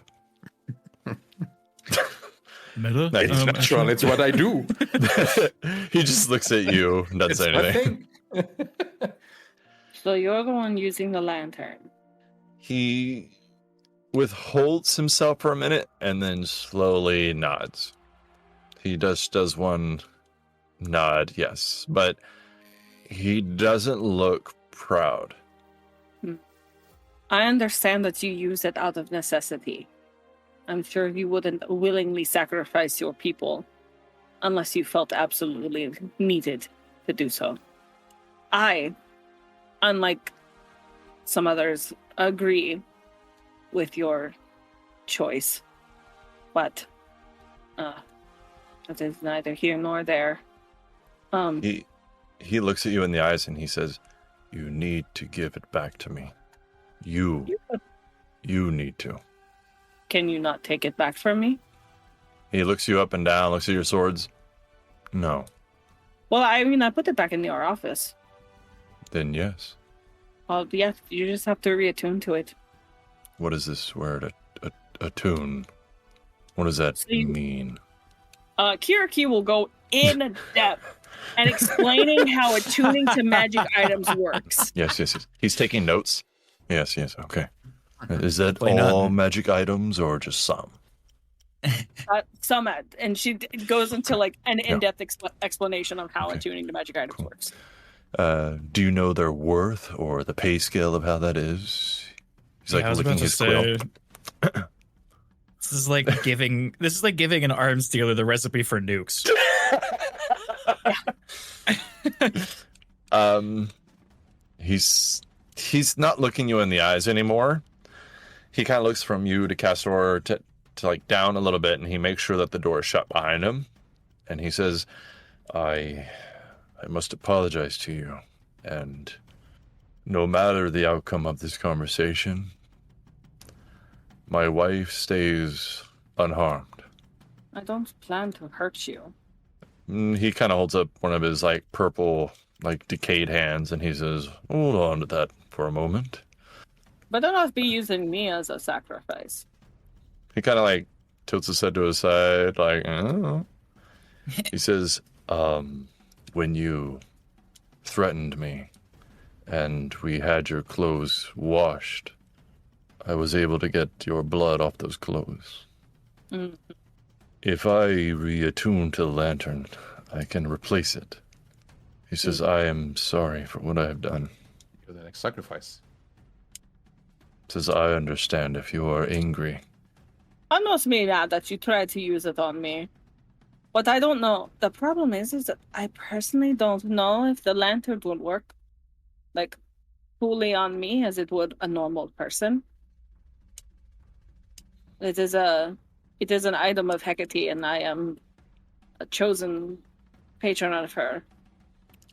Meta? It's natural. It's what I do. He just looks at you and doesn't It's say my anything. thing. So you're the one using the lantern. He withholds himself for a minute and then slowly nods. He does one nod, yes, but he doesn't look proud. I understand that you use it out of necessity. I'm sure you wouldn't willingly sacrifice your people unless you felt absolutely needed to do so. I, unlike some others, agree with your choice, but that is neither here nor there. He looks at you in the eyes and he says, "You need to give it back to me. You need to." Can you not take it back from me? He looks you up and down, looks at your swords. No. Well, I mean, I put it back in your office. Then yes. Well, yes, you just have to reattune to it. What is this word? Attune. What does that mean? Kiriki will go in depth and explaining how attuning to magic items works. Yes. He's taking notes. Yes, okay. Is that all magic items or just some? Some, and she goes into like an in-depth explanation of how attuning to magic items works. Do you know their worth or the pay scale of how that is? He's like licking his quill. This is like giving an arms dealer the recipe for nukes. He's not looking you in the eyes anymore. He kind of looks from you to Castor to like down a little bit, and he makes sure that the door is shut behind him. And he says, I must apologize to you. And no matter the outcome of this conversation, my wife stays unharmed. I don't plan to hurt you. He kind of holds up one of his like purple, like decayed hands, and he says, hold on to that for a moment. But don't have to be using me as a sacrifice. He kind of like tilts his head to his side, like, oh. He says, when you threatened me and we had your clothes washed, I was able to get your blood off those clothes. Mm-hmm. If I reattune to the lantern, I can replace it. He says, I am sorry for what I have done. You're the next sacrifice. Says, I understand if you are angry. I'm not mad that you tried to use it on me. But I don't know. The problem is that I personally don't know if the lantern would work like fully on me as it would a normal person. It is an item of Hecate, and I am a chosen patron of her.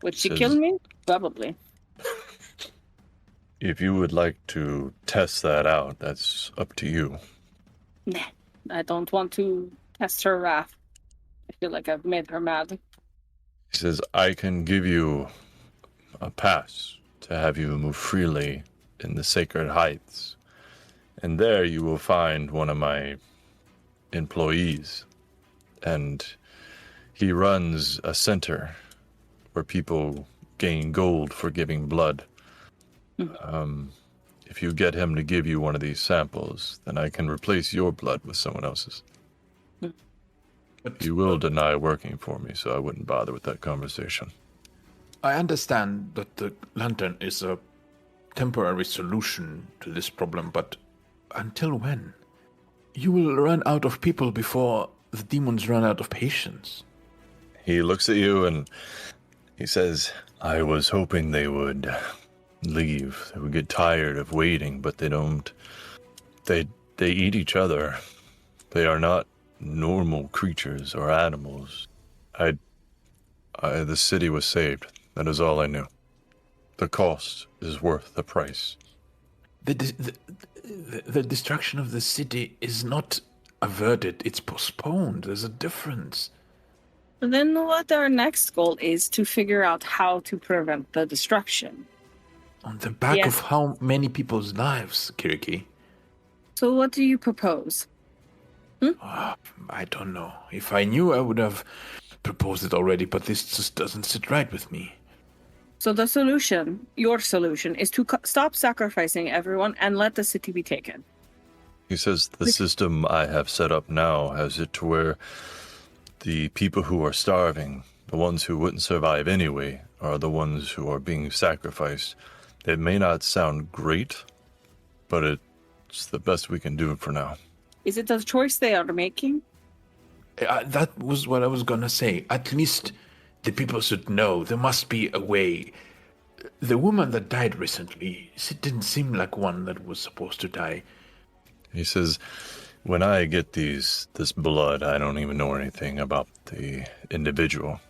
Would she kill me? Probably. If you would like to test that out, that's up to you. Nah, I don't want to test her wrath. I feel like I've made her mad. He says, I can give you a pass to have you move freely in the sacred heights. And there you will find one of my employees. And he runs a center where people gain gold for giving blood. If you get him to give you one of these samples, then I can replace your blood with someone else's. But you will deny working for me, so I wouldn't bother with that conversation. I understand that the lantern is a temporary solution to this problem, but until when? You will run out of people before the demons run out of patience. He looks at you and he says, I was hoping they would leave. They would get tired of waiting, but they don't. They eat each other. They are not normal creatures or animals. The city was saved. That is all I knew. The cost is worth the price. The destruction of the city is not averted, it's postponed. There's a difference. Then what our next goal is to figure out how to prevent the destruction. On the back Yes. of how many people's lives, Kiriki? So what do you propose? I don't know. If I knew, I would have proposed it already, but this just doesn't sit right with me. So the solution, your solution, is to stop sacrificing everyone and let the city be taken. He says the system I have set up now has it to where the people who are starving, the ones who wouldn't survive anyway, are the ones who are being sacrificed. It may not sound great, but it's the best we can do for now. Is it a choice they are making? That was what I was gonna say. At least the people should know. There must be a way. The woman that died recently, she didn't seem like one that was supposed to die. He says, when I get this blood, I don't even know anything about the individual.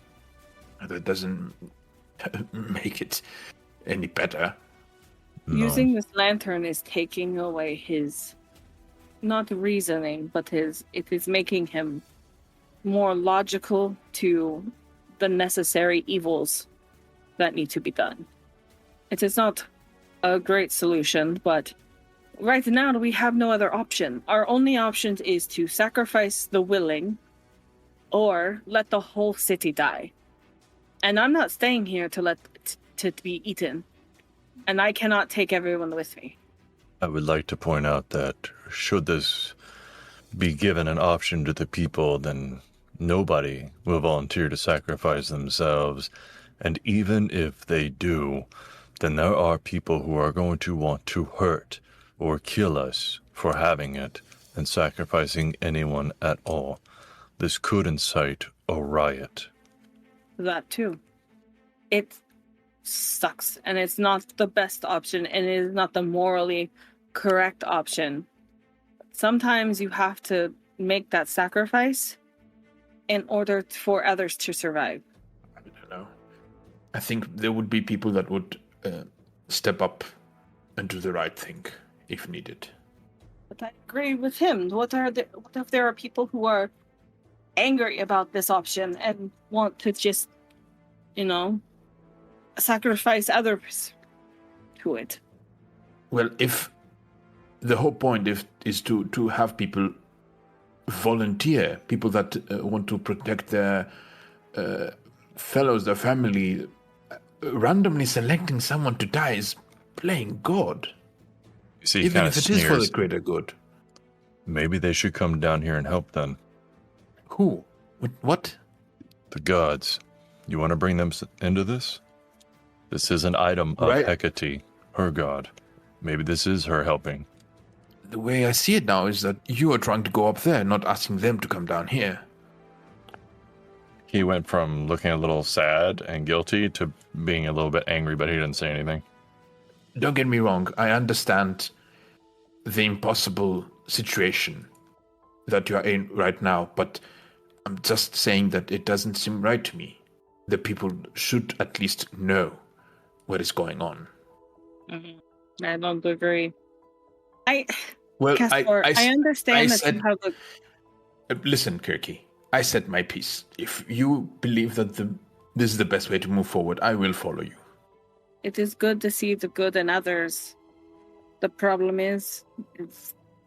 That doesn't make it any better. No. Using this lantern is taking away his, not reasoning, but it is making him more logical to the necessary evils that need to be done. It is not a great solution, but right now we have no other option. Our only option is to sacrifice the willing or let the whole city die. And I'm not staying here to let to be eaten. And I cannot take everyone with me. I would like to point out that should this be given an option to the people, then nobody will volunteer to sacrifice themselves. And even if they do, then there are people who are going to want to hurt or kill us for having it and sacrificing anyone at all. This could incite a riot. That too. It sucks, and it's not the best option, and it is not the morally correct option. Sometimes you have to make that sacrifice in order for others to survive. I don't know. I think there would be people that would step up and do the right thing if needed. But I agree with him. What if there are people who are angry about this option and want to just, sacrifice others to it? Well, if the whole point is to have people volunteer, people that want to protect their fellows, their family, randomly selecting someone to die is playing God. You see, even if it is for the greater good. Maybe they should come down here and help then. Who? What? The gods. You want to bring them into this? This is an item of Hecate, her god. Maybe this is her helping. The way I see it now is that you are trying to go up there, not asking them to come down here. He went from looking a little sad and guilty to being a little bit angry, but he didn't say anything. Don't get me wrong, I understand the impossible situation that you are in right now, but I'm just saying that it doesn't seem right to me. The people should at least know what is going on. Mm-hmm. I don't agree. Castor, I understand that you have a... Listen, Kirky, I said my piece. If you believe that this is the best way to move forward, I will follow you. It is good to see the good in others. The problem is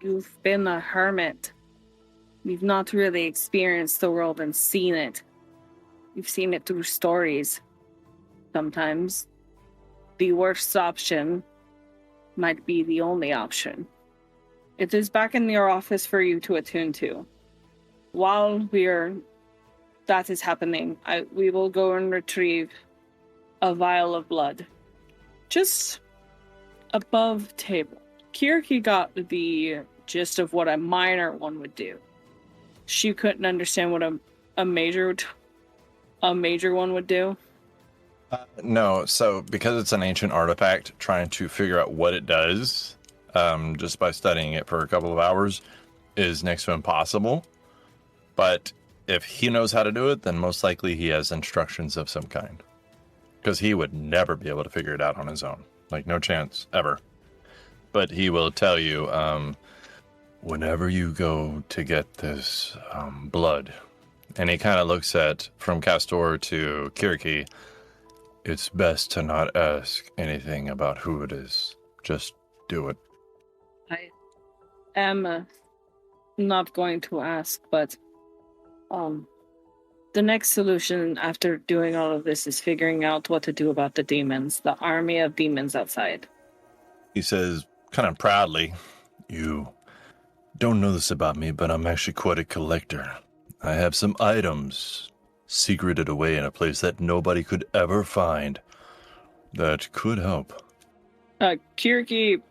you've been a hermit. You've not really experienced the world and seen it. You've seen it through stories. Sometimes the worst option might be the only option. It is back in your office for you to attune to. While that is happening, we will go and retrieve a vial of blood. Just above table. Kiriki got the gist of what a minor one would do. She couldn't understand what a major one would do. No, so because it's an ancient artifact, trying to figure out what it does, just by studying it for a couple of hours, is next to impossible. But if he knows how to do it, then most likely he has instructions of some kind. Because he would never be able to figure it out on his own. Like, no chance, ever. But he will tell you, whenever you go to get this blood, and he kind of looks at, from Castor to Kiriki, it's best to not ask anything about who it is. Just do it. I am not going to ask, but the next solution after doing all of this is figuring out what to do about the demons, the army of demons outside. He says, kind of proudly, "You don't know this about me, but I'm actually quite a collector. I have some items secreted away in a place that nobody could ever find that could help." Kiriki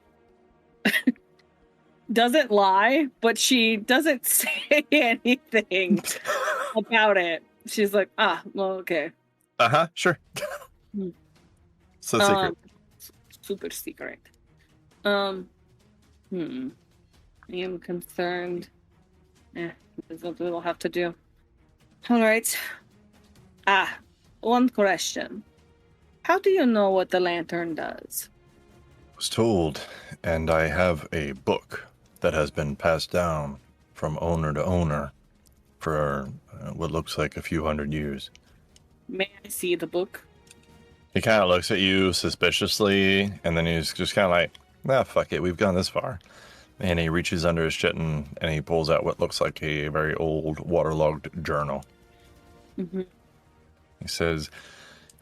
doesn't lie, but she doesn't say anything about it. She's like, well, okay. Sure. So secret. Super secret. I am concerned. That's what we'll have to do. All right. One question. How do you know what the lantern does? I was told, and I have a book that has been passed down from owner to owner for what looks like a few hundred years. May I see the book? He kind of looks at you suspiciously, and then he's just kind of like, fuck it, we've gone this far. And he reaches under his shit and he pulls out what looks like a very old waterlogged journal. Mm-hmm. He says,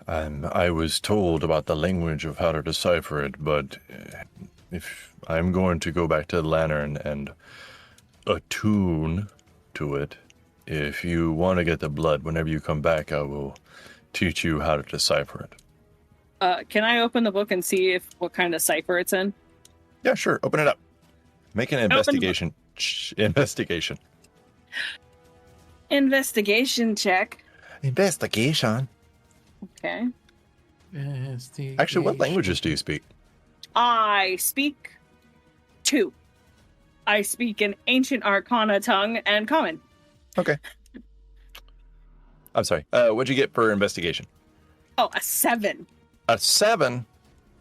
I was told about the language of how to decipher it, but if I'm going to go back to the lantern and attune to it, if you want to get the blood, whenever you come back, I will teach you how to decipher it. Can I open the book and see what kind of cipher it's in? Yeah, sure. Open it up. Make an investigation. Investigation. Investigation check. Investigation. Okay. Actually, what languages do you speak? I speak 2. I speak an ancient Arcana tongue and common. Okay. I'm sorry. What'd you get for investigation? Oh, a 7. A 7?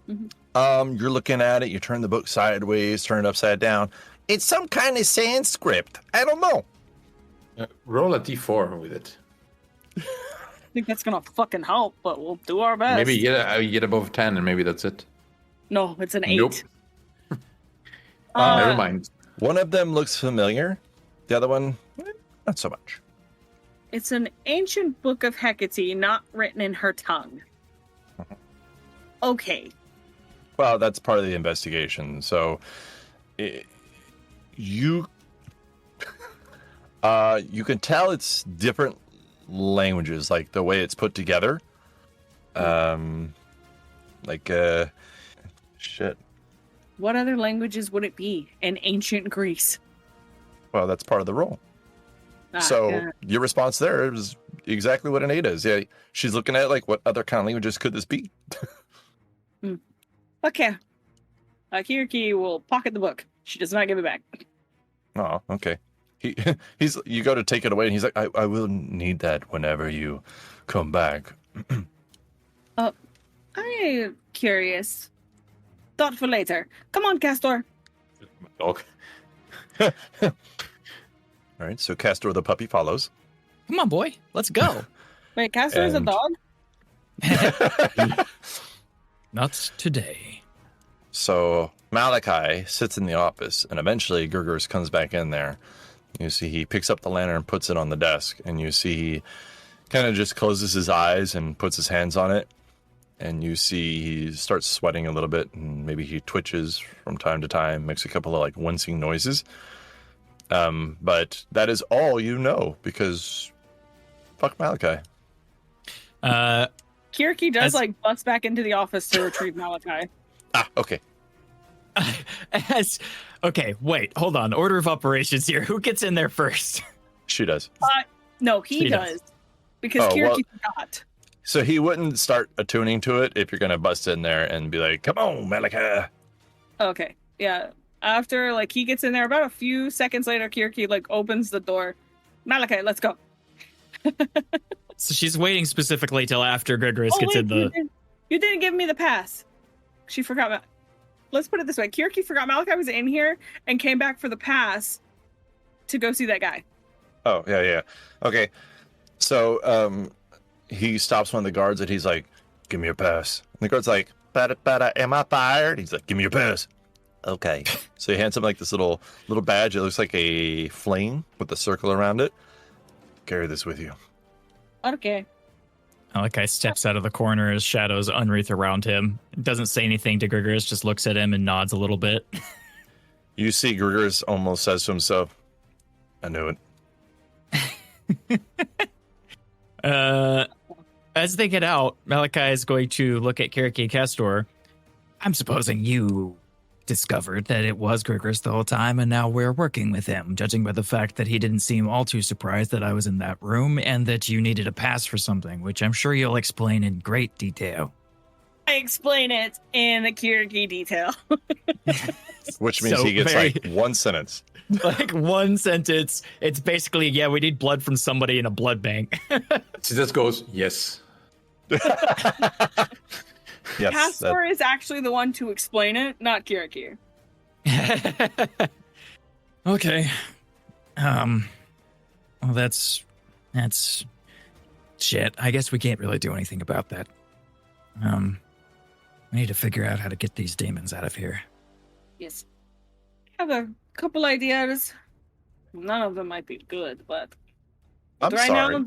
Mm-hmm. You're looking at it. You turn the book sideways, turn it upside down. It's some kind of Sanskrit. I don't know. Roll a d4 with it. I think that's gonna fucking help, but we'll do our best. Maybe you get above 10, and maybe that's it. No, it's an 8. Nope. Never mind. One of them looks familiar. The other one, not so much. It's an ancient book of Hecate, not written in her tongue. Okay. Well, that's part of the investigation. So, you can tell it's different languages, like the way it's put together. Shit. What other languages would it be in ancient Greece? Well, that's part of the role. Your response there is exactly what an 8 is. Yeah, she's looking at like, what other kind of languages could this be? Okay. Kiriki will pocket the book. She does not give it back. Oh, okay. You go to take it away, and he's like, I will need that whenever you come back. I'm curious. Thought for later. Come on, Castor. Dog. All right, so Castor the puppy follows. Come on, boy. Let's go. Wait, Castor is a dog? Not today. So Malachi sits in the office, and eventually Gurgurs comes back in there. You see he picks up the lantern and puts it on the desk, and you see he kind of just closes his eyes and puts his hands on it, and you see he starts sweating a little bit, and maybe he twitches from time to time, makes a couple of like wincing noises. But that is all you know, because fuck Malachi. Kiriki does bust back into the office to retrieve Malachi. Okay. Okay, wait, hold on. Order of operations here. Who gets in there first? She does. No, he does. Because Kiriki forgot. So he wouldn't start attuning to it if you're going to bust in there and be like, come on, Malachi. Okay, yeah. After, he gets in there, about a few seconds later, Kiriki, opens the door. Malachi, let's go. So she's waiting specifically till after Gregorus gets in the... You didn't give me the pass. She forgot. Let's put it this way. Kiriki forgot Malachi was in here and came back for the pass to go see that guy. Oh, yeah. Okay. So he stops one of the guards and he's like, give me your pass. And the guard's like, bada, am I fired? He's like, give me your pass. Okay. So he hands him like this little badge. It looks like a flame with a circle around it. Carry this with you. Okay. Malachi steps out of the corner as shadows unwreath around him. Doesn't say anything to Griggers, just looks at him and nods a little bit. You see Griggers almost says to himself, I knew it. As they get out, Malachi is going to look at Kiriki Castor. I'm supposing you discovered that it was Griggers the whole time, and now we're working with him, judging by the fact that he didn't seem all too surprised that I was in that room and that you needed a pass for something, which I'm sure you'll explain in great detail. I explain it in a Kiriki detail. Which means So he gets very- like one sentence. Like one sentence. It's basically, yeah, we need blood from somebody in a blood bank. She just goes, yes. Yes. Castor is actually the one to explain it, not Kiriki. Okay. Well, that's shit. I guess we can't really do anything about that. We need to figure out how to get these demons out of here. Yes. I have a couple ideas. None of them might be good, but I'm right sorry. now.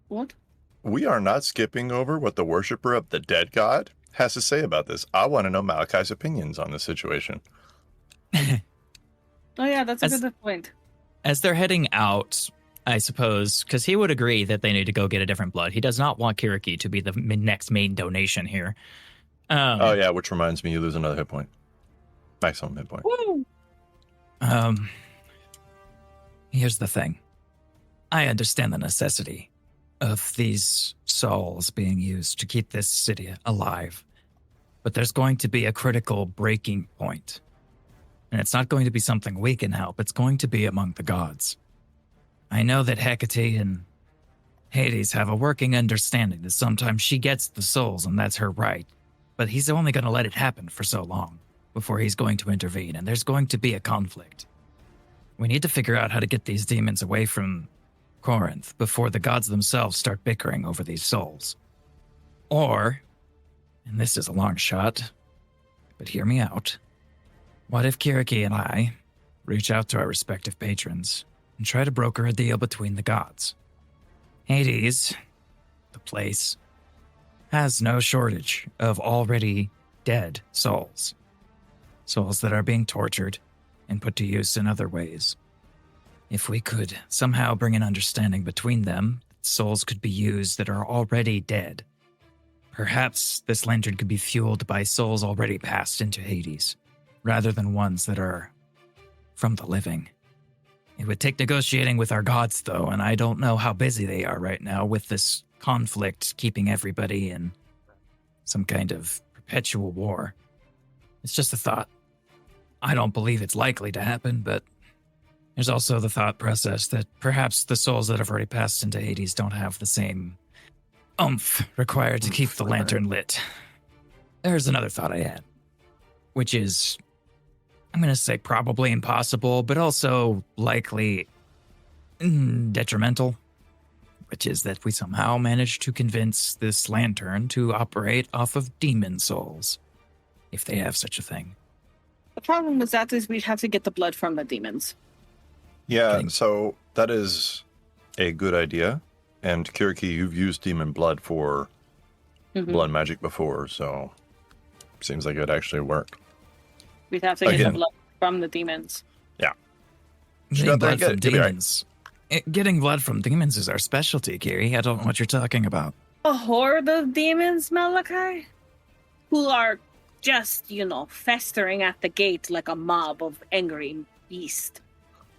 What? We are not skipping over what the worshiper of the dead god has to say about this. I want to know Malachi's opinions on this situation. Oh yeah, that's a As- good point. As they're heading out, I suppose, because he would agree that they need to go get a different blood. He does not want Kiriki to be the next main donation here. Oh, yeah, which reminds me, you lose another hit point. Maximum hit point. Woo! Here's the thing. I understand the necessity of these souls being used to keep this city alive. But there's going to be a critical breaking point. And it's not going to be something we can help. It's going to be among the gods. I know that Hecate and Hades have a working understanding that sometimes she gets the souls and that's her right. But he's only going to let it happen for so long before he's going to intervene, and there's going to be a conflict. We need to figure out how to get these demons away from Corinth before the gods themselves start bickering over these souls. Or, and this is a long shot, but hear me out, what if Kiriki and I reach out to our respective patrons and try to broker a deal between the gods? Hades, the place, has no shortage of already dead souls. Souls that are being tortured and put to use in other ways. If we could somehow bring an understanding between them, souls could be used that are already dead. Perhaps this lantern could be fueled by souls already passed into Hades, rather than ones that are from the living. It would take negotiating with our gods, though, and I don't know how busy they are right now with this conflict keeping everybody in some kind of perpetual war. It's just a thought. I don't believe it's likely to happen, but there's also the thought process that perhaps the souls that have already passed into Hades don't have the same oomph required to keep the lantern lit. There's another thought I had, which is, I'm going to say probably impossible, but also likely detrimental, which is that we somehow managed to convince this lantern to operate off of demon souls, if they have such a thing. The problem with that is we'd have to get the blood from the demons. Yeah, Okay. so that is a good idea. And Kiriki, you've used demon blood for blood magic before, so seems like it would actually work. We'd have to get Again. the blood from the demons. She Getting got that blood from good. You'll be right. demons. Getting blood from demons is our specialty, Kiri. I don't know what you're talking about. A horde of demons, Malachi? Who are just, festering at the gate like a mob of angry beasts.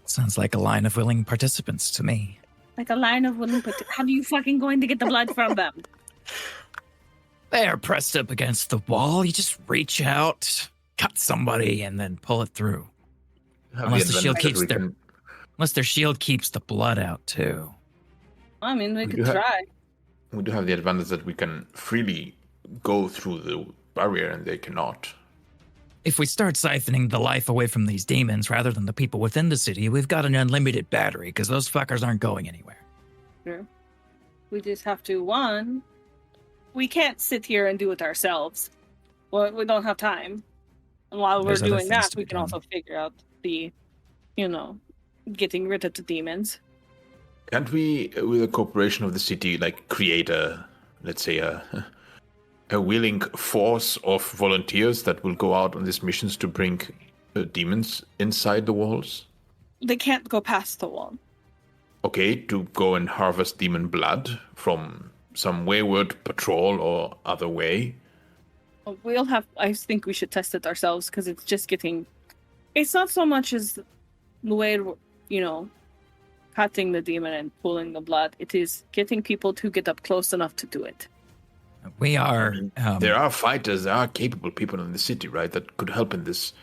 Sounds like a line of willing participants to me. Like a line of wooden how are you fucking going to get the blood from them? They are pressed up against the wall. You just reach out, cut somebody, and then pull it through. Unless the shield keeps unless their shield keeps the blood out too. I mean, we We could do have- try. We do have the advantage that we can freely go through the barrier and they cannot. If we start siphoning the life away from these demons rather than the people within the city, we've got an unlimited battery because those fuckers aren't going anywhere. Sure. We just have to, one, we can't sit here and do it ourselves. Well, we don't have time. And while There's we're other doing things that, to we be can done. also figure out the, getting rid of the demons. Can't we, with the cooperation of the city, like create a willing force of volunteers that will go out on these missions to bring demons inside the walls? They can't go past the wall. Okay, to go and harvest demon blood from some wayward patrol or other way. I think we should test it ourselves, because it's just it's not so much as the way, cutting the demon and pulling the blood. It is getting people to get up close enough to do it. We are. There are fighters, there are capable people in the city, right, that could help in this.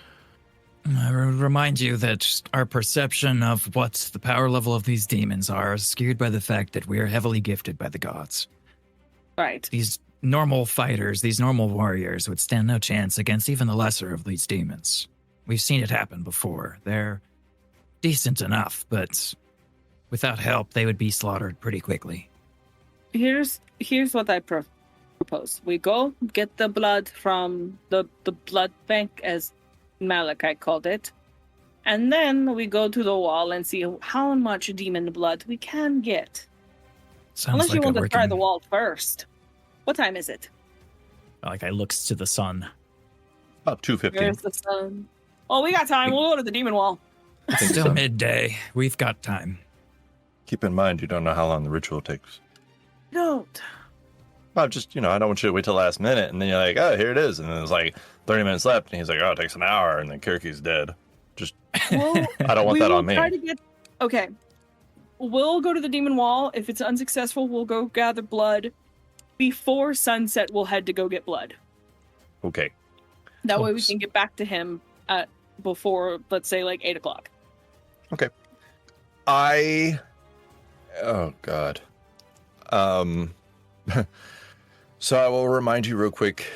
I remind you that our perception of what the power level of these demons are is skewed by the fact that we are heavily gifted by the gods. Right. These normal fighters, these normal warriors would stand no chance against even the lesser of these demons. We've seen it happen before. They're decent enough, but without help, they would be slaughtered pretty quickly. Here's what I propose. We go get the blood from the blood bank, as Malachi called it, and then we go to the wall and see how much demon blood we can get. Sounds Unless like you want a to try working... the wall first. What time is it? Like I looks to the sun. About 2:15. There's the sun. Oh, we got time. We'll go to the demon wall. It's still midday. We've got time. Keep in mind, you don't know how long the ritual takes. Don't. Well, just, I don't want you to wait till the last minute, and then you're like, oh, here it is. And then there's like 30 minutes left, and he's like, oh, it takes an hour, and then Kirky's dead. Just, Well, I don't want that on me. Okay. We'll go to the demon wall. If it's unsuccessful, we'll go gather blood. Before sunset, we'll head to go get blood. Okay. That way we Oops. can get back to him before, let's say, like 8 o'clock. Okay. Oh, God. So I will remind you real quick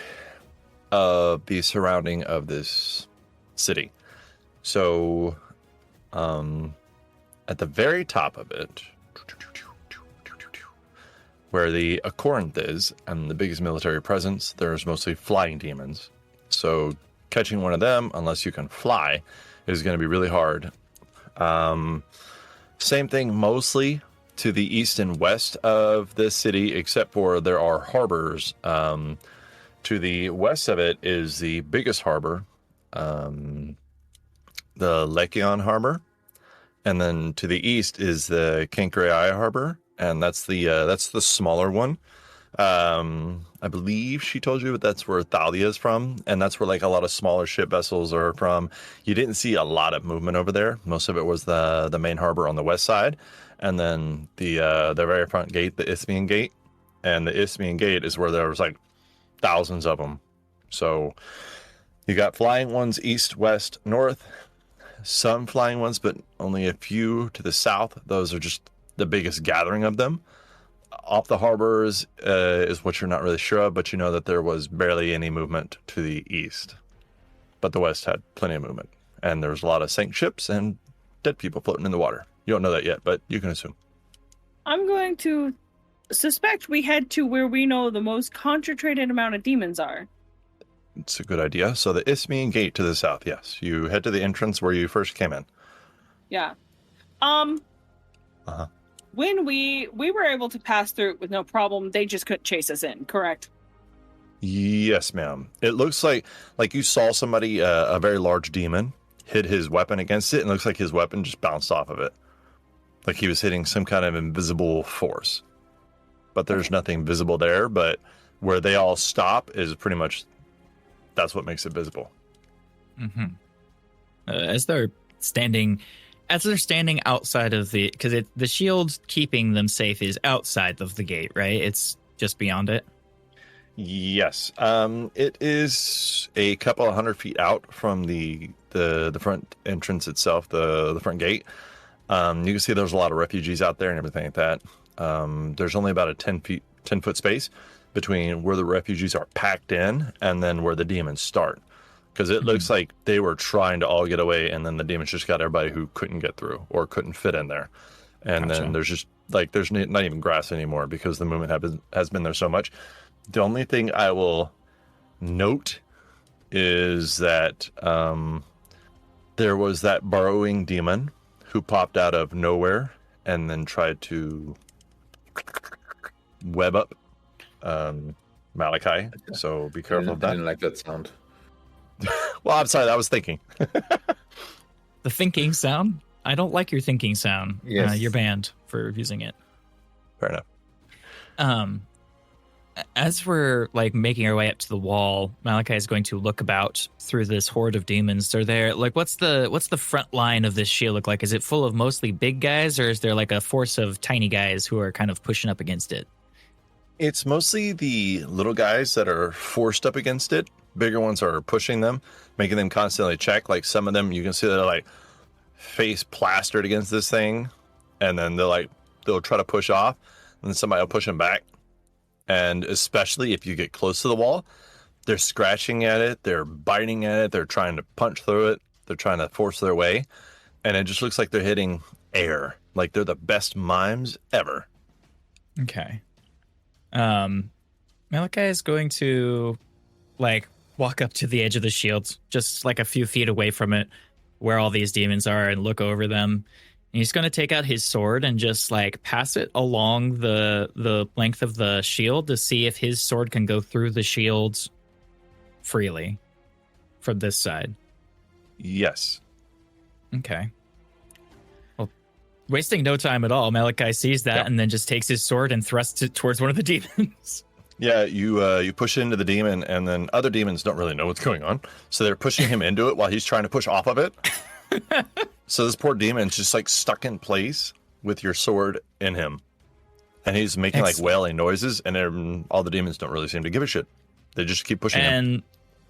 of the surrounding of this city. So, at the very top of it, where the Corinth is, and the biggest military presence, there's mostly flying demons. So catching one of them, unless you can fly, is going to be really hard. Same thing mostly to the east and west of the city, except for there are harbors. To the west of it is the biggest harbor, the Lekion Harbor. And then to the east is the Cancreai Harbor, and that's the smaller one. I believe she told you, but that's where Thalia is from, and that's where like a lot of smaller ship vessels are from. You didn't see a lot of movement over there. Most of it was the main harbor on the west side, and then the very front gate, the Isthmian Gate, and the Isthmian Gate is where there was like thousands of them. So you got flying ones east, west, north. Some flying ones, but only a few to the south. Those are just the biggest gathering of them. Off the harbors is what you're not really sure of, but you know that there was barely any movement to the east. But the west had plenty of movement. And there was a lot of sank ships and dead people floating in the water. You don't know that yet, but you can assume. I'm going to suspect we head to where we know the most concentrated amount of demons are. It's a good idea. So the Isthmian Gate to the south, yes. You head to the entrance where you first came in. Yeah. Uh-huh. When we were able to pass through it with no problem, they just couldn't chase us in, correct? Yes, ma'am. It looks like you saw somebody, a very large demon, hit his weapon against it, and it looks like his weapon just bounced off of it. Like he was hitting some kind of invisible force. But there's nothing visible there, but where they all stop is pretty much, that's what makes it visible. Mm-hmm. As they're standing outside of the, because the shield keeping them safe is outside of the gate, right? It's just beyond it. Yes. It is a couple of 100 feet out from the front entrance itself, the front gate. You can see there's a lot of refugees out there and everything like that. There's only about a 10-foot space between where the refugees are packed in and then where the demons start. Because it looks like they were trying to all get away, and then the demons just got everybody who couldn't get through or couldn't fit in there. And Gotcha. then there's just, there's not even grass anymore because the movement has been there so much. The only thing I will note is that there was that burrowing demon who popped out of nowhere and then tried to web up Malachi. So be careful of I that. didn't like that sound. Well, I'm sorry, I was thinking. The thinking sound? I don't like your thinking sound. Yes. You're banned for using it. Fair enough. As we're like making our way up to the wall, Malachi is going to look about through this horde of demons. Are there like what's the front line of this shield look like? Is it full of mostly big guys, or is there like a force of tiny guys who are kind of pushing up against it? It's mostly the little guys that are forced up against it. Bigger ones are pushing them, making them constantly check. Like some of them, you can see they're like face plastered against this thing, and then they'll try to push off, and then somebody will push them back. And especially if you get close to the wall, they're scratching at it, they're biting at it, they're trying to punch through it, they're trying to force their way, and it just looks like they're hitting air. Like they're the best mimes ever. Okay. Malachi is going to like walk up to the edge of the shield, just like a few feet away from it, where all these demons are, and look over them. And he's going to take out his sword and just like pass it along the length of the shield to see if his sword can go through the shield freely from this side. Yes. Okay. Well, wasting no time at all, Malachi sees that Yep. and then just takes his sword and thrusts it towards one of the demons. Yeah, you push into the demon, and then other demons don't really know what's going on, so they're pushing him into it while he's trying to push off of it. So this poor demon's just like stuck in place with your sword in him, and he's making like wailing noises, and all the demons don't really seem to give a shit. They just keep pushing him. And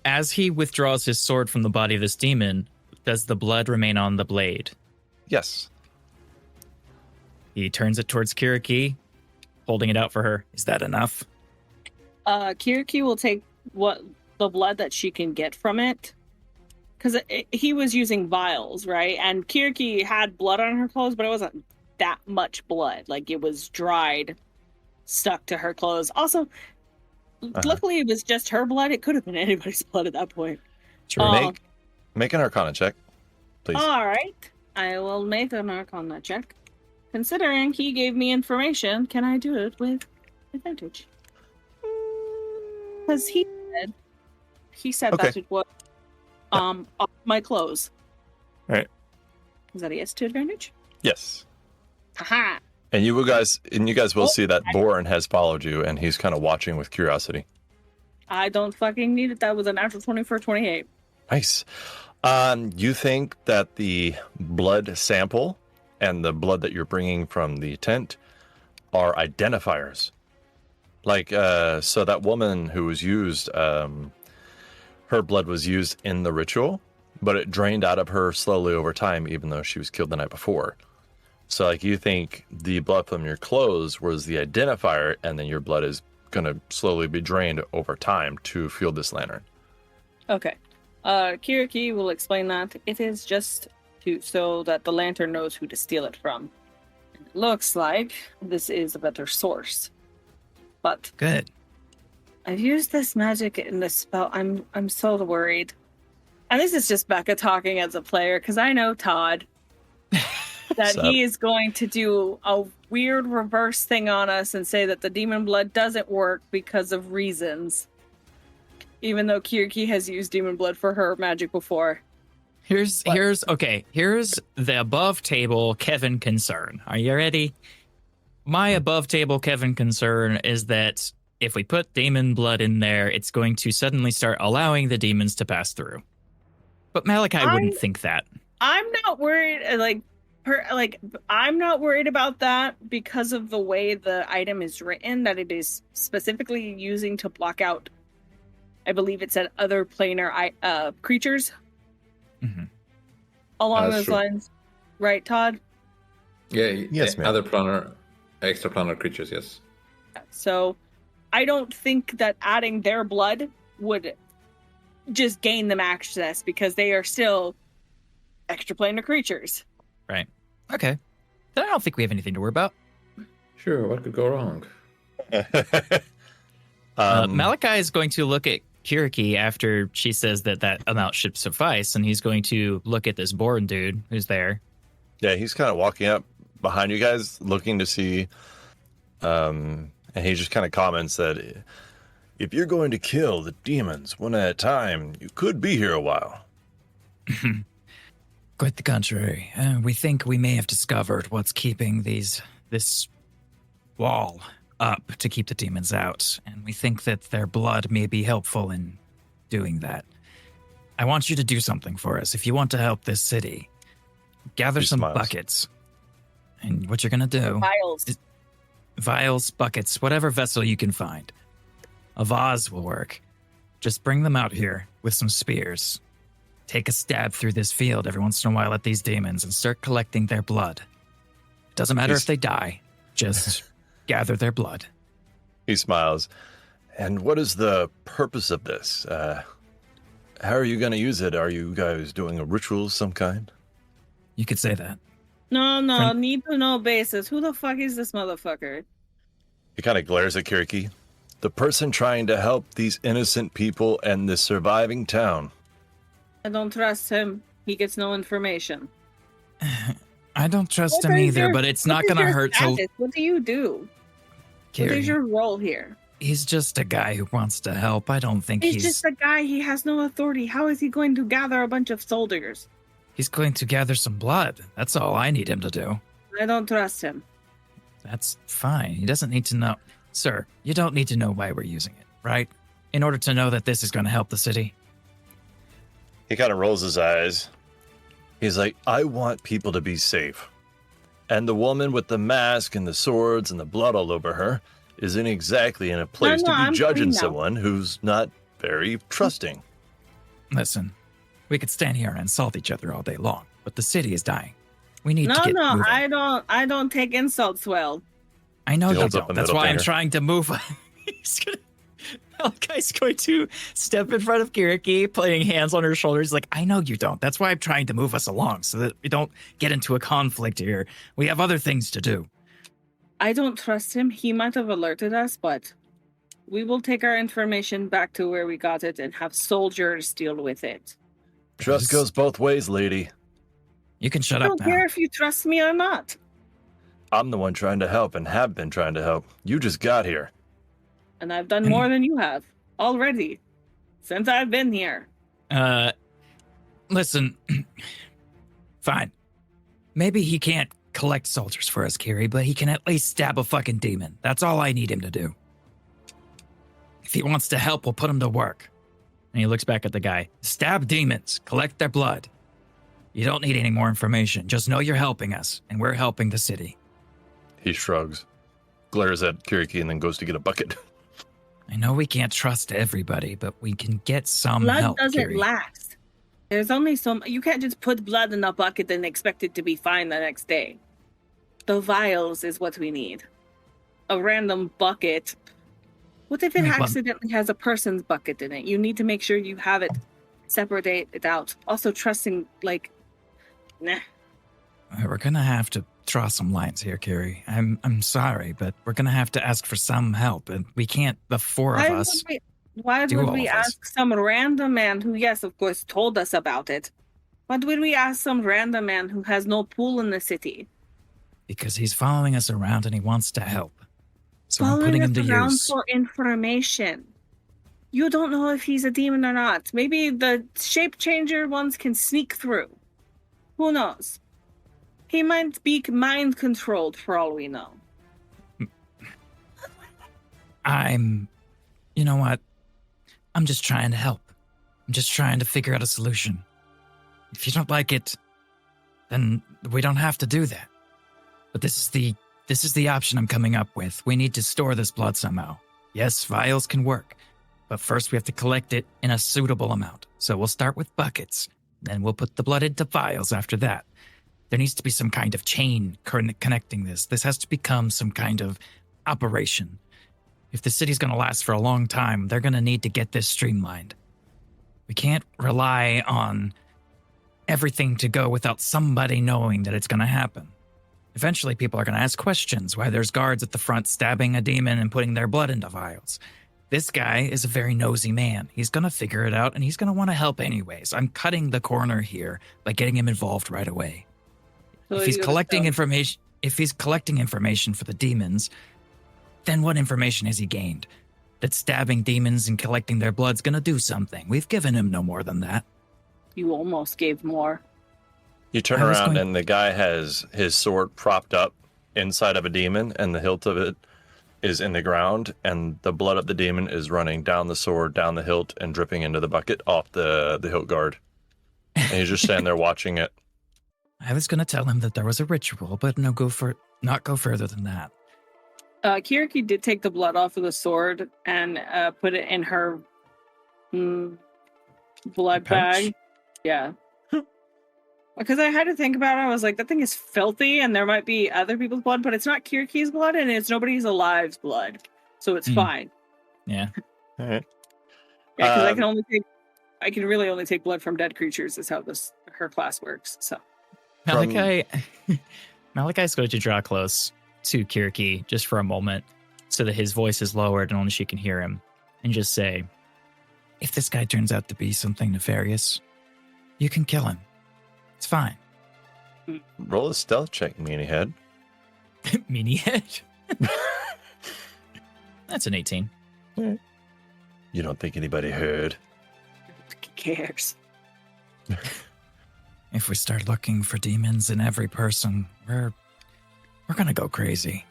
as he withdraws his sword from the body of this demon, does the blood remain on the blade? Yes. He turns it towards Kiriki, holding it out for her. Is that enough? Kiriki will take the blood that she can get from it, because he was using vials, right? And Kiriki had blood on her clothes, but it wasn't that much blood. Like it was dried, stuck to her clothes. Also, luckily it was just her blood. It could have been anybody's blood at that point. True. Make an Arcana check, please. All right, I will make an Arcana check. Considering he gave me information, can I do it with advantage? Because he said Okay. that it was off my clothes. All right. Is that a yes to advantage? Yes. Haha. And you guys will see that Boren has followed you, and he's kind of watching with curiosity. I don't fucking need it. That was a natural 20 for 28. Nice. You think that the blood sample and the blood that you're bringing from the tent are identifiers? Like, so that woman who was used, her blood was used in the ritual, but it drained out of her slowly over time, even though she was killed the night before. So, like, you think the blood from your clothes was the identifier, and then your blood is going to slowly be drained over time to fuel this lantern. Okay. Kiriki will explain that. It is just so that the lantern knows who to steal it from. It looks like this is a better source. But Good. I've used this magic in this spell. I'm so worried. And this is just Becca talking as a player, because I know Todd. That he is going to do a weird reverse thing on us and say that the demon blood doesn't work because of reasons. Even though Kiriki has used demon blood for her magic before. Here's the above table Kevin concern. Are you ready? My above table Kevin concern is that if we put demon blood in there, it's going to suddenly start allowing the demons to pass through. But Malachi wouldn't think that. I'm not worried. I'm not worried about that because of the way the item is written. That it is specifically using to block out. I believe it said other planar creatures. Mm-hmm. Along That's those true. lines, right, Todd? Yeah, Yes, ma'am. other extra planar creatures, yes. So I don't think that adding their blood would just gain them access because they are still extraplanar creatures. Right. Okay. Then I don't think we have anything to worry about. Sure, what could go wrong? Malachi is going to look at Kiriki after she says that amount should suffice, and he's going to look at this Bourne dude who's there. Yeah, he's kind of walking up behind you guys, looking to see, and he just kind of comments that if you're going to kill the demons one at a time, you could be here a while. Quite the contrary. We think we may have discovered what's keeping this wall up to keep the demons out, and we think that their blood may be helpful in doing that. I want you to do something for us. If you want to help this city, gather some buckets. And what you're going to do... Vials, buckets, whatever vessel you can find. A vase will work. Just bring them out here with some spears. Take a stab through this field every once in a while at these demons and start collecting their blood. It doesn't matter if they die. Just gather their blood. He smiles. And what is the purpose of this? How are you going to use it? Are you guys doing a ritual of some kind? You could say that. No, need to know basis. Who the fuck is this motherfucker? He kind of glares at Kiriki. The person trying to help these innocent people and this surviving town. I don't trust him. He gets no information. I don't trust him either, but it's not going to hurt. So, what do you do? What is your role here? He's just a guy who wants to help. I don't think he's just a guy. He has no authority. How is he going to gather a bunch of soldiers? He's going to gather some blood. That's all I need him to do. I don't trust him. That's fine. He doesn't need to know. Sir, you don't need to know why we're using it, right? In order to know that this is going to help the city. He kind of rolls his eyes. He's like, I want people to be safe. And the woman with the mask and the swords and the blood all over her isn't exactly in a place to be judging someone who's not very trusting. Listen, we could stand here and insult each other all day long, but the city is dying. We need to get moving. I don't take insults well. I know you don't. That's why I'm trying to move. Malachi's going to step in front of Kiriki, putting hands on her shoulders. Like, I know you don't. That's why I'm trying to move us along so that we don't get into a conflict here. We have other things to do. I don't trust him. He might have alerted us, but we will take our information back to where we got it and have soldiers deal with it. Trust goes both ways, lady. You can shut up now. I don't care if you trust me or not. I'm the one trying to help and have been trying to help. You just got here. And I've done more than you have already since I've been here. Listen, fine. Maybe he can't collect soldiers for us, Kiri, but he can at least stab a fucking demon. That's all I need him to do. If he wants to help, we'll put him to work. And he looks back at the guy. Stab demons, collect their blood. You don't need any more information. Just know you're helping us, and we're helping the city. He shrugs, glares at Kiriki, and then goes to get a bucket. I know we can't trust everybody, but we can get some help, Blood doesn't Kiri. last. There's only you can't just put blood in a bucket and expect it to be fine the next day. The vials is what we need. A random bucket. What if it accidentally has a person's bucket in it? You need to make sure you have it, separate it out. Also trusting, nah. We're going to have to draw some lines here, Kiri. I'm sorry, but we're going to have to ask for some help, and we can't, the four of us. Why would we ask some random man who, yes, of course, told us about it? Why would we ask some random man who has no pool in the city? Because he's following us around and he wants to help. So I'm putting him to use. For information. You don't know if he's a demon or not. Maybe the shape changer ones can sneak through. Who knows? He might be mind controlled for all we know. You know what? I'm just trying to help. I'm just trying to figure out a solution. If you don't like it, then we don't have to do that. But this is the option I'm coming up with. We need to store this blood somehow. Yes, vials can work, but first we have to collect it in a suitable amount. So we'll start with buckets, then we'll put the blood into vials after that. There needs to be some kind of chain connecting this. This has to become some kind of operation. If the city's going to last for a long time, they're going to need to get this streamlined. We can't rely on everything to go without somebody knowing that it's going to happen. Eventually, people are going to ask questions why there's guards at the front stabbing a demon and putting their blood into vials. This guy is a very nosy man. He's going to figure it out, and he's going to want to help anyways. I'm cutting the corner here by getting him involved right away. So If he's collecting information for the demons, then what information has he gained? That stabbing demons and collecting their blood's going to do something. We've given him no more than that. You almost gave more. You turn around and the guy has his sword propped up inside of a demon, and the hilt of it is in the ground, and the blood of the demon is running down the sword, down the hilt, and dripping into the bucket off the hilt guard. And he's just standing there watching it. I was going to tell him that there was a ritual, but not go further than that. Kiriki did take the blood off of the sword and put it in her blood bag. Yeah. Because I had to think about it. I was like, that thing is filthy, and there might be other people's blood, but it's not Kiriki's blood, and it's nobody's alive's blood. So it's fine. Yeah. All right. Yeah, because I can really only take blood from dead creatures, is how her class works. So Malachi's going to draw close to Kiriki just for a moment so that his voice is lowered and only she can hear him, and just say, if this guy turns out to be something nefarious, you can kill him. It's fine. Roll a stealth check, meanie head. Meanie head? That's an 18. You don't think anybody heard? Who cares? If we start looking for demons in every person, we're gonna go crazy.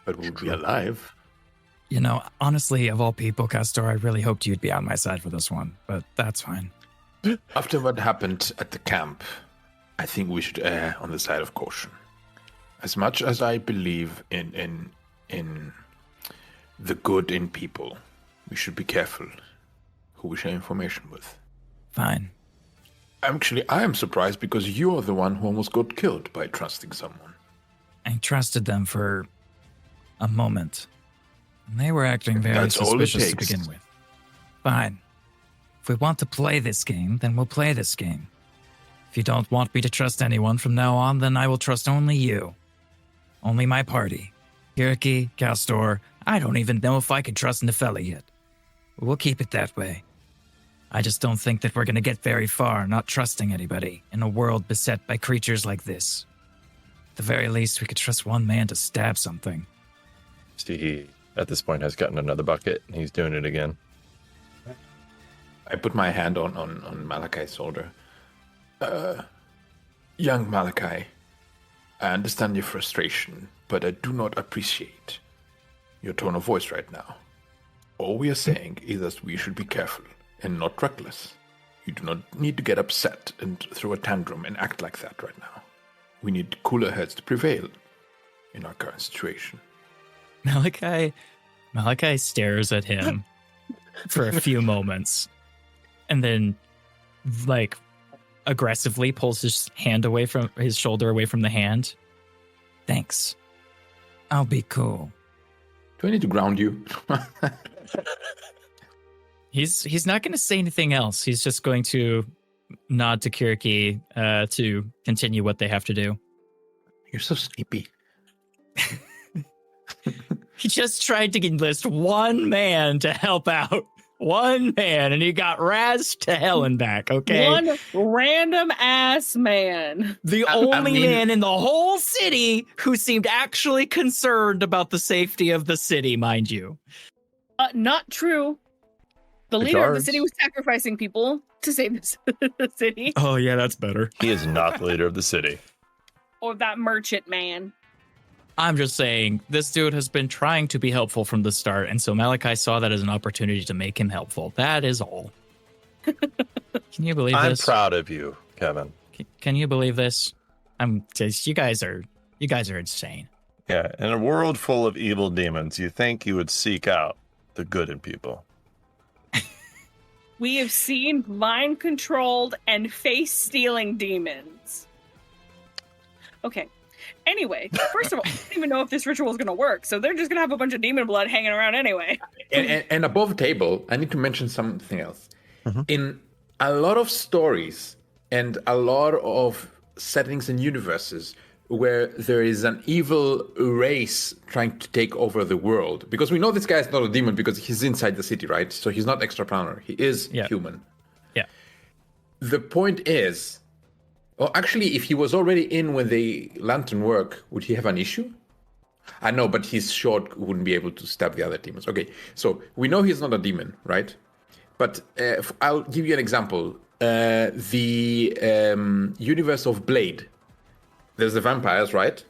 But we'll be alive. You know, honestly, of all people, Castor, I really hoped you'd be on my side for this one, but that's fine. After what happened at the camp, I think we should err on the side of caution. As much as I believe in the good in people, we should be careful who we share information with. Fine. Actually, I am surprised because you're the one who almost got killed by trusting someone. I trusted them for a moment. And they were acting very That's all it suspicious to takes. begin with. Fine. If we want to play this game, then we'll play this game. If you don't want me to trust anyone from now on, then I will trust only you. Only my party. Kiriki, Castor, I don't even know if I can trust Nefeli yet. We'll keep it that way. I just don't think that we're going to get very far not trusting anybody in a world beset by creatures like this. At the very least, we could trust one man to stab something. See, he, at this point, has gotten another bucket, and he's doing it again. I put my hand on Malachi's shoulder. Young Malachi, I understand your frustration, but I do not appreciate your tone of voice right now. All we are saying is that we should be careful and not reckless. You do not need to get upset and throw a tantrum and act like that right now. We need cooler heads to prevail in our current situation. Malachi stares at him for a few moments and then, like, aggressively pulls his hand away from his shoulder away from the hand. Thanks. I'll be cool. Do I need to ground you? He's not going to say anything else. He's just going to nod to Kiriki to continue what they have to do. You're so sleepy. He just tried to enlist one man to help out. One man, and he got razzed to hell and back, okay? One random ass man. The only man in the whole city who seemed actually concerned about the safety of the city, mind you. Not true. The leader of the city was sacrificing people to save the city. Oh, yeah, that's better. He is not the leader of the city. Or that merchant man. I'm just saying, this dude has been trying to be helpful from the start, and so Malachi saw that as an opportunity to make him helpful. That is all. Can you believe this? I'm proud of you, Kevin. Can you believe this? You guys are insane. Yeah, in a world full of evil demons, you think you would seek out the good in people. We have seen mind-controlled and face-stealing demons. Okay. Anyway, first of all, I don't even know if this ritual is going to work, so they're just going to have a bunch of demon blood hanging around anyway. And above the table, I need to mention something else. Mm-hmm. In a lot of stories and a lot of settings and universes, where there is an evil race trying to take over the world. Because we know this guy is not a demon because he's inside the city, right? So he's not extraplanar. He is human. Yeah. The point is, well, actually, if he was already in when the lantern work, would he have an issue? I know, but he's short, wouldn't be able to stab the other demons. Okay, so we know he's not a demon, right? But I'll give you an example. The universe of Blade. There's the vampires, right?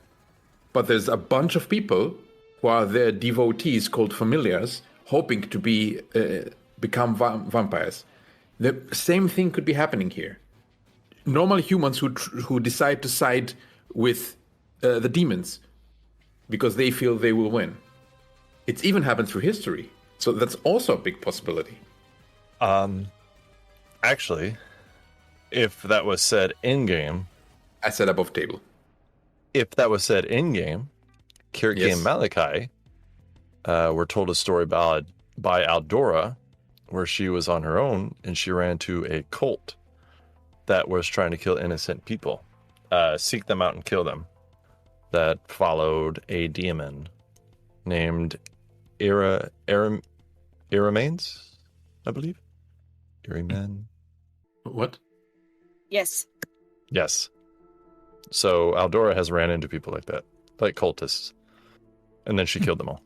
But there's a bunch of people who are their devotees called familiars, hoping to become vampires. The same thing could be happening here. Normal humans who decide to side with the demons because they feel they will win. It's even happened through history. So that's also a big possibility. Actually, if that was said in-game... I said above table. If that was said in-game, Kirky and Malachi were told a story by Aldora where she was on her own and she ran to a cult that was trying to kill innocent people, seek them out and kill them, that followed a demon named Iramanes, I believe? Iriman? What? Yes. Yes. So Aldora has ran into people like that, like cultists, and then she killed them all.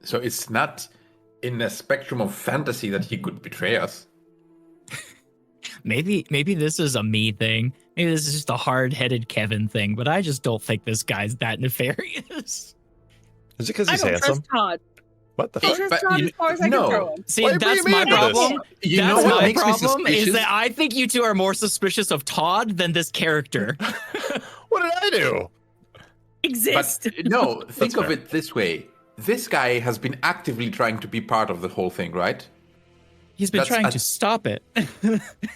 So it's not in the spectrum of fantasy that he could betray us. Maybe this is a me thing. Maybe this is just a hard-headed Kevin thing, but I just don't think this guy's that nefarious. Is it because I he's don't handsome? trust Todd. What the I fuck? trust Todd as far as I can throw him. See, Why are you that's bringing my me into this? problem. You know That's what my makes me problem is suspicious? that I think you two are more suspicious of Todd than this character. What did I do? Exist. But no, think of fair. it this way. This guy has been actively trying to be part of the whole thing, right? He's been That's trying a- to stop it.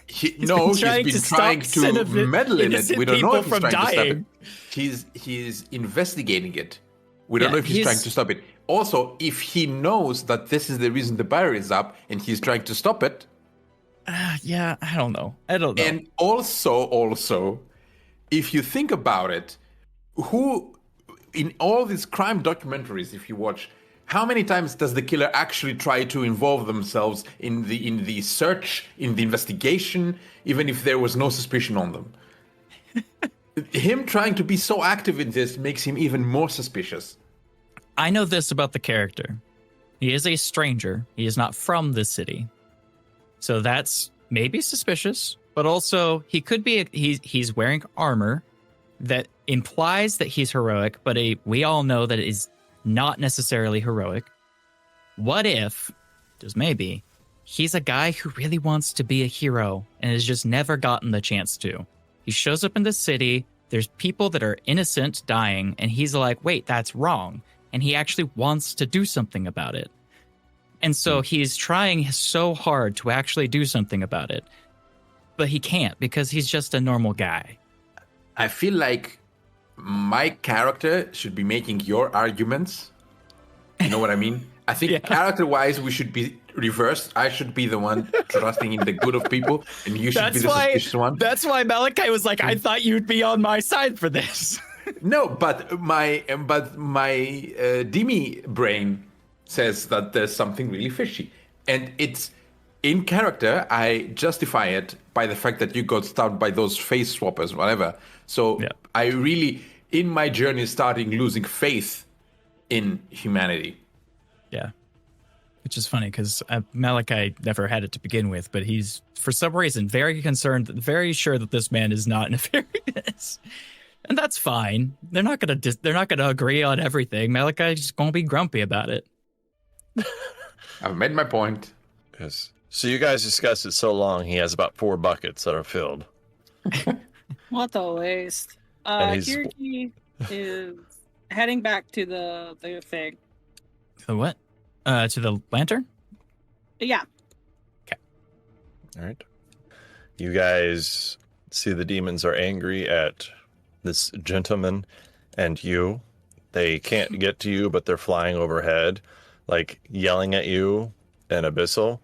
He's been been trying to trying stop to meddle in it. innocent We don't know if people he's from trying to stop it. dying. He's investigating it. We don't Yeah, know if he's he's- trying to stop it. Also, if he knows that this is the reason the barrier is up and he's trying to stop it, Yeah, I don't know. and also, if you think about it, who in all these crime documentaries, if you watch, how many times does the killer actually try to involve themselves in the search, in the investigation, even if there was no suspicion on them? Him trying to be so active in this makes him even more suspicious. I know this about the character. He is a stranger. He is not from this city. So that's maybe suspicious, but also he could be he's wearing armor that implies that he's heroic, but we all know that it is not necessarily heroic. What if, just maybe, he's a guy who really wants to be a hero and has just never gotten the chance to. He shows up in the city, there's people that are innocent dying, and he's like, wait, that's wrong. And he actually wants to do something about it. And so he's trying so hard to actually do something about it. But he can't because he's just a normal guy. I feel like my character should be making your arguments. You know what I mean? I think Yeah. character-wise, we should be reversed. I should be the one trusting in the good of people, and you should be the suspicious one. That's why Malachi was like, I thought you'd be on my side for this. No, but my Demi brain says that there's something really fishy, and it's in character. I justify it by the fact that you got stabbed by those face swappers, whatever. So Yeah. I really, in my journey, starting losing faith in humanity. Yeah. Which is funny because Malachi never had it to begin with, but he's, for some reason, very concerned, very sure that this man is not nefarious. And that's fine. They're not gonna agree on everything. Malachi's just gonna be grumpy about it. I've made my point. Yes. So you guys discussed it so long, he has about 4 buckets that are filled. What a waste. And he's- Kirky is heading back to the thing. The what? To the lantern? Yeah. All right. You guys see the demons are angry at this gentleman and you. They can't get to you, but they're flying overhead, like yelling at you and Abyssal.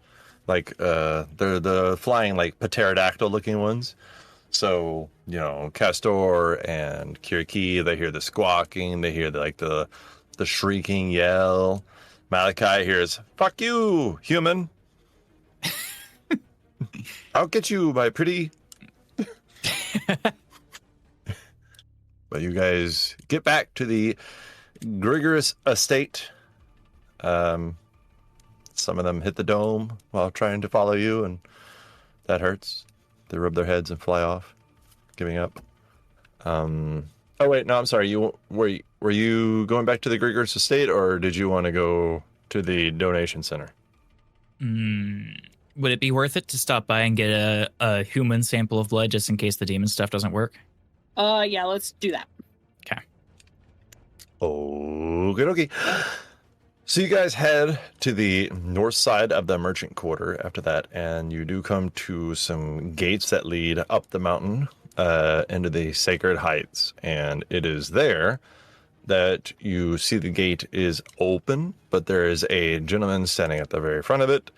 Like they're the flying like pterodactyl looking ones. So, Castor and Kiriki, they hear the squawking, they hear the shrieking yell. Malachi hears, "Fuck you, human. I'll get you, my pretty." But you guys get back to the Grigorous estate. Some of them hit the dome while trying to follow you, and that hurts. They rub their heads and fly off, giving up. Oh wait, no, I'm sorry. Were you going back to the Grigorous estate, or did you want to go to the donation center? Would it be worth it to stop by and get a human sample of blood just in case the demon stuff doesn't work? Yeah, let's do that. Okay. Okie dokie. So you guys head to the north side of the merchant quarter after that, and you do come to some gates that lead up the mountain into the Sacred Heights. And it is there that you see the gate is open, but there is a gentleman standing at the very front of it.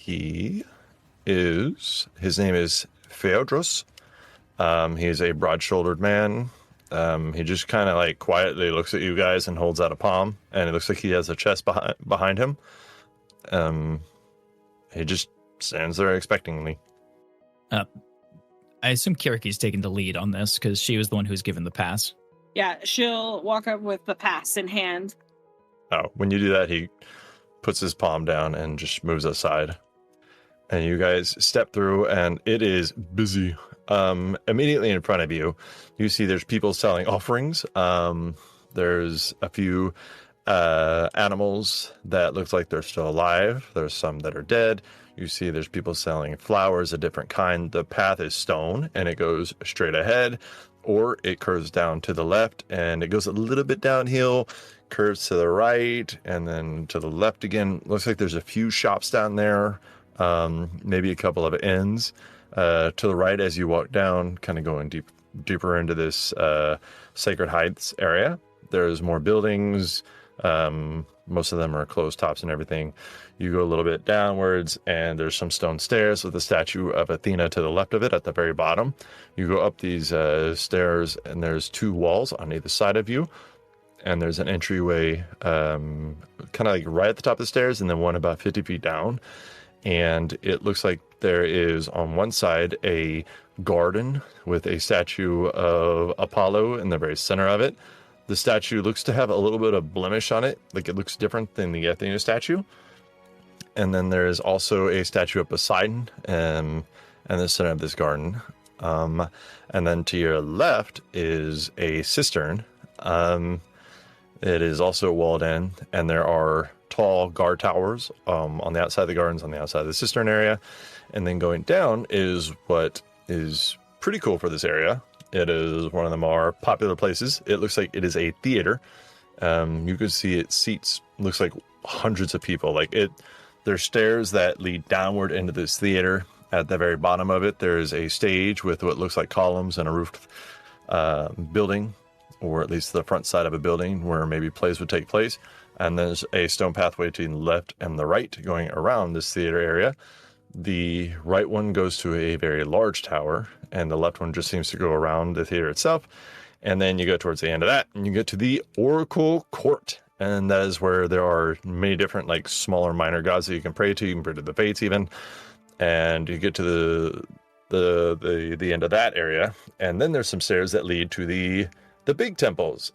His name is Feodros. He is a broad-shouldered man. He just kind of quietly looks at you guys and holds out a palm, and it looks like he has a chest behind him. He just stands there expectingly. I assume Kiriki's taking the lead on this because she was the one who's given the pass. Yeah, she'll walk up with the pass in hand. Oh, when you do that, he puts his palm down and just moves aside. And you guys step through, and it is busy. Immediately in front of you, you see there's people selling offerings. There's a few animals that looks like they're still alive. There's some that are dead. You see there's people selling flowers, a different kind. The path is stone, and it goes straight ahead, or it curves down to the left, and it goes a little bit downhill, curves to the right, and then to the left again. Looks like there's a few shops down there, maybe a couple of inns. To the right as you walk down, kind of going deeper into this Sacred Heights area. There's more buildings. Most of them are closed tops and everything. You go a little bit downwards, and there's some stone stairs with a statue of Athena to the left of it at the very bottom. You go up these stairs, and there's two walls on either side of you. And there's an entryway kind of right at the top of the stairs, and then one about 50 feet down. And it looks like there is on one side a garden with a statue of Apollo in the very center of it. The statue looks to have a little bit of blemish on it, like it looks different than the Athena statue. And then there is also a statue of Poseidon in the center of this garden. And then to your left is a cistern. It is also walled in, and there are tall guard towers on the outside of the gardens, on the outside of the cistern area. And then going down is what is pretty cool for this area. It is one of the more popular places. It looks like it is a theater. You can see it seats, looks like hundreds of people. There's stairs that lead downward into this theater. At the very bottom of it, there's a stage with what looks like columns and a roofed building, or at least the front side of a building where maybe plays would take place. And there's a stone pathway to the left and the right going around this theater area. The right one goes to a very large tower, and the left one just seems to go around the theater itself. And then you go towards the end of that, and you get to the Oracle Court. And that is where there are many different, smaller minor gods that you can pray to. You can pray to the Fates even. And you get to the end of that area. And then there's some stairs that lead to the big temples.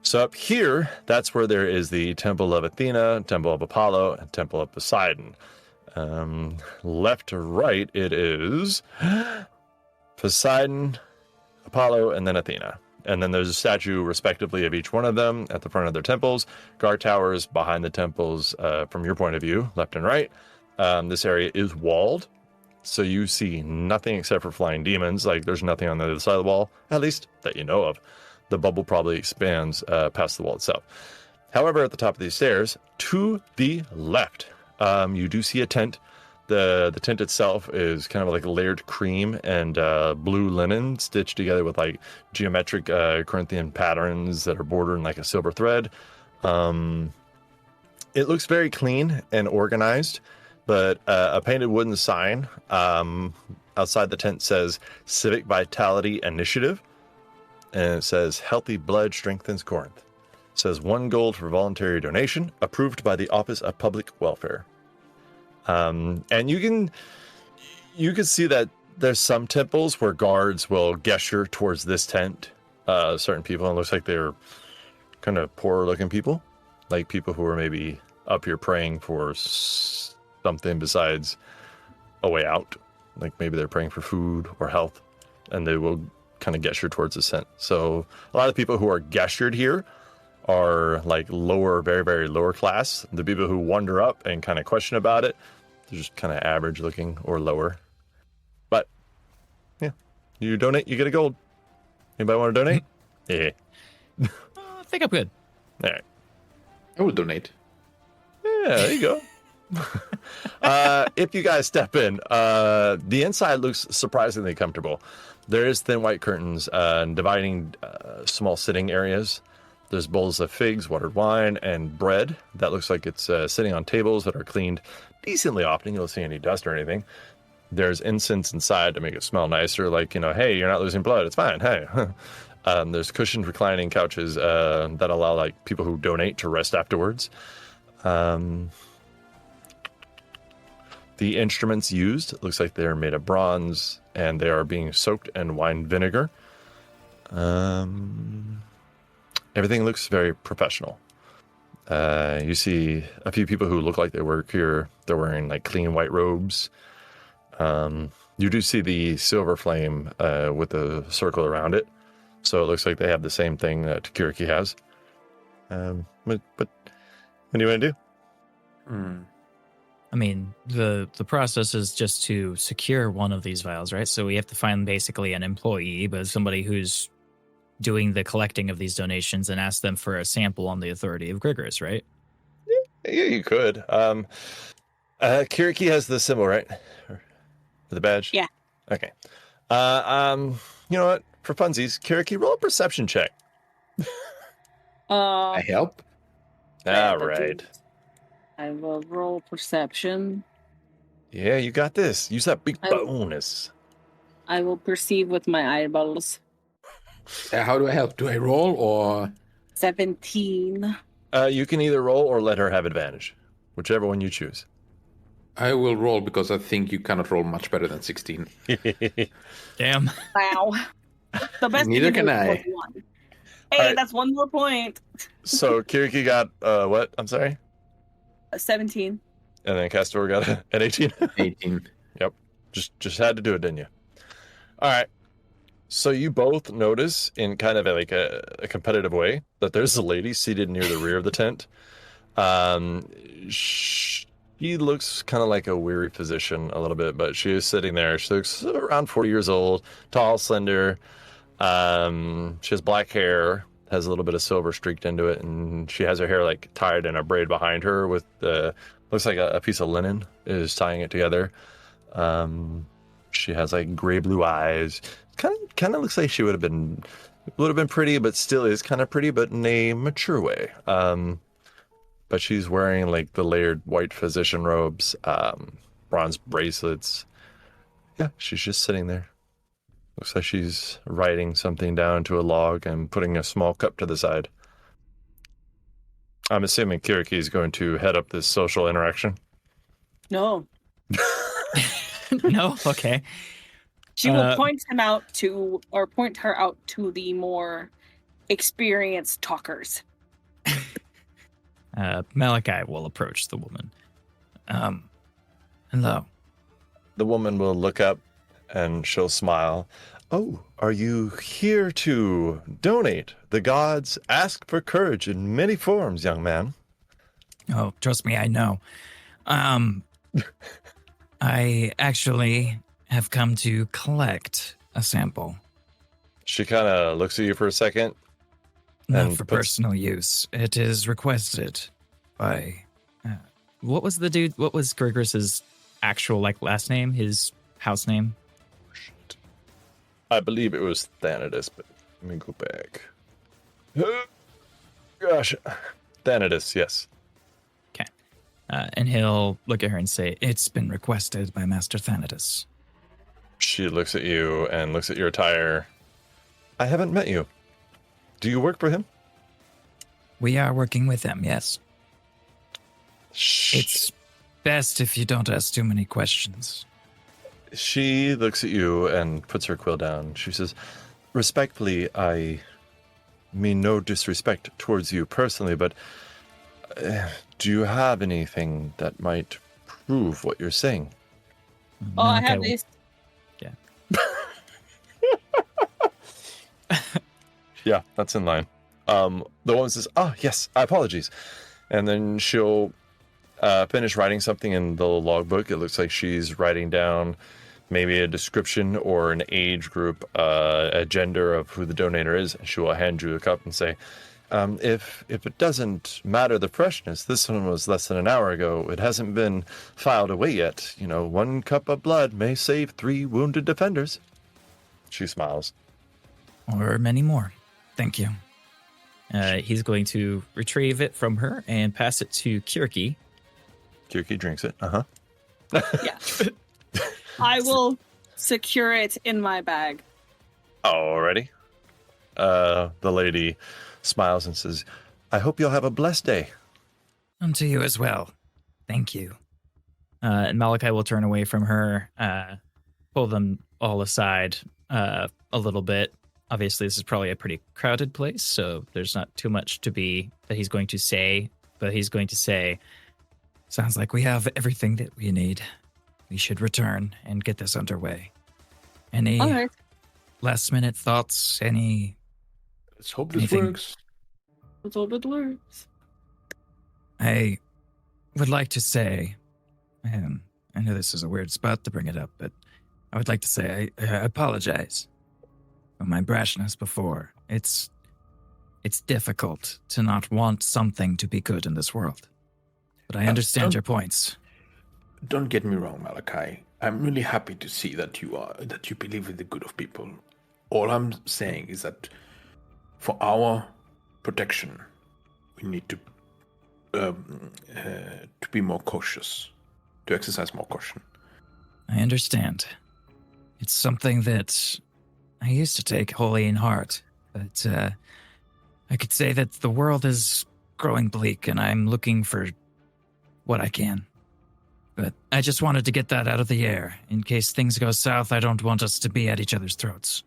So up here, that's where there is the Temple of Athena, Temple of Apollo, and Temple of Poseidon. Left to right, it is Poseidon, Apollo, and then Athena. And then there's a statue, respectively, of each one of them at the front of their temples. Guard towers behind the temples, from your point of view, left and right. This area is walled, so you see nothing except for flying demons. There's nothing on the other side of the wall, at least that you know of. The bubble probably expands past the wall itself. However, at the top of these stairs, to the left, you do see a tent. The tent itself is kind of like layered cream and blue linen stitched together with geometric Corinthian patterns that are bordered in a silver thread. It looks very clean and organized. but a painted wooden sign outside the tent says Civic Vitality Initiative, and it says Healthy Blood Strengthens Corinth. It says 1 gold for voluntary donation, approved by the Office of Public Welfare. And you can see that there's some temples where guards will gesture towards this tent. Certain people, and it looks like they're kind of poor looking people, like people who are maybe up here praying for something besides a way out. Like maybe they're praying for food or health, and they will kind of gesture towards the tent. So a lot of people who are gestured here are like lower, very, very lower class. The people who wander up and kind of question about it, they're just kind of average looking or lower. But yeah, you donate, you get a gold. Anybody want to donate? Yeah. I think I'm good. All right. I will donate. Yeah, there you go. If you guys step in, the inside looks surprisingly comfortable. There is thin white curtains dividing small sitting areas. There's bowls of figs, watered wine, and bread that looks like it's sitting on tables that are cleaned decently often. You don't see any dust or anything. There's incense inside to make it smell nicer, like, hey, you're not losing blood. It's fine. Hey. There's cushioned reclining couches that allow like people who donate to rest afterwards. The instruments used looks like they're made of bronze and they are being soaked in wine vinegar. Everything looks very professional. You see a few people who look like they work here. They're wearing like clean white robes. You do see the silver flame with a circle around it. So it looks like they have the same thing that Kiriki has. But what do you want to do? I mean, the process is just to secure one of these vials, right? So we have to find basically an employee, but somebody who's doing the collecting of these donations and ask them for a sample on the authority of Grigoris, right? Yeah, you could. Kiriki has the symbol, right? For the badge? Yeah. Okay. You know what? For funsies, Kiriki, roll a perception check. I help. All right. I will roll perception. Yeah, you got this. Use that big bonus. I will perceive with my eyeballs. How do I help? Do I roll or 17. You can either roll or let her have advantage, whichever one you choose. I will roll because I think you cannot roll much better than 16. Damn. Wow. The best. Neither can I. Hey, right. That's one more point. So Kiriki got what? I'm sorry. 17. And then Castor got an 18. 18. Yep. Just had to do it, didn't you? All right. So you both notice in kind of like a competitive way that there's a lady seated near the rear of the tent. She looks kind of like a weary physician a little bit, but she is sitting there. She looks around 40 years old, tall, slender. She has black hair, has a little bit of silver streaked into it, and she has her hair like tied in a braid behind her with looks like a piece of linen is tying it together. She has like gray blue eyes. Kind of looks like she would have been pretty, but still is kind of pretty, but in a mature way. But she's wearing like the layered white physician robes, bronze bracelets. Yeah, she's just sitting there. Looks like she's writing something down to a log and putting a small cup to the side. I'm assuming Kiriki is going to head up this social interaction. No. No? Okay. She will point her out to the more experienced talkers. Malachi will approach the woman. Hello. The woman will look up and she'll smile. Oh, are you here to donate? The gods ask for courage in many forms, young man. Oh, trust me, I know. I actually have come to collect a sample. She kind of looks at you for a second. Not for personal use. It is requested by... what was the dude? What was Grigoris's actual last name? His house name? I believe it was Thanatos, but let me go back. Gosh. Thanatos, yes. Okay. And he'll look at her and say, "It's been requested by Master Thanatos." She looks at you and looks at your attire. I haven't met you. Do you work for him? We are working with him, yes. Shh. It's best if you don't ask too many questions. She looks at you and puts her quill down. She says, respectfully, I mean no disrespect towards you personally, but do you have anything that might prove what you're saying? Oh, I have these. Yeah. Yeah, that's in line. The woman says, yes, apologies. And then she'll finish writing something in the logbook. It looks like she's writing down maybe a description or an age group, a gender of who the donator is. She will hand you a cup and say, if it doesn't matter the freshness, this one was less than an hour ago. It hasn't been filed away yet. 1 cup of blood may save 3 wounded defenders. She smiles. Or many more. Thank you. He's going to retrieve it from her and pass it to Kirky. Kirky drinks it. Uh-huh. Yeah. I will secure it in my bag. Alrighty. The lady smiles and says, I hope you'll have a blessed day. To you as well. Thank you. And Malachi will turn away from her, pull them all aside a little bit. Obviously, this is probably a pretty crowded place, so there's not too much that he's going to say, but he's going to say, sounds like we have everything that we need. We should return and get this underway. Any last-minute thoughts? Let's hope this works. Let's hope it works. I would like to say, I know this is a weird spot to bring it up, but I would like to say I apologize for my brashness before. It's difficult to not want something to be good in this world. But I understand your points. Don't get me wrong, Malachi. I'm really happy to see that you believe in the good of people. All I'm saying is that for our protection, we need to be more cautious, to exercise more caution. I understand. It's something that I used to take wholly in heart, but I could say that the world is growing bleak, and I'm looking for what I can. But I just wanted to get that out of the air. In case things go south, I don't want us to be at each other's throats.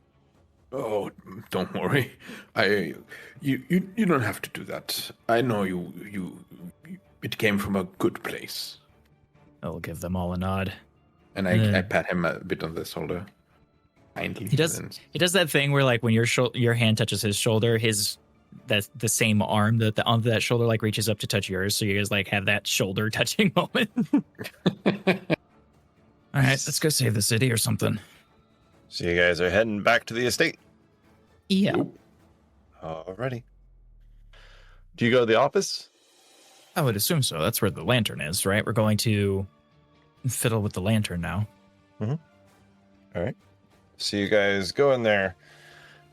Oh, don't worry. You don't have to do that. I know you it came from a good place. I'll give them all a nod. And I pat him a bit on the shoulder. Kindly. He does that thing where, like, when your hand touches his shoulder, that's the same arm that the arm of that shoulder like reaches up to touch yours, so you guys like have that shoulder touching moment. All right, let's go save the city or something. So you guys are heading back to the estate? Yeah. Alrighty. Do you go to the office? I would assume so. That's where the lantern is, right? We're going to fiddle with the lantern now. Mm-hmm. All right. So you guys go in there.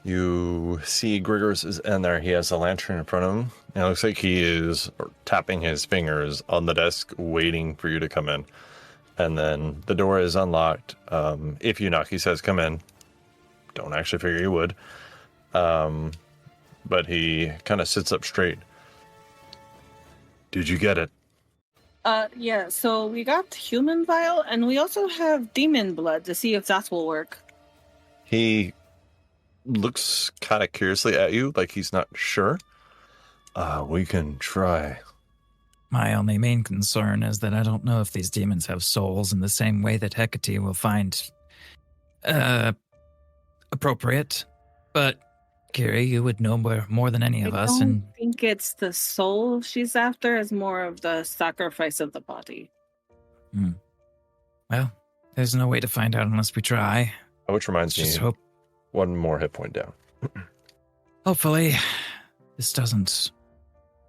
You see Grigors is in there. He has a lantern in front of him. And it looks like he is tapping his fingers on the desk, waiting for you to come in. And then the door is unlocked. If you knock, he says, come in. Don't actually figure you would. But he kind of sits up straight. Did you get it? Yeah, so we got human vial, and we also have demon blood to see if that will work. He looks kind of curiously at you, like he's not sure. We can try. My only main concern is that I don't know if these demons have souls in the same way that Hecate will find appropriate. But Kiri, you would know more than any of us. I don't think it's the soul she's after. It's more of the sacrifice of the body. Well, there's no way to find out unless we try. Which reminds me, hope. One more hit point down. Hopefully, this doesn't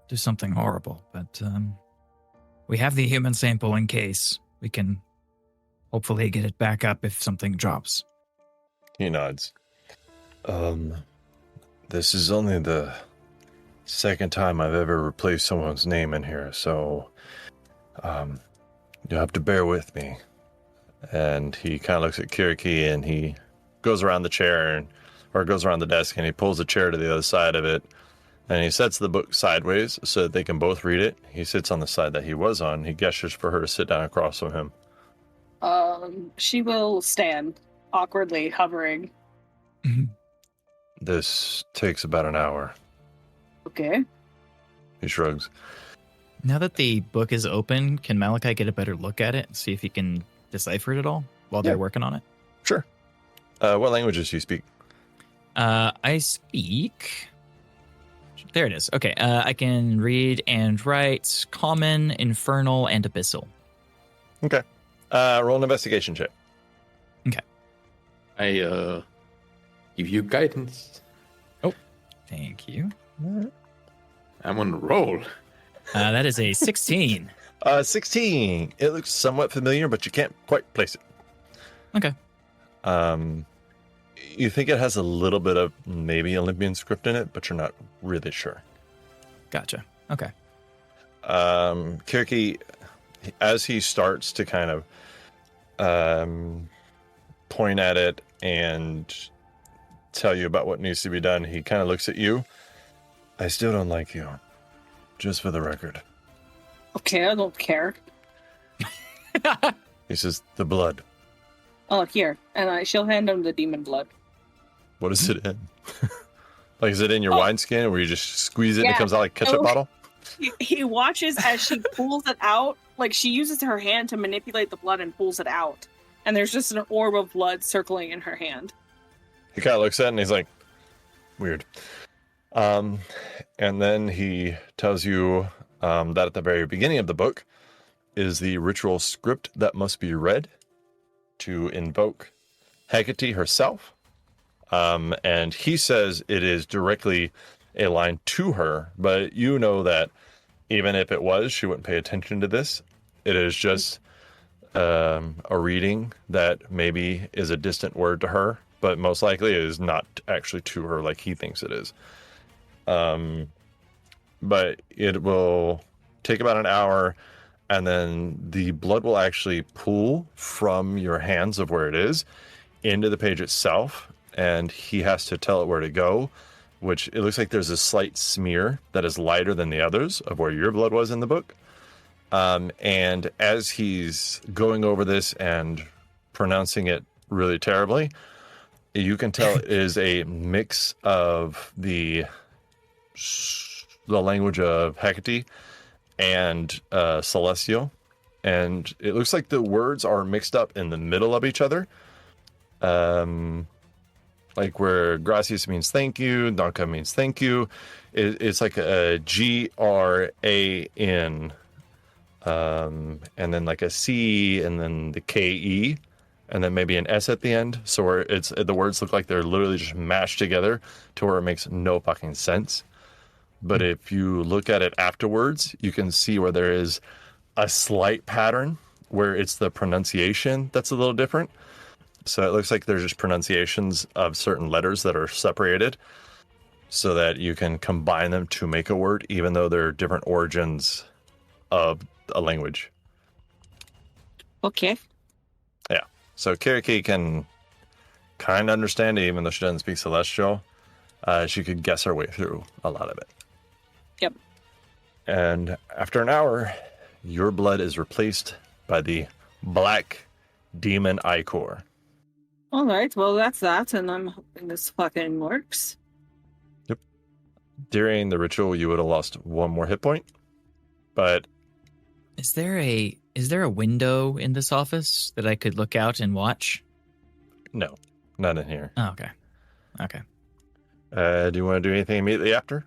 do something horrible. But we have the human sample in case. We can hopefully get it back up if something drops. He nods. This is only the second time I've ever replaced someone's name in here, so You'll have to bear with me. And he kind of looks at Kiriki and he goes around the chair or goes around the desk and he pulls a chair to the other side of it and he sets the book sideways so that they can both read it. He sits on the side that he was on. He gestures for her to sit down across from him. She will stand awkwardly hovering. This takes about an hour. Okay. He shrugs. Now that the book is open, can Malachi get a better look at it and see if he can decipher it at all while they're working on it? Sure. What languages do you speak? I speak... There it is. Okay, I can read and write Common, Infernal, and Abyssal. Okay. Roll an investigation check. Okay. I give you guidance. Oh, thank you. I'm on a roll. That is a 16. 16. It looks somewhat familiar, but you can't quite place it. Okay. You think it has a little bit of maybe Olympian script in it, but you're not really sure. Gotcha. Okay. Kiriki, as he starts to kind of point at it and tell you about what needs to be done, he kind of looks at you. I still don't like you, just for the record. Okay, I don't care. He says, the blood. Oh, here. And she'll hand him the demon blood. What is it in? Like, is it in your wineskin where you just squeeze it and it comes out like a ketchup bottle? He watches as she pulls it out. Like, she uses her hand to manipulate the blood and pulls it out. And there's just an orb of blood circling in her hand. He kind of looks at it and he's like, weird. And then he tells you that at the very beginning of the book is the ritual script that must be read to invoke Hecate herself. And he says it is directly a line to her, but you know that even if it was, she wouldn't pay attention to this. It is just a reading that maybe is a distant word to her, but most likely it is not actually to her like he thinks it is. But it will take about an hour, and then the blood will actually pool from your hands of where it is into the page itself, and he has to tell it where to go, which it looks like there's a slight smear that is lighter than the others of where your blood was in the book. And as he's going over this and pronouncing it really terribly, you can tell it is a mix of the language of Hecate and Celestial, and it looks like the words are mixed up in the middle of each other. Like where gracias means thank you, Danka means thank you. It's like a GRAN, and then like a C, and then the KE, and then maybe an S at the end. So where the words look like they're literally just mashed together to where it makes no fucking sense. But if you look at it afterwards, you can see where there is a slight pattern where it's the pronunciation that's a little different. So it looks like there's just pronunciations of certain letters that are separated so that you can combine them to make a word, even though they're different origins of a language. Okay. Yeah. So Kiriki can kind of understand it, even though she doesn't speak Celestial. She could guess her way through a lot of it. Yep. And after an hour, your blood is replaced by the black demon ichor. All right, well, that's that, and I'm hoping this fucking works. Yep. During the ritual, you would have lost one more hit point, but... Is there a window in this office that I could look out and watch? No, not in here. Oh, okay. Okay. Do you want to do anything immediately after?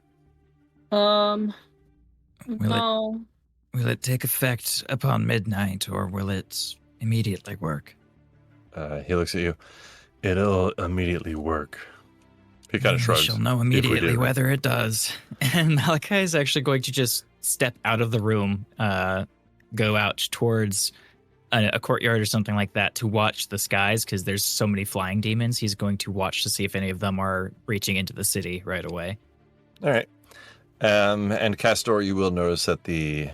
No. Will it take effect upon midnight, or will it immediately work? He looks at you. It'll immediately work. He kind of shrugs. We shall know immediately whether it does. And Malachi is actually going to just step out of the room, go out towards a courtyard or something like that to watch the skies, because there's so many flying demons. He's going to watch to see if any of them are reaching into the city right away. All right. And Castor, you will notice that the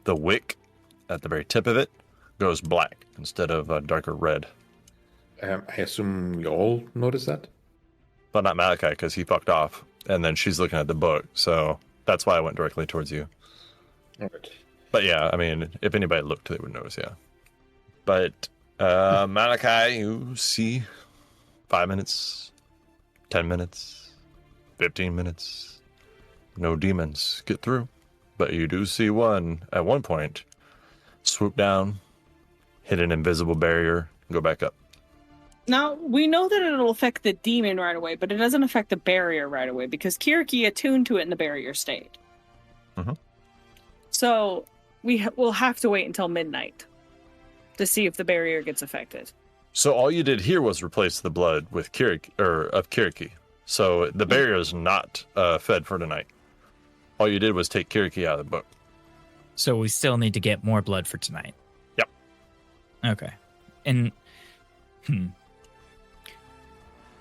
wick at the very tip of it goes black instead of a darker red. I assume you all notice that? But not Malachi, because he fucked off. And then she's looking at the book, so that's why I went directly towards you. All right. But yeah, I mean, if anybody looked, they would notice, yeah. But Malachi, you see 5 minutes, 10 minutes, 15 minutes. No demons get through. But you do see one, at one point, swoop down, hit an invisible barrier, and go back up. Now, we know that it'll affect the demon right away, but it doesn't affect the barrier right away because Kiriki attuned to it in the barrier state. Mm-hmm. So we'll have to wait until midnight to see if the barrier gets affected. So all you did here was replace the blood with Kiriki. So the barrier is not fed for tonight. All you did was take Kiriki out of the book. So we still need to get more blood for tonight. Yep. Okay. And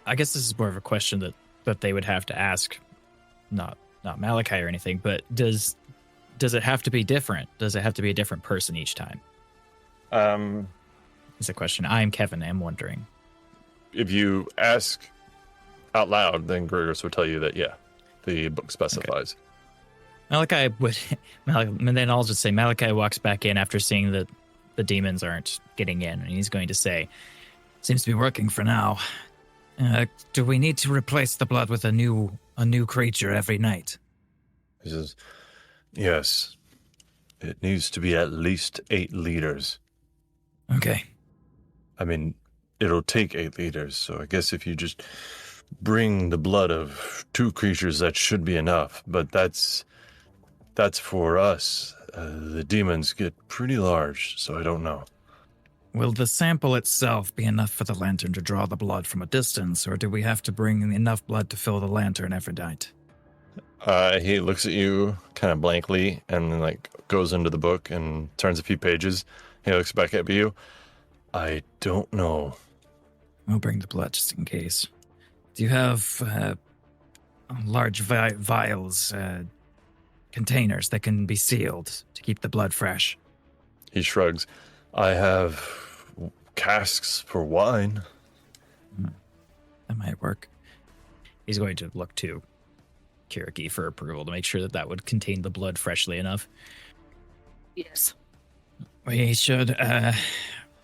I guess this is more of a question that they would have to ask, not Malachi or anything, but does it have to be different? Does it have to be a different person each time? Is a question I'm Kevin. I'm wondering. If you ask out loud, then Gregors will tell you that, yeah, the book specifies. Okay. Malachi would, and then I'll just say Malachi walks back in after seeing that the demons aren't getting in, and he's going to say, "Seems to be working for now. Do we need to replace the blood with a new creature every night?" He says, "Yes, it needs to be at least 8 liters. Okay. I mean, it'll take 8 liters, so I guess if you just bring the blood of 2 creatures, that should be enough. But that's for us. The demons get pretty large, so I don't know." Will the sample itself be enough for the lantern to draw the blood from a distance, or do we have to bring enough blood to fill the lantern every night? He looks at you kind of blankly and then, like, goes into the book and turns a few pages. He looks back at you. "I don't know." We'll bring the blood just in case. Do you have large vials, containers that can be sealed to keep the blood fresh? He shrugs. "I have casks for wine." That might work. He's going to look to Kiriki for approval to make sure that would contain the blood freshly enough. Yes. We should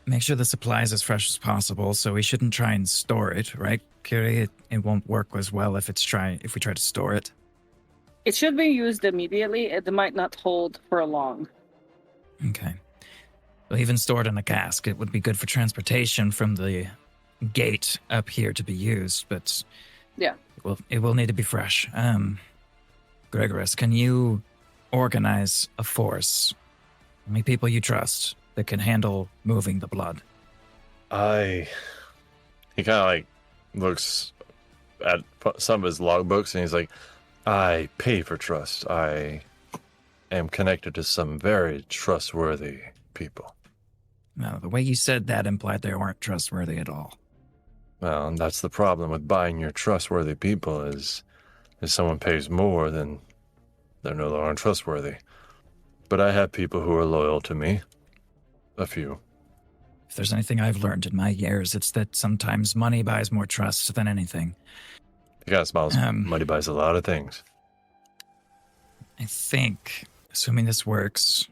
make sure the supply is as fresh as possible, so we shouldn't try and store it, right, Kiri? It won't work as well if we try to store it. It should be used immediately. It might not hold for long. Okay. Well, even stored in a cask, it would be good for transportation from the gate up here to be used, but yeah, it will need to be fresh. Gregorus, can you organize a force? How many people you trust that can handle moving the blood? He kind of like looks at some of his logbooks and he's like, "I pay for trust. I am connected to some very trustworthy people." No, the way you said that implied they weren't trustworthy at all. Well, and that's the problem with buying your trustworthy people is if someone pays more, then they're no longer trustworthy. But I have people who are loyal to me. A few. If there's anything I've learned in my years, it's that sometimes money buys more trust than anything. The guy smiles. Money buys a lot of things. I think, assuming this works,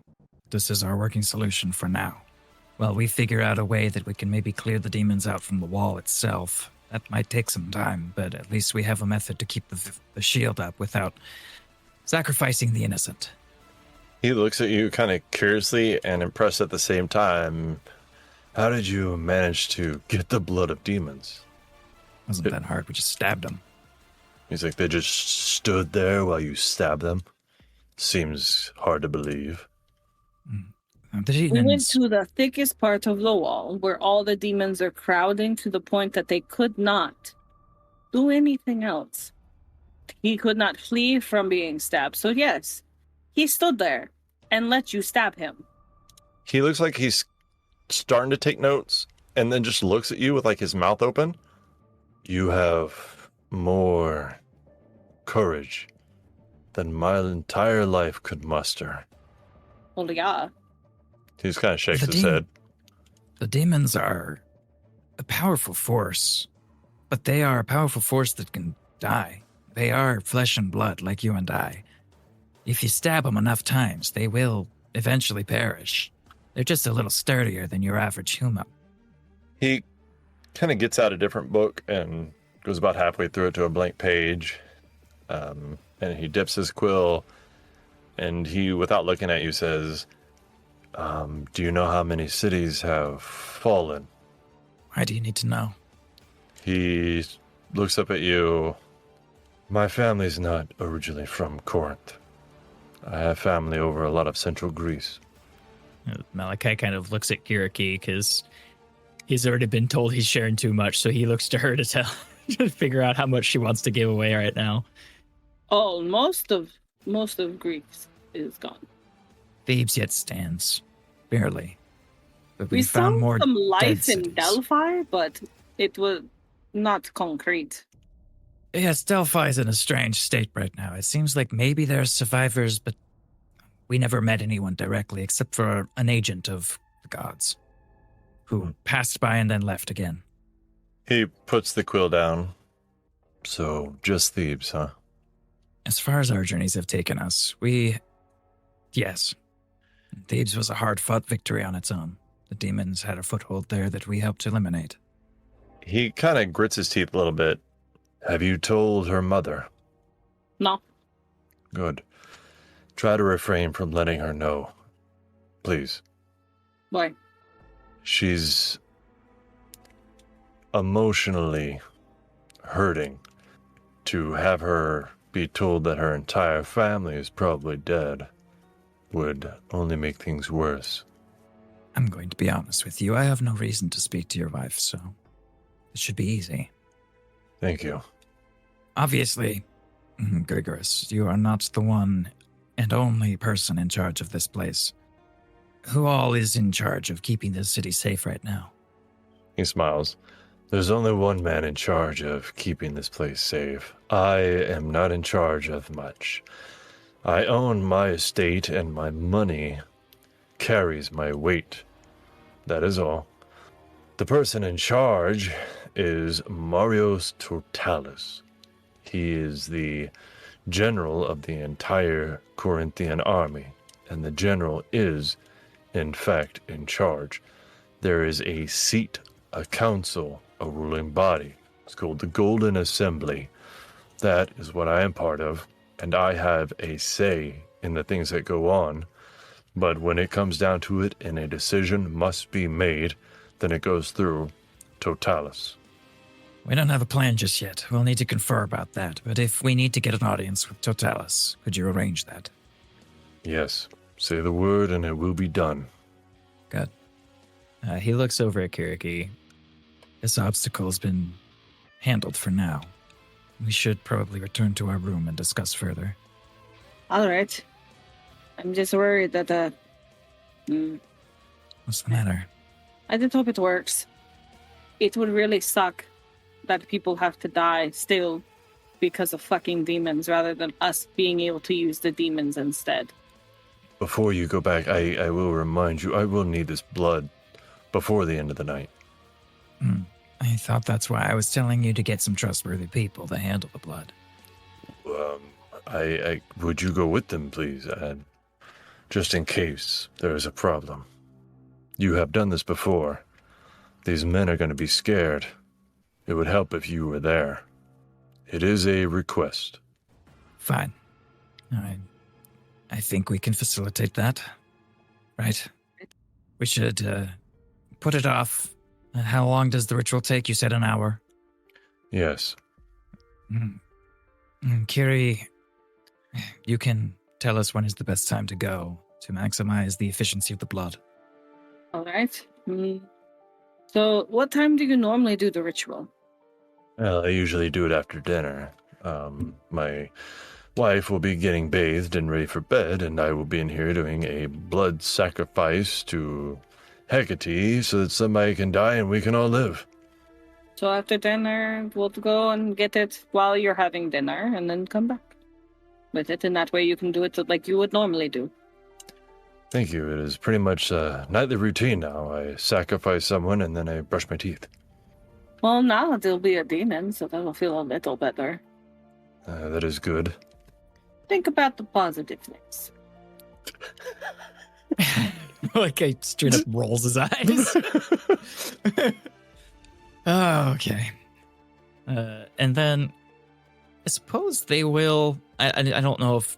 this is our working solution for now. Well, we figure out a way that we can maybe clear the demons out from the wall itself. That might take some time, but at least we have a method to keep the shield up without sacrificing the innocent. He looks at you kind of curiously and impressed at the same time. "How did you manage to get the blood of demons?" Wasn't that hard, we just stabbed them. He's like, "They just stood there while you stabbed them? Seems hard to believe." We went to the thickest part of the wall where all the demons are crowding to the point that they could not do anything else. He could not flee from being stabbed. So yes, he stood there and let you stab him. He looks like he's starting to take notes and then just looks at you with like his mouth open. "You have more courage than my entire life could muster." Well, yeah. He just kind of shakes his head. The demons are a powerful force, but they are a powerful force that can die. They are flesh and blood like you and I. If you stab them enough times, they will eventually perish. They're just a little sturdier than your average human. He kind of gets out a different book and goes about halfway through it to a blank page. And he dips his quill, and he, without looking at you, says, do you know how many cities have fallen? Why do you need to know? He looks up at you. My family's not originally from Corinth. I have family over a lot of central Greece. Malachi kind of looks at Kiriki because he's already been told he's sharing too much, so he looks to her to figure out how much she wants to give away right now. Oh, most of Greece is gone. Thebes yet stands, barely. But We saw found more some dead lights in cities. Delphi, but it was not concrete. Yes, Delphi is in a strange state right now. It seems like maybe there are survivors, but we never met anyone directly except for an agent of the gods who passed by and then left again. He puts the quill down. So, just Thebes, huh? As far as our journeys have taken us, yes. Thebes was a hard-fought victory on its own. The demons had a foothold there that we helped eliminate. He kind of grits his teeth a little bit. Have you told her mother? No. Good. Try to refrain from letting her know. Please. Why? She's emotionally hurting. To have her be told that her entire family is probably dead would only make things worse. I'm going to be honest with you. I have no reason to speak to your wife, so it should be easy. Thank you. Obviously, Grigoris, you are not the one and only person in charge of this place. Who all is in charge of keeping this city safe right now? He smiles. There's only one man in charge of keeping this place safe. I am not in charge of much. I own my estate and my money carries my weight. That is all. The person in charge is Marios Totalis. He is the general of the entire Corinthian army, and the general is, in fact, in charge. There is a seat, a council, a ruling body. It's called the Golden Assembly. That is what I am part of, and I have a say in the things that go on. But when it comes down to it and a decision must be made, then it goes through Totalis. We don't have a plan just yet. We'll need to confer about that. But if we need to get an audience with Totalis, could you arrange that? Yes. Say the word and it will be done. Good. He looks over at Kiriki. This obstacle has been handled for now. We should probably return to our room and discuss further. All right. I'm just worried that, What's the matter? I just hope it works. It would really suck that people have to die still because of fucking demons rather than us being able to use the demons instead. Before you go back, I will remind you, I will need this blood before the end of the night. I thought that's why I was telling you to get some trustworthy people to handle the blood. Would you go with them, please? Just in case there is a problem. You have done this before. These men are going to be scared. It would help if you were there. It is a request. Fine. I think we can facilitate that. Right? We should put it off. How long does the ritual take? You said an hour. Yes. Kiri, you can tell us when is the best time to go to maximize the efficiency of the blood. All right. So what time do you normally do the ritual? Well, I usually do it after dinner. My wife will be getting bathed and ready for bed, and I will be in here doing a blood sacrifice to Hecate so that somebody can die and we can all live. So after dinner, we'll go and get it while you're having dinner and then come back with it. And that way you can do it like you would normally do. Thank you. It is pretty much nightly routine now. I sacrifice someone and then I brush my teeth. Well, now there'll be a demon, so that'll feel a little better. That is good. Think about the positive things. Like, I straight up rolls his eyes. Oh, okay. And then I suppose they will. I don't know if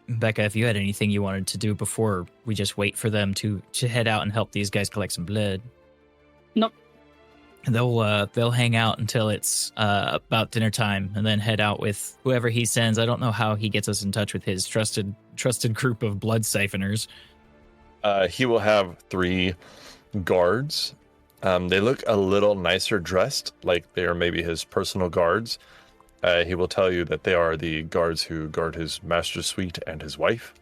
Becca, if you had anything you wanted to do before we just wait for them to head out and help these guys collect some blood. Nope. They'll hang out until it's about dinner time and then head out with whoever he sends. I don't know how he gets us in touch with his trusted group of blood siphoners. He will have 3 guards. They look a little nicer dressed, like they are maybe his personal guards. He will tell you that they are the guards who guard his master's suite and his wife,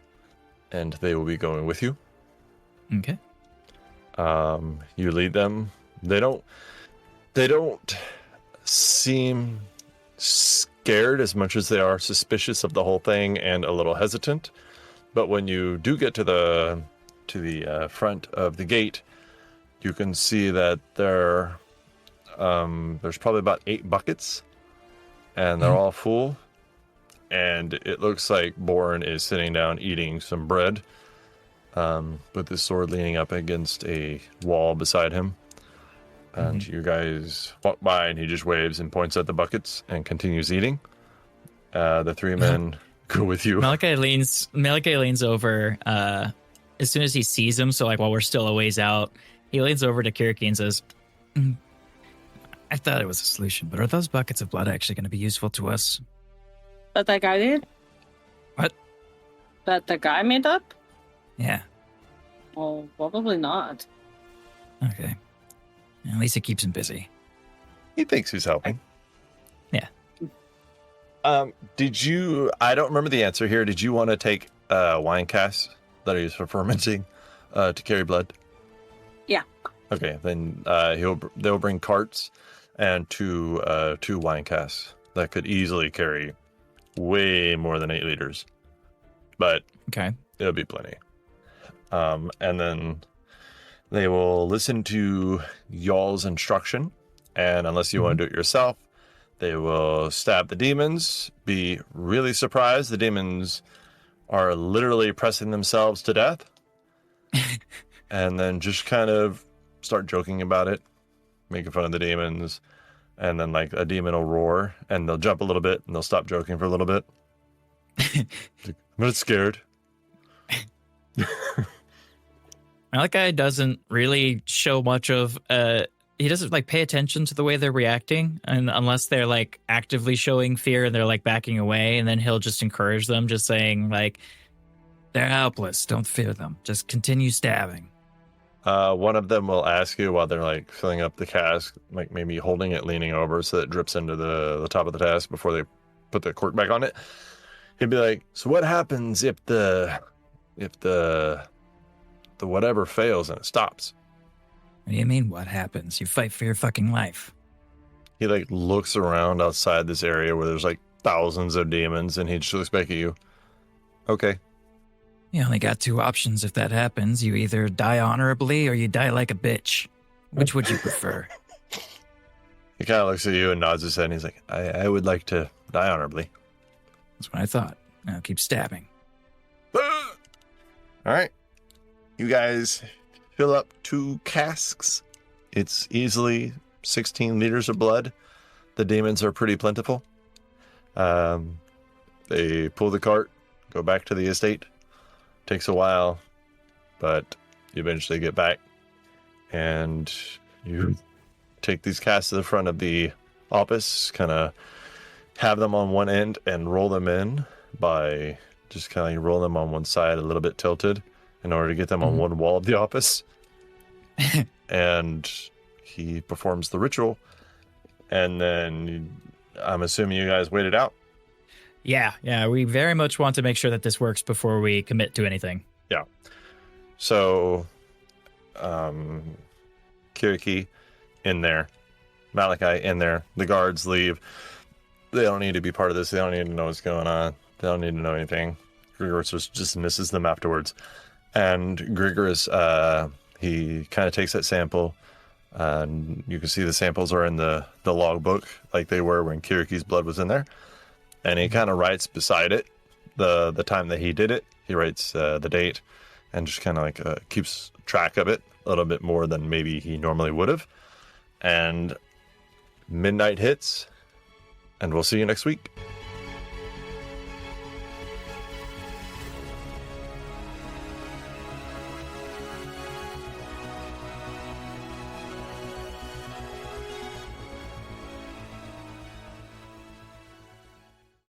and they will be going with you. Okay. You lead them. They don't seem scared as much as they are suspicious of the whole thing and a little hesitant. But when you do get to the front of the gate, you can see that there's probably about 8 buckets, and they're all full. And it looks like Bourne is sitting down eating some bread, with his sword leaning up against a wall beside him. And you guys walk by, and he just waves and points at the buckets and continues eating. The 3 men go with you. Malachi leans over as soon as he sees him. So, like, while we're still a ways out, he leans over to Kiriki and says, I thought it was a solution, but are those buckets of blood actually going to be useful to us? That guy did? What? That the guy made up? Yeah. Well, probably not. Okay. At least it keeps him busy. He thinks he's helping. Yeah. I don't remember the answer here. Did you want to take wine casks that are used for fermenting to carry blood? Yeah. Okay, then they'll bring carts and two wine casks that could easily carry way more than 8 liters. But okay, it'll be plenty. And then they will listen to y'all's instruction, and unless you want to do it yourself, they will stab the demons, be really surprised the demons are literally pressing themselves to death, and then just kind of start joking about it, making fun of the demons, and then like a demon will roar, and they'll jump a little bit, and they'll stop joking for a little bit. I'm not scared. Malachi doesn't really show much of he doesn't like pay attention to the way they're reacting, and unless they're like actively showing fear and they're like backing away, and then he'll just encourage them, just saying like, they're helpless, don't fear them, just continue stabbing. One of them will ask you while they're like filling up the cask, like maybe holding it, leaning over so that it drips into the top of the cask before they put the cork back on it. He'd be like, so what happens if the whatever fails and it stops? What do you mean, what happens? You fight for your fucking life. He like looks around outside this area where there's like thousands of demons, and he just looks back at you. Okay. You only got 2 options if that happens. You either die honorably or you die like a bitch. Which would you prefer? He kind of looks at you and nods his head, and he's like, I would like to die honorably. That's what I thought. Now keep stabbing. All right. You guys fill up 2 casks. It's easily 16 liters of blood. The demons are pretty plentiful. They pull the cart, go back to the estate. Takes a while, but you eventually get back, and you take these casks to the front of the office, kind of have them on one end and roll them in by just kind of roll them on one side a little bit tilted in order to get them on one wall of the office. And he performs the ritual, and then I'm assuming you guys wait it out. Yeah, we very much want to make sure that this works before we commit to anything. Yeah. So, Kiriki in there, Malachi in there, the guards leave. They don't need to be part of this. They don't need to know what's going on. They don't need to know anything. Grigor just dismisses them afterwards. And Grigoris, he kind of takes that sample, and you can see the samples are in the logbook like they were when Kiriki's blood was in there. And he kind of writes beside it the time that he did it. He writes the date and just kind of like keeps track of it a little bit more than maybe he normally would have. And midnight hits, and we'll see you next week.